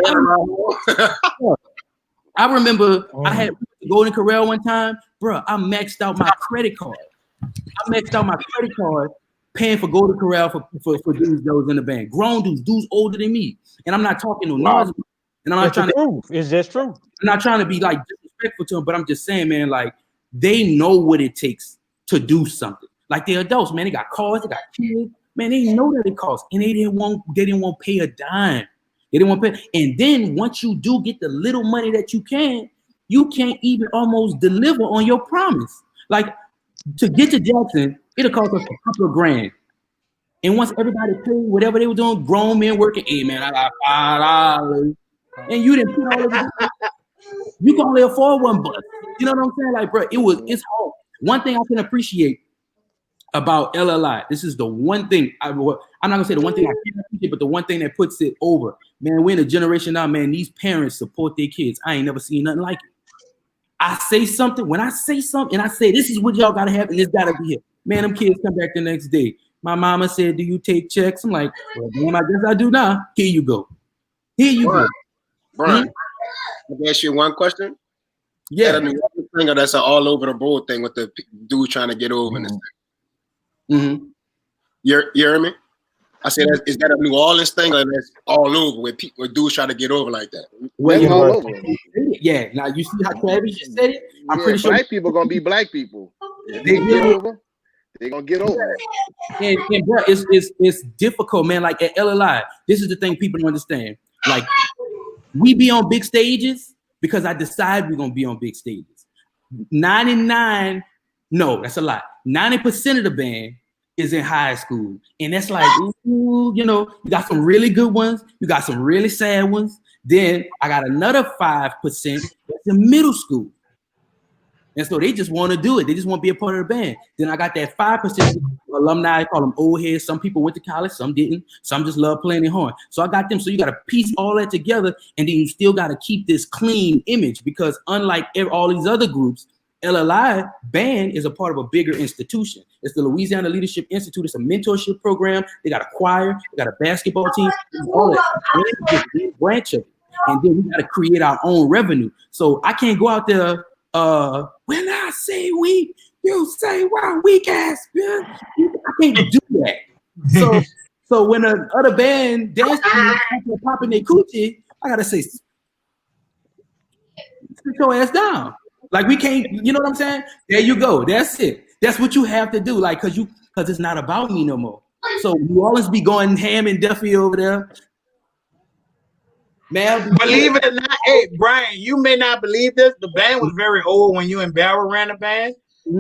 I remember I had Golden Corral one time, bro. I maxed out my credit card. Paying for Golden Corral for dudes that was in the band. Grown dudes older than me. And I'm not talking to NOASB. And I'm not trying to. It's just true. I'm not trying to be like disrespectful to them, but I'm just saying, man, like they know what it takes to do something. Like they're adults, man. They got cars, they got kids. Man, they know that it costs, and they didn't want to pay a dime. They didn't want to pay. And then once you do get the little money that you can't even almost deliver on your promise. Like to get to Jackson, it'll cost us a couple of grand. And once everybody paid whatever they were doing, grown men working, hey man, I got $5. And you didn't put all of it. You can only afford one bus. You know what I'm saying? Like, bro, it's hard. One thing I can appreciate about LLI, this is the one thing I'm not gonna say the one thing I can't appreciate, but the one thing that puts it over. Man, we're in a generation now, man. These parents support their kids. I ain't never seen nothing like it. I say something, when I say something, and I say this is what y'all gotta have, and this gotta be it. Man, them kids come back the next day. My mama said, "Do you take checks?" I'm like, "Well, damn, I guess I do now." Here you go. Brian, I can ask you one question. Yeah, that's an all over the board thing with the dude trying to get over. Mm-hmm. You hear me? I said, is that a New Orleans thing, or that's all over where dudes try to get over like that? Well, all over. Yeah. Now you see how Travis just said it. I'm pretty sure black people gonna be black people. If they get over, they gonna get over. And bro, it's difficult, man. Like at LLI, this is the thing people don't understand. Like we be on big stages because I decide we're gonna be on big stages. 99, no, that's a lot. 90% of the band is in high school, and that's like, ooh, you know, you got some really good ones, you got some really sad ones. Then I got another 5% that's in middle school, and so they just want to do it. They just want to be a part of the band. Then I got that 5% alumni. I call them old heads. Some people went to college, some didn't. Some just love playing their horn. So I got them. So you got to piece all that together, and then you still got to keep this clean image, because unlike all these other groups, LLI band is a part of a bigger institution. It's the Louisiana Leadership Institute. It's a mentorship program. They got a choir. They got a basketball team. All that branch of it. And then we got to create our own revenue. So I can't go out there. When I say we, you say wow, weak ass, man. I can't do that. So when another band dance popping their coochie, I gotta say, sit your ass down. Like we can't, you know what I'm saying? There you go. That's it. That's what you have to do. Like, cause it's not about me no more. So you always be going ham and Duffy over there. Man, believe it or not, hey Brian, you may not believe this. The band was very old when you and Baryl ran the band,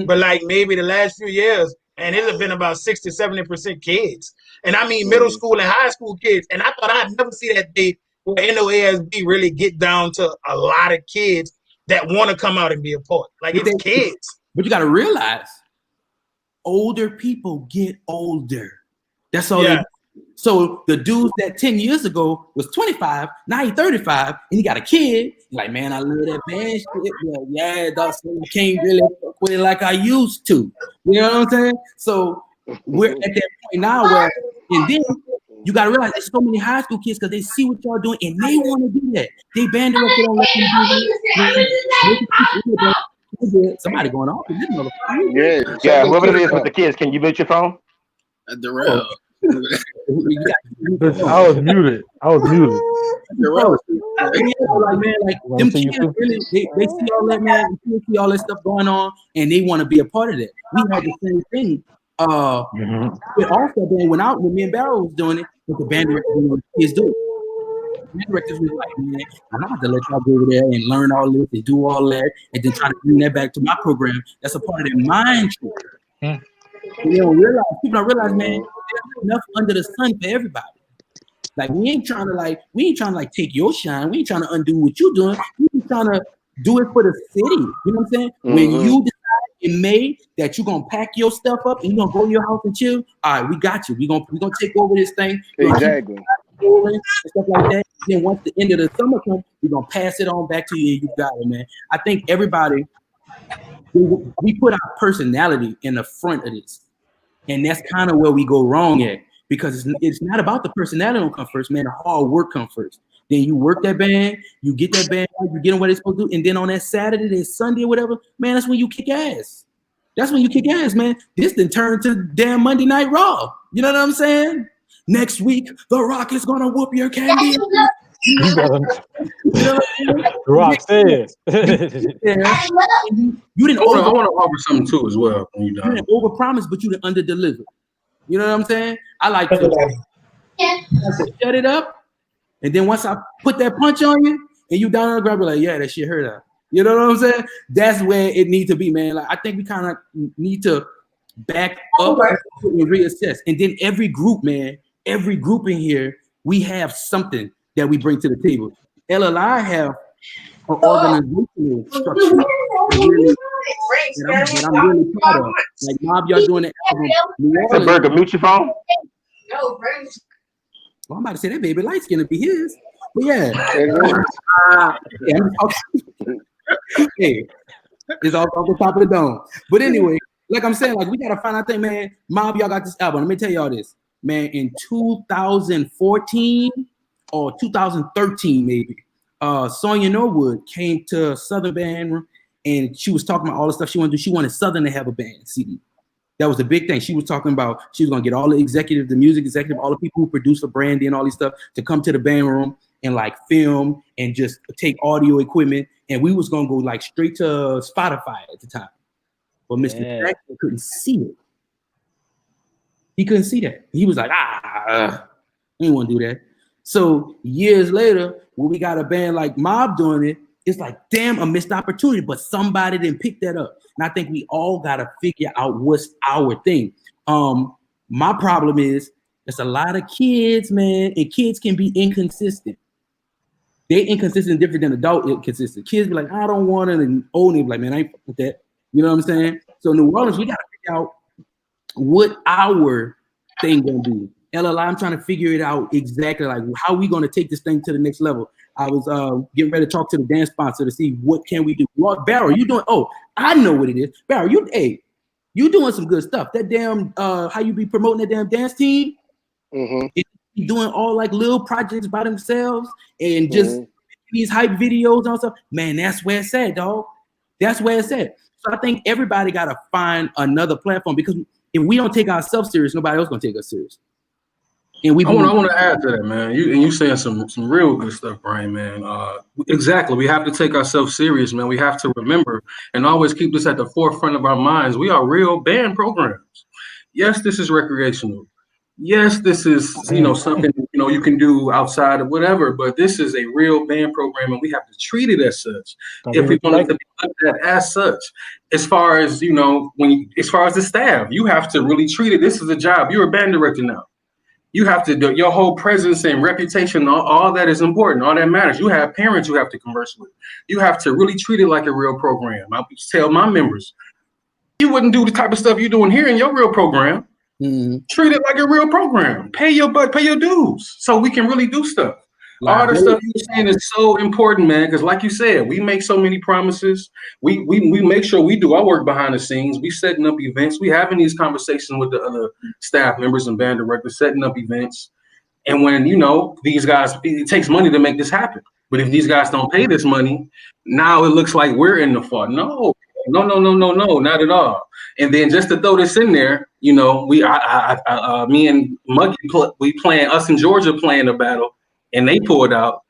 but like maybe the last few years, and it has been about 60-70% kids. And I mean middle school and high school kids. And I thought I'd never see that day where NOASB really get down to a lot of kids that want to come out and be a part. Like it's kids. But you got to realize, older people get older. That's all. Yeah. So the dudes that 10 years ago was 25, now he's 35, and he got a kid. He's like, man, I love that band shit. Like, yeah, dog, so I can't really fuck with it like I used to. You know what I'm saying? So we're at that point now where, and then you gotta realize there's so many high school kids because they see what y'all doing and they want to do that. They band directed on let them do it. Somebody going off. Yeah, whoever it is with the kids, can you mute your phone? Darrell. I was muted. Like, man, like them kids really, they see all that, man. They see all that stuff going on, and they want to be a part of that. We had the same thing. With also when me and Baryl was doing it, with the band directors doing what the kids do. Band directors was like, man, I'm not about to let y'all go over there and learn all this and do all that, and then try to bring that back to my program. That's a part of their mind trick. They don't realize, people don't realize, man, there's enough under the sun for everybody. Like we ain't trying to take your shine. We ain't trying to undo what you're doing. We trying to do it for the city. You know what I'm saying? When you decide in May that you're gonna pack your stuff up and you're gonna go to your house and chill, all right, we got you. We're gonna take over this thing. Exactly. And stuff like that. Then once the end of the summer comes, we're gonna pass it on back to you and you got it, man. I think everybody, we put our personality in the front of this. And that's kind of where we go wrong at, because it's not about the personality don't come first, man. The hard work come first. Then you work that band, you get that band, you get them what they're supposed to do, and then on that Saturday, that Sunday or whatever, man, that's when you kick ass. That's when you kick ass, man. This then turned to damn Monday Night Raw. You know what I'm saying? Next week, The Rock is gonna whoop your candy. Rock says. You didn't I want to offer something too as well. When you didn't overpromise, but you didn't underdeliver. You know what I'm saying? I like to shut it up, and then once I put that punch on you, and you down on the ground, be like, yeah, that shit hurt out. You know what I'm saying? That's where it needs to be, man. Like I think we kind of need to back up and reassess, and then every group, man, every group in here, we have something that we bring to the table. LLI have an organizational structure that I'm really proud of. Like MAAB, y'all doing the album. Burger, mute your phone. Well, I'm about to say that baby light skin to be his. But yeah. Hey, it's all off the top of the dome. But anyway, like I'm saying, like we gotta find out thing, man. MAAB, y'all got this album. Let me tell y'all this, man. In 2014 or 2013, maybe, Sonya Norwood came to Southern Band Room and she was talking about all the stuff she wanted to do. She wanted Southern to have a band CD. That was a big thing. She was talking about she was gonna get all the executives, the music executive, all the people who produce for Brandy and all these stuff to come to the band room and like film and just take audio equipment. And we was gonna go like straight to Spotify at the time. But Mr. Jackson couldn't see it. He couldn't see that. He was like, I didn't want to do that. So years later, when we got a band like MAAB doing it, it's like, damn, a missed opportunity, but somebody didn't pick that up. And I think we all got to figure out what's our thing. My problem is there's a lot of kids, man, and kids can be inconsistent. They inconsistent different than adult inconsistent. Kids be like, I don't want it, and old niggas be like, man, I ain't with that. You know what I'm saying? So New Orleans, we got to figure out what our thing gonna be. LLI, I'm trying to figure it out exactly, like how we gonna take this thing to the next level. I was getting ready to talk to the dance sponsor to see what can we do. Well, Baryl, you doing? Oh, I know what it is. Baryl, you doing some good stuff. That damn how you be promoting that damn dance team? Doing all like little projects by themselves and just these hype videos and stuff. Man, that's where it's at, dog. That's where it's at. So I think everybody gotta find another platform, because if we don't take ourselves serious, nobody else gonna take us serious. And I want to add to that, man. You saying some real good stuff, Brian, man. Exactly. We have to take ourselves serious, man. We have to remember and always keep this at the forefront of our minds. We are real band programs. Yes, this is recreational. Yes, this is something you can do outside of whatever, but this is a real band program, and we have to treat it as such. If we want it to be looked at as such, as far as as far as the staff, you have to really treat it. This is a job. You're a band director now. You have to do your whole presence and reputation. All that is important. All that matters. You have parents you have to converse with. You have to really treat it like a real program. I tell my members, you wouldn't do the type of stuff you're doing here in your real program. Treat it like a real program. Pay your dues so we can really do stuff. All the stuff you're saying is so important, man, because like you said, we make so many promises. We make sure we do our work behind the scenes. We setting up events. We having these conversations with the other staff members and band directors, setting up events. And when, these guys, it takes money to make this happen. But if these guys don't pay this money, now it looks like we're in the fault. No, not at all. And then just to throw this in there, me and Muggy, us in Georgia playing the battle, and they pulled out.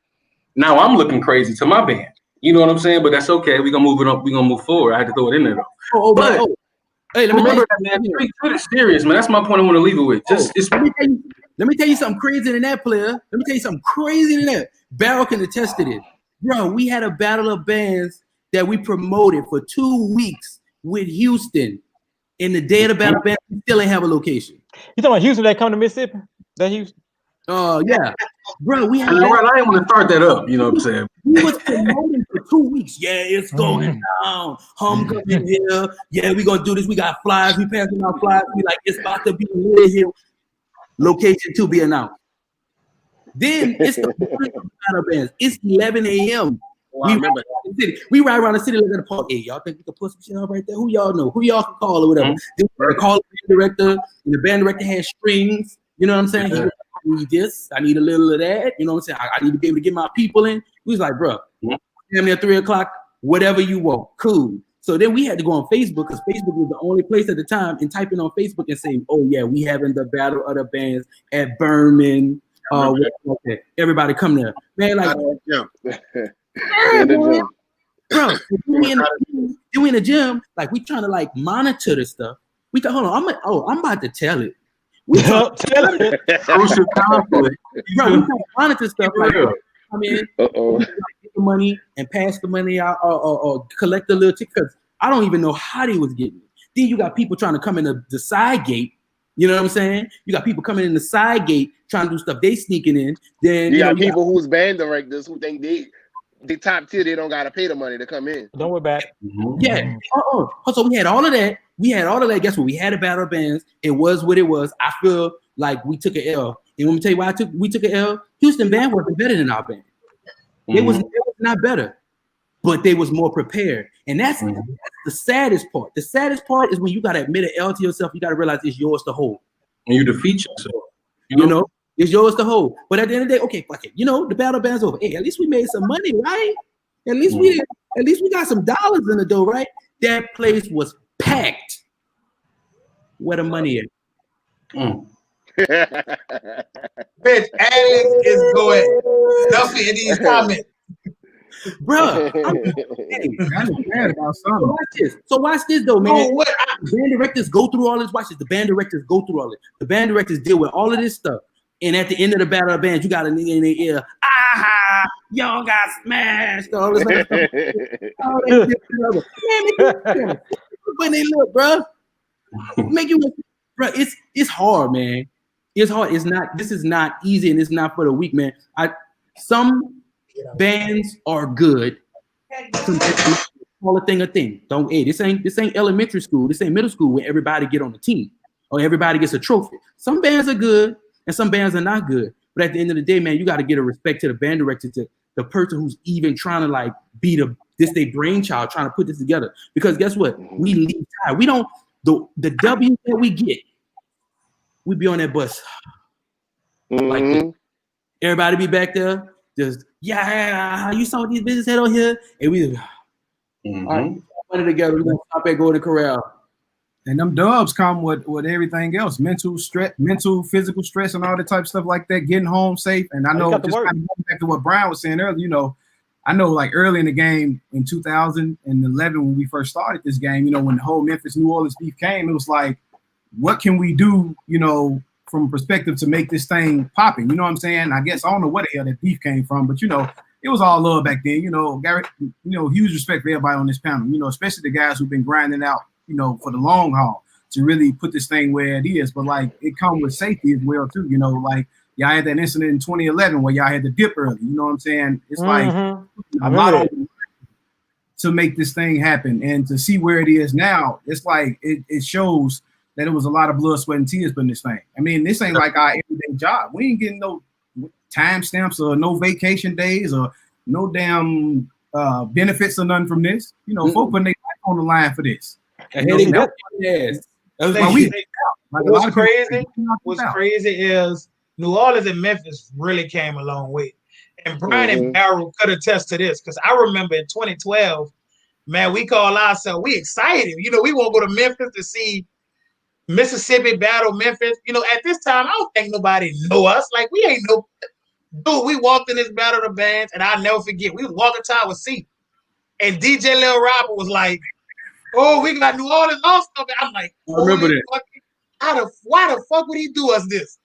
Now I'm looking crazy to my band. You know what I'm saying? But that's okay. We're gonna move it up. We're gonna move forward. I had to throw it in there though. Hey, remember that, man. Treat it serious, man. That's my point I want to leave it with. Let me tell you something crazy than that, player. Let me tell you something crazy than that. Baryl can attest to this. Bro, we had a battle of bands that we promoted for 2 weeks with Houston. In the day of the battle band, we still ain't have a location. You talking about Houston that come to Mississippi? That Houston? Yeah. Bro, we had I didn't want to start that up, you know what I'm saying? We was promoting for 2 weeks. Yeah, it's going down. HUMB coming here. Yeah, we gonna do this. We got flyers. We passing out flyers. We like, it's about to be lit here. Location to be announced. Then it's the battle bands. It's 11 a.m. We ride around the city looking at the park. Hey, y'all think we can put some shit out right there? Who y'all know? Who y'all can call or whatever? Then we call the band director, and the band director has strings. You know what I'm saying? He was like, I need this. I need a little of that. You know what I'm saying? I need to be able to get my people in. We was like, bro, damn near 3 o'clock, whatever you want. Cool. So then we had to go on Facebook because Facebook was the only place at the time and type in on Facebook and say, oh, yeah, we having the Battle of the Bands at Berman. Everybody come there. Man, like, bro, we in the gym, like we trying to like monitor the stuff. We hold on, I'm about to tell it. We tell it. Social conflict. Bro, we trying to monitor stuff like come in, get the money and pass the money out or collect a little ticket. Because I don't even know how they was getting it. Then you got people trying to come in the side gate. You know what I'm saying? You got people coming in the side gate trying to do stuff. They sneaking in. Then you got people who's band directors who think they top tier. They don't gotta pay the money to come in. Don't worry about it. Yeah. So we had all of that. Guess what? We had a battle of bands. It was what it was. I feel like we took an L. And let me tell you why we took an L. Houston band wasn't better than our band. It was not better, but they was more prepared. And that's the saddest part. The saddest part is when you got to admit an L to yourself. You got to realize it's yours to hold. And you defeat yourself. You know, it's yours to hold. But at the end of the day, okay, fuck it. You know, the battle band's over. Hey, at least we made some money, right? At least we got some dollars in the dough, right? That place was packed. Where the money at? Bitch, Alex is going nothing in these comments. Bro, I'm mad about something. So watch this though, man. The band directors go through all this. Watch this. The band directors go through all it. The band directors deal with all of this stuff. And at the end of the battle of bands, you got a nigga in their ear. Y'all got smashed. All this other stuff. Man, when they look, bro. Make you, bro. It's hard, man. It's hard. This is not easy, and it's not for the weak, man. Some bands are good. Call a thing. This ain't elementary school. This ain't middle school where everybody get on the team or everybody gets a trophy. Some bands are good and some bands are not good. But at the end of the day, man, you got to get a respect to the band director, to the person who's even trying to like be their brainchild, trying to put this together. Because guess what? We leave tired. We don't the W that we get. We be on that bus. Like this. Everybody be back there. Just you saw these business head on here, and we all right, put it together. We're gonna stop at Golden Corral. And them dubs come with everything else, mental stress, physical stress, and all the type of stuff like that. Getting home safe, and I know just kind of going back to what Brian was saying earlier. You know, I know like early in the game in 2011 when we first started this game. You know, when the whole Memphis New Orleans beef came, it was like, what can we do? You know, from a perspective to make this thing popping. You know what I'm saying? I guess I don't know where the hell that beef came from, but you know, it was all love back then. You know, Garrett, you know, huge respect for everybody on this panel, you know, especially the guys who've been grinding out, you know, for the long haul to really put this thing where it is. But like it comes with safety as well, too. You know, like y'all had that incident in 2011 where y'all had the dip early. You know what I'm saying? It's like a lot to make this thing happen, and to see where it is now, it's like it shows that it was a lot of blood, sweat, and tears put in this thing. I mean, this ain't like our everyday job. We ain't getting no time stamps or no vacation days or no damn benefits or nothing from this. You know, folk putting their life on the line for this. What's crazy is New Orleans and Memphis really came a long way. And Brian and Baryl could attest to this because I remember in 2012, man, we call ourselves, we excited. You know, we want to go to Memphis to see Mississippi battle Memphis. You know, at this time, I don't think nobody know us. Like, we ain't no dude. We walked in this battle of the bands, and I'll never forget. We was walking Tower C, and DJ Lil Robert was like, "Oh, we got New Orleans All-Star." I'm like, I remember that. Why the fuck would he do us this?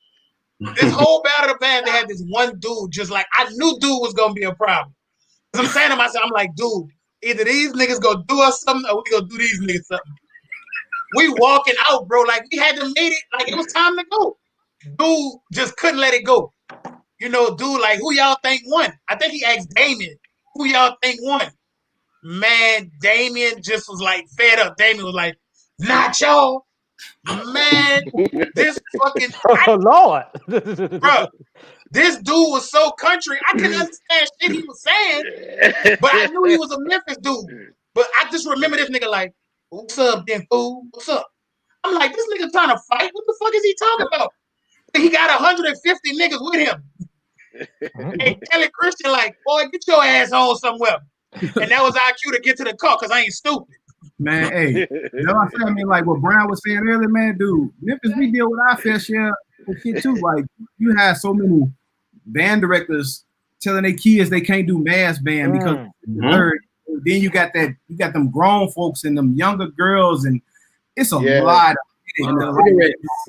This whole battle of the band, they had this one dude. Just like I knew, dude was gonna be a problem. Cause I'm saying to myself, I'm like, dude, either these niggas gonna do us something, or we gonna do these niggas something. We walking out, bro. Like we had to made it. Like it was time to go. Dude just couldn't let it go. You know, dude, like who y'all think won? I think he asked Damien, who y'all think won? Man, Damien just was like fed up. Damien was like, not y'all. Man, this fucking Lord. Bro, this dude was so country. I couldn't understand shit he was saying, but I knew he was a Memphis dude. But I just remember this nigga like, what's up, then fool? What's up? I'm like, this nigga trying to fight? What the fuck is he talking about? He got 150 niggas with him. And Kelly Christian like, boy, get your ass on somewhere. And that was our cue to get to the car because I ain't stupid. Man, hey, you know what I'm saying? I mean, like what Brian was saying earlier, man, dude, Memphis, we deal with our fair share of shit too. Like, you have so many band directors telling their kids they can't do mass band because then you got them grown folks and them younger girls, and it's a lot of you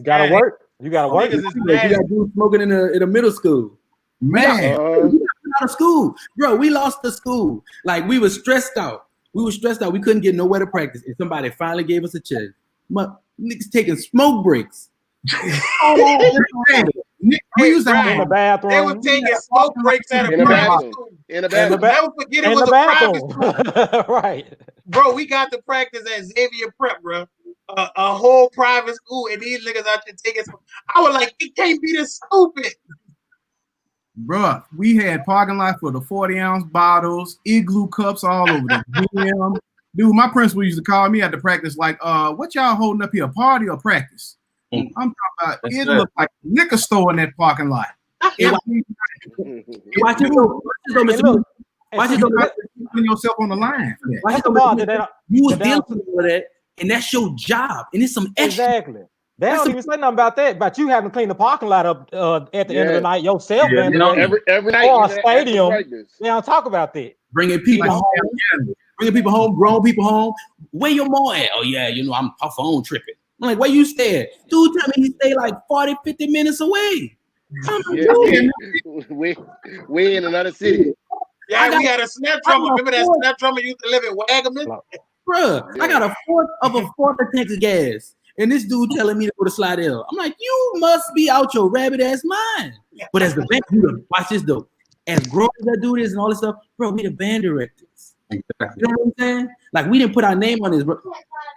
gotta work. You gotta work. You got dudes smoking in a middle school. Man, we got out of school, bro. We lost the school. Like we were stressed out. We couldn't get nowhere to practice. And somebody finally gave us a check. Niggas taking smoke breaks. We used to have in the bathroom. They were taking smoke breaks at a private school. In the bathroom. Never forget it was a private school. Right. Bro, we got to practice at Xavier Prep, bro. A whole private school, and these niggas out there taking. I was like, it can't be this stupid. Bruh, we had parking lot for the 40-ounce bottles, igloo cups all over the gym. Dude, my principal used to call me at the practice like, what y'all holding up here, party or practice? I'm talking about, it looked like a liquor store in that parking lot. Watch yourself on the line. You was dealing with that, and that's your job, and it's some extra. Exactly. They don't even say nothing about that, about you having to clean the parking lot up at the end of the night yourself, man. Every night or a stadium. They don't talk about that. Bringing people home, grown people home. Where your mom at? Oh yeah, you know I'm off phone tripping. I'm like, where you stay at? Dude, tell me he stay like 40, 50 minutes away. We in another city. Yeah, we had a snap drummer. Remember that snap drummer used to live in Wagaman? Bruh, I got a fourth of a tank of gas. And this dude telling me to go to Slidell. I'm like, you must be out your rabbit ass mind. But as the band, watch this though. As growers that do this and all this stuff, bro, we the band directors. You know what I'm saying? Like we didn't put our name on this, bro.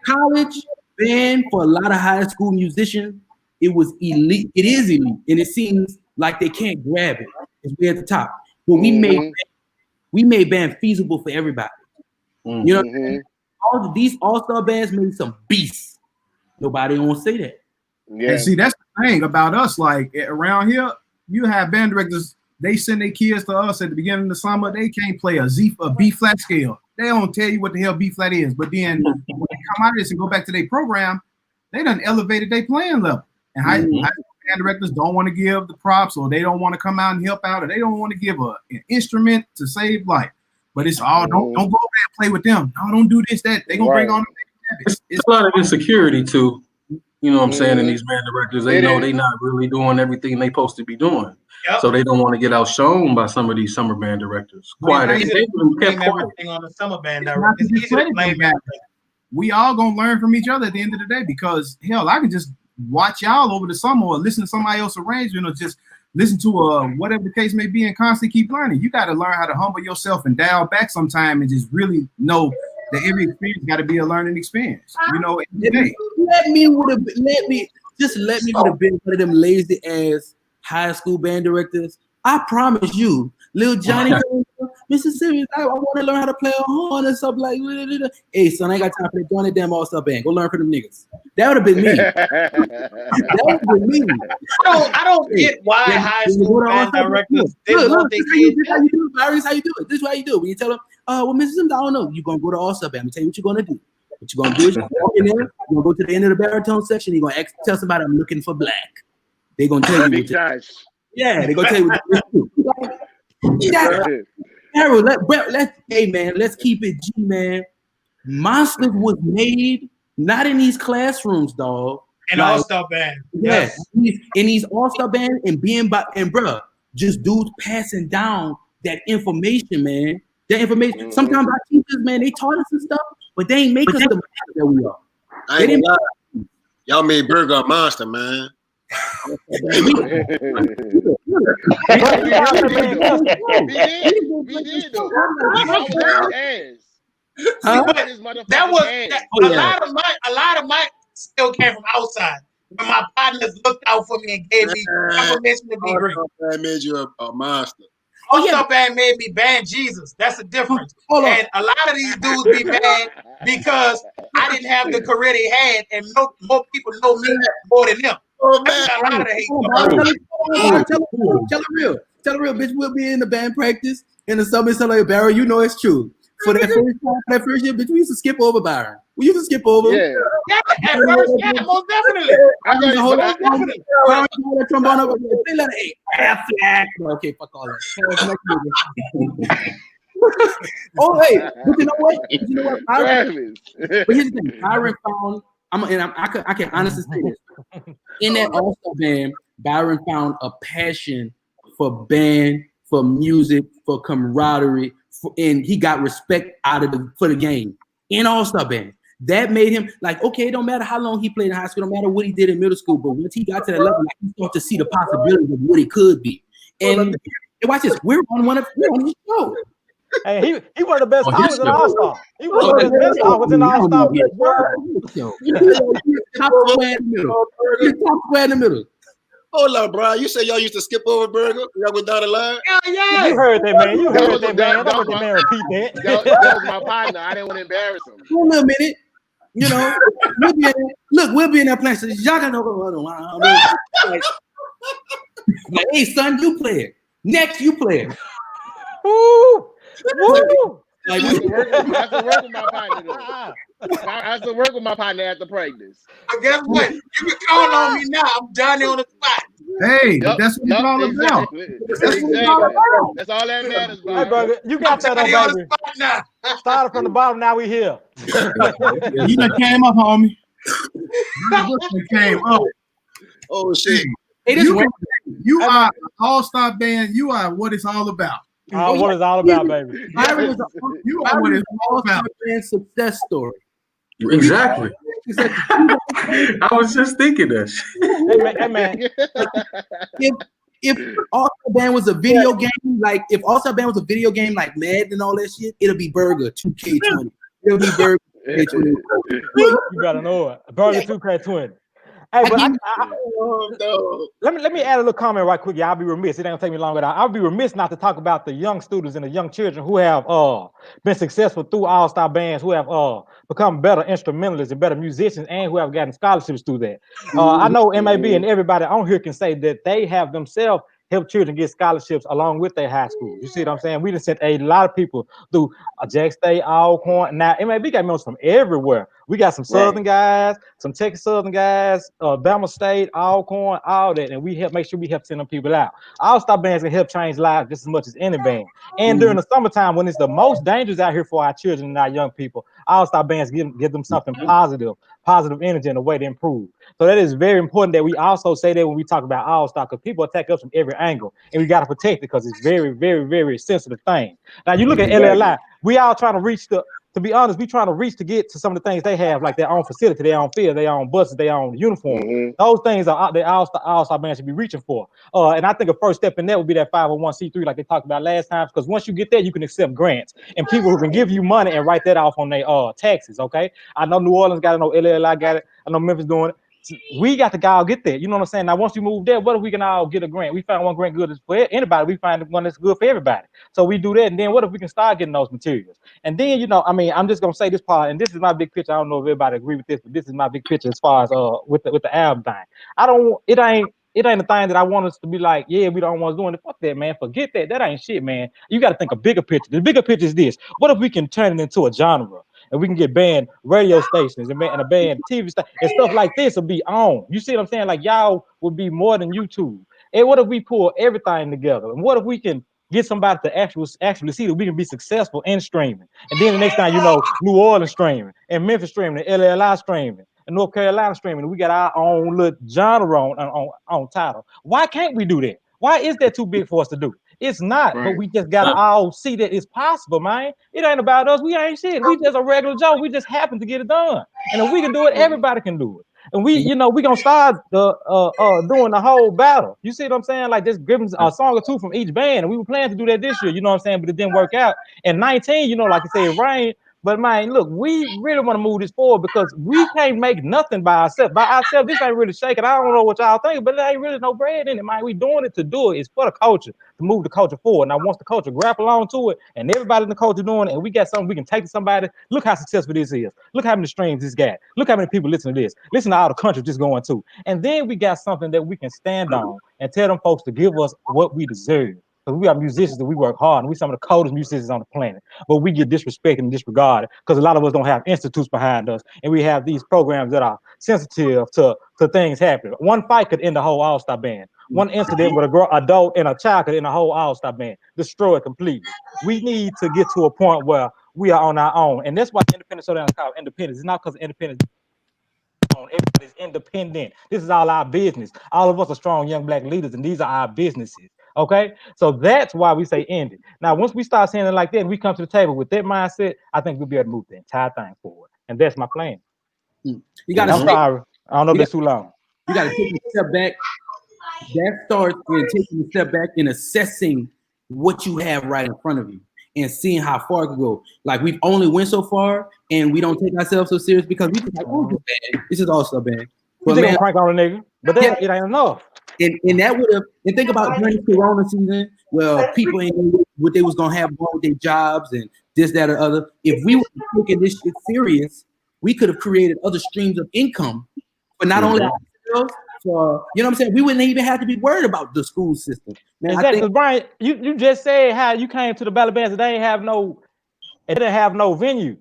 College band for a lot of high school musicians, it was elite. It is elite, and it seems like they can't grab it. It's way at the top. But we made band feasible for everybody. You know what I'm saying? All these all-star bands made some beasts. Nobody won't say that. Yeah. And see, that's the thing about us. Like around here, you have band directors. They send their kids to us at the beginning of the summer. They can't play a B flat scale. They don't tell you what the hell B flat is. But then when they come out of this and go back to their program, they done elevated their playing level. And high school band directors don't want to give the props, or they don't want to come out and help out, or they don't want to give an instrument to save life. But it's all don't go over there and play with them. No, don't do this, that. They gonna bring on. It's a lot of insecurity too. You know what I'm saying? And these band directors, they know they not really doing everything they supposed to be doing. Yep. So they don't want to get outshone by some of these summer band directors. Blame everything on the summer band directors. It's easy to blame everything. We all gonna learn from each other at the end of the day, because hell, I can just watch y'all over the summer or listen to somebody else arrangement, or just listen to whatever the case may be, and constantly keep learning. You got to learn how to humble yourself and dial back sometime and just really know that every experience got to be a learning experience. You know, let me would have been one of them lazy ass high school band directors. I promise you, little Johnny, Mr. Simmons, I want to learn how to play a horn or something like that. Hey, son, I ain't got time for that. Join that damn All-Star band. Go learn from them niggas. That would have been me. That would have been me. I don't get why high school band directors didn't want their kids. This is how you do it, Baryl. This is how you do it. This is how you do it. When you tell them, well, Mrs. Simmons, I don't know. You're going to go to All-Star band. I'm going to tell you what you're going to do. What you're going to do is you're going to walk in there. You're going to go to the end of the barytone section. You're going to tell somebody I'm looking for black. They're going to tell you. Yeah, they're going to tell you what to do. Baryl, let's keep it G, man. Monsters was made not in these classrooms, dog. In All-Star band. Yes. In these All-Star band and bruh, just dudes passing down that information, man. That information. Sometimes our teachers, man, they taught us some stuff, but they ain't make us the monster that we are. I ain't gonna lie. Y'all made Burger a monster, man. We did though. A lot of my still came from outside. When my partners looked out for me and gave me information to be great. That made you a monster. All-Star band made me ban Jesus. That's the difference. And a lot of these dudes be mad because I didn't have the career they had, and more people know me more than them. Oh, man. A lot of the hate. Tell it real, bitch. We'll be in the band practice in the summer. So like, Baryl, you know it's true. For that first year, bitch, we used to skip over Byron. We used to skip over. Yeah, at first, yeah, most definitely. I got to hold that trombone up. They let it flag. Okay, fuck all that. Oh, hey, but you know what? Byron, but here's the thing. Byron found. I can honestly say this. In that All-Star band, Byron found a passion for band, for music, for camaraderie, and he got respect for the game in All-Star band. That made him like, okay, it don't matter how long he played in high school, no matter what he did in middle school, but once he got to that level, like, he started to see the possibilities of what he could be. And watch this, we're on his show. Hey, he one of the best scholars in All-Star. He was one of the best scholars in All-Star. Top square in the middle. Hold up, bro. You say y'all used to skip over Burger? Y'all go down the line? Yeah. You heard that, man. Don't let the man repeat that. That was my partner. I didn't want to embarrass him. Hold a minute. You know, we'll be in that place. Y'all got no like, hey, son, you play it. Next, you play it. Woo! I have to work with my partner, though. I have to work with my partner after practice. But guess what? You can count on me now. I'm done on the spot. Hey, that's what it's all about. That's all that matters, bro. Hey, brother, you got that on, baby. Started from the bottom, now we here. You done came up, homie. You came up. Oh, shit. You are an All-Star band. You are what it's all about. What it's all about, baby. You are what it's all about. Success story. Exactly. I was just thinking that. Hey man. If All-Star Band was a video game, like if All-Star Band was a video game like Madden and all that shit, it'll be Burger 2K20. It'll be Burger 2K20. You gotta know it. Burger 2K20. Hey, but let me add a little comment right quick. I'll be remiss. It ain't gonna take me long at all. I'll be remiss not to talk about the young students and the young children who have been successful through All-Star bands, who have become better instrumentalists and better musicians, and who have gotten scholarships through that. I know MAAB and everybody on here can say that they have themselves help children get scholarships along with their high school. You see what I'm saying? We done sent a lot of people through Jack State, Alcorn. Now, MAAB got members from everywhere. We got some Southern guys, some Texas Southern guys, Bama State, Alcorn, all that. And we make sure we help send them people out. All-Star bands can help change lives just as much as any band. And during the summertime, when it's the most dangerous out here for our children and our young people, All-Star bands give them something positive energy and a way to improve. So that is very important that we also say that when we talk about All-Star, because people attack us from every angle, and we got to protect it because it's very, very, very sensitive thing. Now you look at LLI, we all trying to reach the to be honest, we trying to reach to get to some of the things they have, like their own facility, their own field, their own buses, their own uniform. Mm-hmm. Those things are the All-Star band should be reaching for. And I think a first step in that would be that 501c3, like they talked about last time, because once you get there, you can accept grants and people who can give you money and write that off on their taxes. Okay, I know New Orleans got it, I know LLI got it, I know Memphis doing it. We got to go get there. You know what I'm saying? Now, once you move there, what if we can all get a grant? We find one grant good for anybody. We find one that's good for everybody. So we do that. And then what if we can start getting those materials? And then, you know, I mean, I'm just going to say this part, and this is my big picture. I don't know if everybody agree with this, but this is my big picture as far as with the album thing. It ain't the thing that I want us to be like, yeah, we don't want us doing it. Fuck that, man. Forget that. That ain't shit, man. You got to think a bigger picture. The bigger picture is this. What if we can turn it into a genre? And we can get banned radio stations and a banned TV station and stuff like this will be on. You see what I'm saying? Like y'all would be more than YouTube. And what if we pull everything together? And what if we can get somebody to actually see that we can be successful in streaming? And then the next time, you know, New Orleans streaming and Memphis streaming and LLI streaming and North Carolina streaming. And we got our own little genre on title. Why can't we do that? Why is that too big for us to do? It's not, but we just gotta all see that it's possible, man. It ain't about us. We ain't shit. We just a regular Joe. We just happen to get it done. And if we can do it, everybody can do it. And we, you know, we gonna start doing the whole battle. You see what I'm saying? Like just giving a song or two from each band. And we were planning to do that this year, you know what I'm saying? But it didn't work out. And 19, you know, like I said, it rained. But man, look, we really want to move this forward because we can't make nothing by ourselves. By ourselves, this ain't really shaking. I don't know what y'all think, but there ain't really no bread in it, man. We doing it to do it. It's for the culture, to move the culture forward. Now, once the culture grapple onto it, and everybody in the culture doing it, and we got something we can take to somebody, look how successful this is. Look how many streams this got. Look how many people listen to this. Listen to all the country just going to. And then we got something that we can stand on and tell them folks to give us what we deserve. Because we are musicians and we work hard, and we some of the coldest musicians on the planet. But we get disrespected and disregarded because a lot of us don't have institutes behind us, and we have these programs that are sensitive to things happening. One fight could end the whole All-Star band. One incident with an adult and a child could end the whole All-Star band, destroy it completely. We need to get to a point where we are on our own, and that's why independent so damn called independence. It's not because independence. Everybody's independent. This is all our business. All of us are strong young black leaders, and these are our businesses. Okay, so that's why we say end it. Now, once we start saying it like that, and we come to the table with that mindset, I think we'll be able to move the entire thing forward. And that's my plan. You got. I'm sorry. I don't know if it's too long. You got to take a step back. That starts with taking a step back and assessing what you have right in front of you and seeing how far it can go. Like we've only went so far, and we don't take ourselves so serious because we think like, oh, this is All-Star band. But man, crank on a nigga, but that it ain't enough. And that would have, and think about during the Corona season, well, people ain't know what they was gonna have wrong with their jobs and this, that, or other. If we were taking this shit serious, we could have created other streams of income, but not only ourselves. So you know what I'm saying? We wouldn't even have to be worried about the school system. Man, exactly, Brian. You just said how you came to the Battle Bands and they didn't have no venue.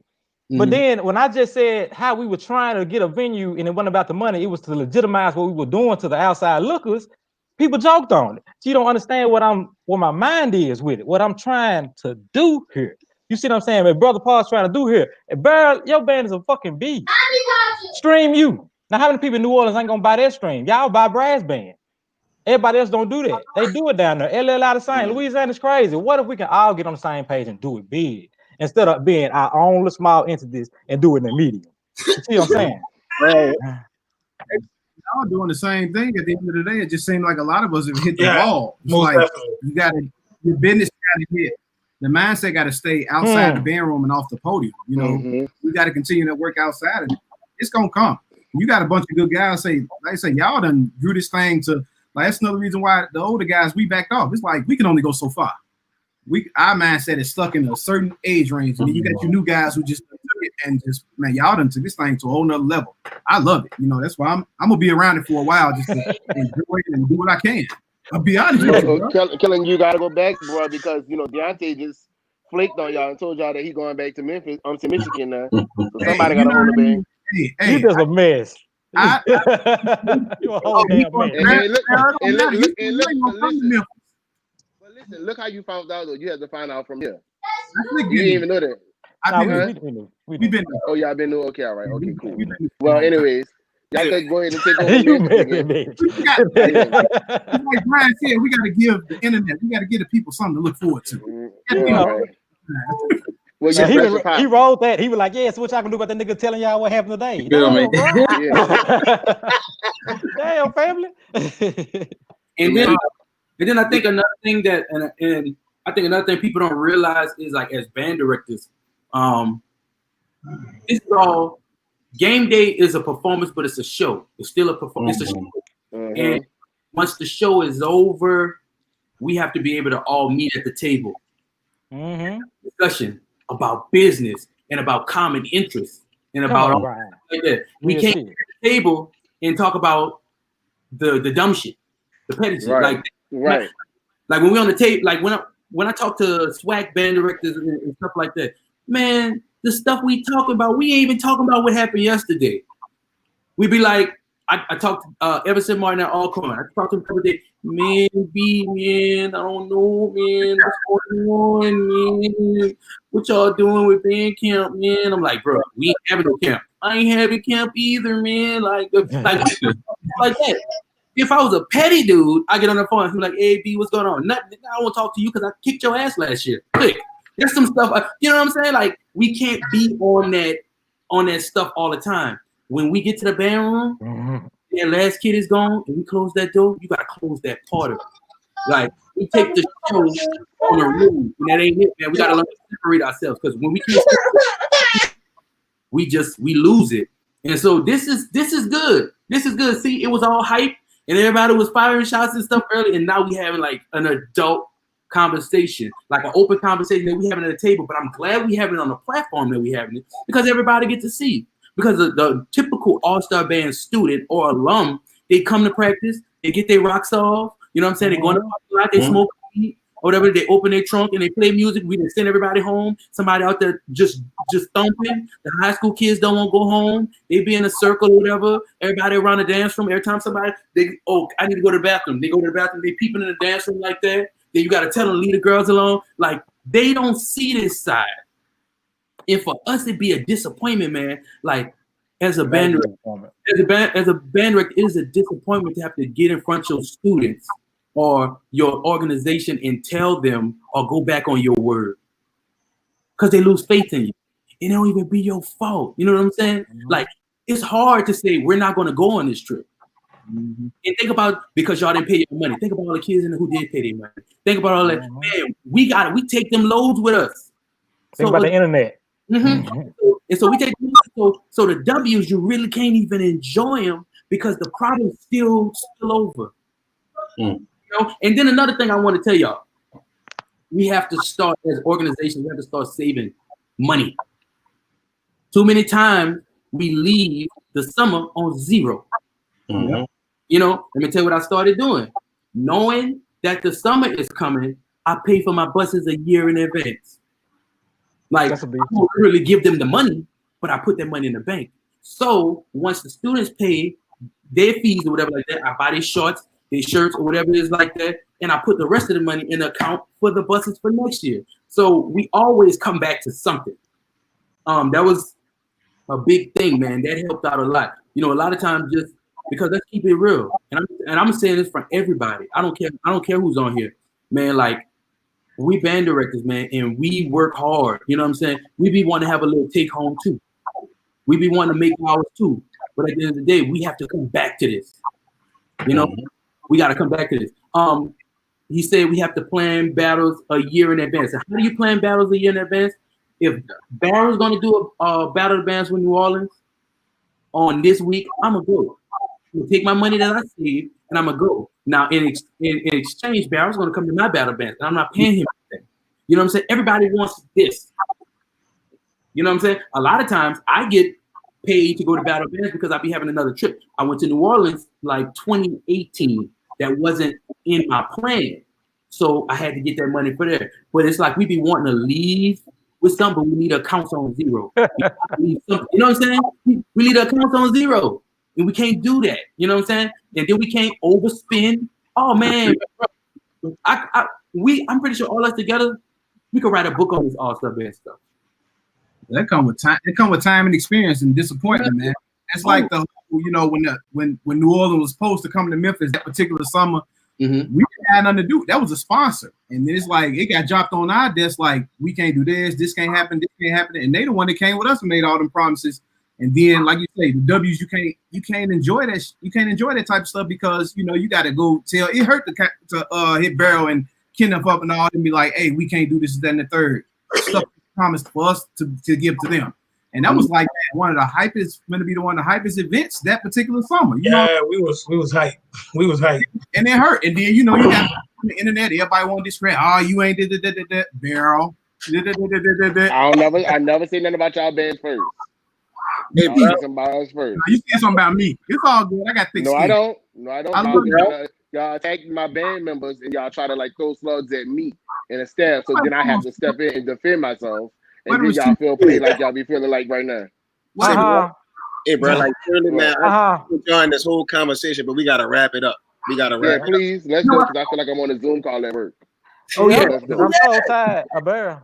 But then when I just said how we were trying to get a venue and it wasn't about the money, it was to legitimize what we were doing to the outside lookers. People joked on it. So you don't understand what my mind is with it, what I'm trying to do here. You see what I'm saying? My brother Paul's trying to do here. And Baryl, your band is a fucking beat. Stream you. Now, how many people in New Orleans ain't gonna buy that stream? Y'all buy brass band. Everybody else don't do that. They do it down there. LLI the same. Louisiana's crazy. What if we can all get on the same page and do it big? Instead of being our own little small entities and do it in the medium. You see what I'm saying? Right. Y'all doing the same thing at the end of the day. It just seemed like a lot of us have hit the wall. It's like your business got to hit. The mindset got to stay outside the band room and off the podium. You know, we got to continue to work outside of it. It's gonna come. You got a bunch of good guys like I say, y'all done drew this thing to like that's another reason why the older guys we backed off. It's like we can only go so far. Our mindset is stuck in a certain age range, and then you got your new guys who just took it and just man, y'all done took this thing to a whole nother level. I love it, you know. That's why I'm gonna be around it for a while, just to enjoy it and do what I can. I'll be honest with you, Kellen, you gotta go back, bro, because you know Deonte just flaked on y'all and told y'all that he going back to Memphis, to Michigan now. So somebody gotta hold the band. You just a mess. You a whole damn mess. Listen, look how you found out though. You had to find out from here. You didn't even know that. We've been. Oh yeah, I've been new. Okay, all right. Okay, cool. Well, anyways, y'all could go ahead and take over. Like Brian said, we got to give the internet. We got to give the people something to look forward to. Well, So you he rolled that. He was like, "Yeah, so what y'all gonna do about that nigga telling y'all what happened today?" You feel me? Damn, family. And then I think another thing that, and I think another thing people don't realize is like as band directors, this is all. Game day is a performance, but it's a show. It's still a performance. It's a show. And once the show is over, we have to be able to all meet at the table. Discussion about business and about common interests and about all like that. We can't get at the table and talk about the dumb shit, the petty shit. Like when we're on the tape, like when I talk to swag band directors and stuff like that, man, the stuff we talking about, we ain't even talking about what happened yesterday. We be like, I talked to Everson Martin at All Coleman. I talked to him every day. Man, I don't know, man. What's going on, man? What y'all doing with band camp, man? I'm like, bro, we ain't having no camp. I ain't having camp either, man. Like that. If I was a petty dude, I get on the phone and be like, "Hey, B, what's going on? Nothing. I won't talk to you because I kicked your ass last year." Click. There's some stuff. You know what I'm saying? Like we can't be on that stuff all the time. When we get to the band room, that last kid is gone, and we close that door. You gotta close that part of it. Like we take the show on the road, and that ain't it, man. We gotta learn to separate ourselves because when we can't, we lose it. And so this is good. This is good. See, it was all hype. And everybody was firing shots and stuff early, and now we having like an adult conversation, like an open conversation that we having at the table. But I'm glad we having it on the platform that we having it because everybody gets to see. Because the typical All-Star Band student or alum, they come to practice, they get their rocks off. You know what I'm saying? They go in the parking lot, they smoke weed or whatever. They open their trunk and they play music. We just send everybody home. Somebody out there just thumping. The high school kids don't want to go home. They be in a circle or whatever. Everybody around the dance room. Every time somebody, I need to go to the bathroom. They go to the bathroom. They peeping in the dance room like that. Then you got to tell them, leave the girls alone. Like, they don't see this side. And for us, it'd be a disappointment, man. Like, as a band director, it is a disappointment to have to get in front of your students or your organization and tell them or go back on your word. Because they lose faith in you. And it don't even be your fault. You know what I'm saying? Like, it's hard to say we're not going to go on this trip. And think about, because y'all didn't pay your money, think about all the kids in there who did pay their money. Think about all that. Man, we take them loads with us. Think about the internet. And so we take so the W's, you really can't even enjoy them because the problem's still over. You know? And then another thing I want to tell y'all, we have to start as organizations, we have to start saving money. Too many times we leave the summer on zero. You know, let me tell you what I started doing. Knowing that the summer is coming, I pay for my buses a year in advance. Like, I don't really give them the money, but I put that money in the bank. So once the students pay their fees or whatever like that, I buy their shorts, their shirts, or whatever it is like that, and I put the rest of the money in the account for the buses for next year. So we always come back to something. That was a big thing, man. That helped out a lot. You know, a lot of times just because let's keep it real. And I'm saying this for everybody. I don't care who's on here, man. Like, we band directors, man, and we work hard. You know what I'm saying? We be wanting to have a little take home too. We be wanting to make ours too. But at the end of the day, we have to come back to this. You know, we got to come back to this. He said we have to plan battles a year in advance. How do you plan battles a year in advance? If Baryl's going to do a battle of bands with New Orleans on this week, I'm going to go. I'm gonna take my money that I saved and I'm going to go. Now, in exchange, Baryl's going to come to my battle band and I'm not paying him anything. You know what I'm saying? Everybody wants this. You know what I'm saying? A lot of times I get paid to go to battle bands because I'll be having another trip. I went to New Orleans like 2018. That wasn't in my plan. So I had to get that money for there. But it's like we be wanting to leave with something, but we need accounts on zero. You know what I'm saying? We need accounts on zero. And we can't do that. You know what I'm saying? And then we can't overspend. Oh man. I'm pretty sure all us together, we could write a book on this All-Star Band stuff. That come with time. It come with time and experience and disappointment, man. It's like the, you know, when New Orleans was supposed to come to Memphis that particular summer, Mm-hmm. We didn't have nothing to do. That was a sponsor. And then it's like it got dropped on our desk, like we can't do this can't happen, this can't happen. And they the one that came with us and made all them promises. And then, like you say, the W's you can't enjoy that. You can't enjoy that type of stuff because you got to go tell. It hurt to hit Baryl and Kenneth up and all and be like, hey, we can't do this, that, and the third stuff promised for us to give to them. And that was like one of the hypest, going to be one of the hypest events that particular summer. You know? We was hyped. We was hyped. And it hurt. And then you got on the internet, everybody want to discredit. Oh, you ain't did Baryl. I never say nothing about y'all bands first. Hey, about us first. You said something about me. It's all good. I got thick skin. I don't. I love y'all attack my band members and y'all try to like throw slugs at me and a staff. So then I have to step in and defend myself. And then y'all feel pain like y'all be feeling like right now. Hey, bro, like clearly, man, I'm enjoying this whole conversation, but we gotta wrap it up. Please, let's go because I feel like I'm on a Zoom call at work. Oh yeah, I'm so tired. A bear.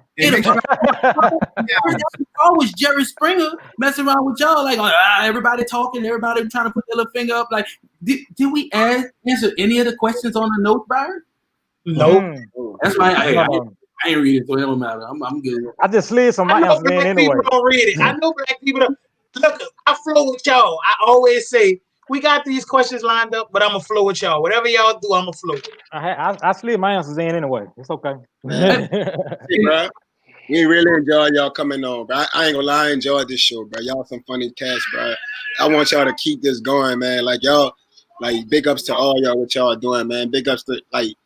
Always Jerry Springer messing around with y'all, like everybody talking, everybody trying to put their little finger up. Like, did we answer any of the questions on the note, Baryl? Nope. That's why I ain't reading, so it don't matter. I'm good. I just slid some my answers in anyway. People don't read it. I know black people don't. Look, I flow with y'all. I always say we got these questions lined up, but I'm gonna flow with y'all. Whatever y'all do, I'm gonna flow. I slid my answers in anyway. It's okay. Hey, bro, we really enjoy y'all coming on, bro. I ain't gonna lie, I enjoyed this show, bro. Y'all some funny cats, bro. I want y'all to keep this going, man. Like y'all, like big ups to all y'all what y'all doing, man. Big ups to like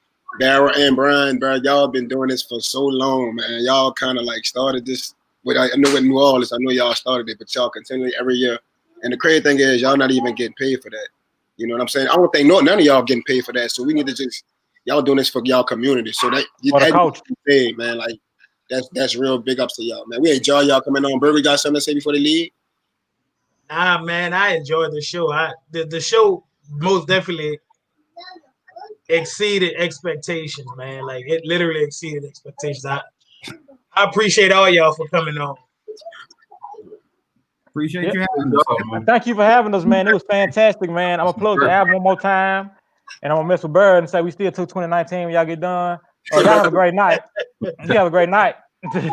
Baryl and Brian, bro. Y'all been doing this for so long, man. Y'all kind of like started this. I know with New Orleans, I know y'all started it, but y'all continually every year. And the crazy thing is, y'all not even getting paid for that. You know what I'm saying? I don't think none of y'all getting paid for that. So we need to just y'all doing this for y'all community. So that paid, man. Like that's real big ups to y'all, man. We enjoy y'all coming on. Burger, got something to say before they leave? Nah, man, I enjoyed the show. The show most definitely exceeded expectations, man. Like it literally exceeded expectations. I appreciate all y'all for coming on. Appreciate you having us. Thank you for having us, man. It was fantastic, man. I'm gonna plug the album one more time, and I'm gonna mess with Bird and say we still took 2019 when y'all get done. Y'all have a great night. You have a great night. Hey,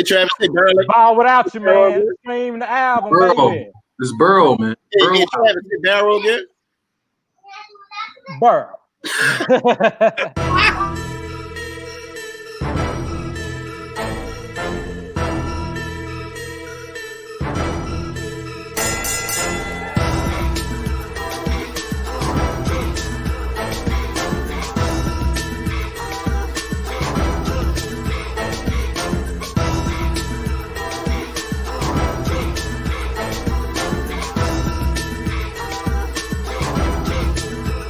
Travis, hey, Baryl. Ball without you, man. Stream the album, baby. It's Baryl, man. Hey, Travis, hey, Baryl again. Baryl.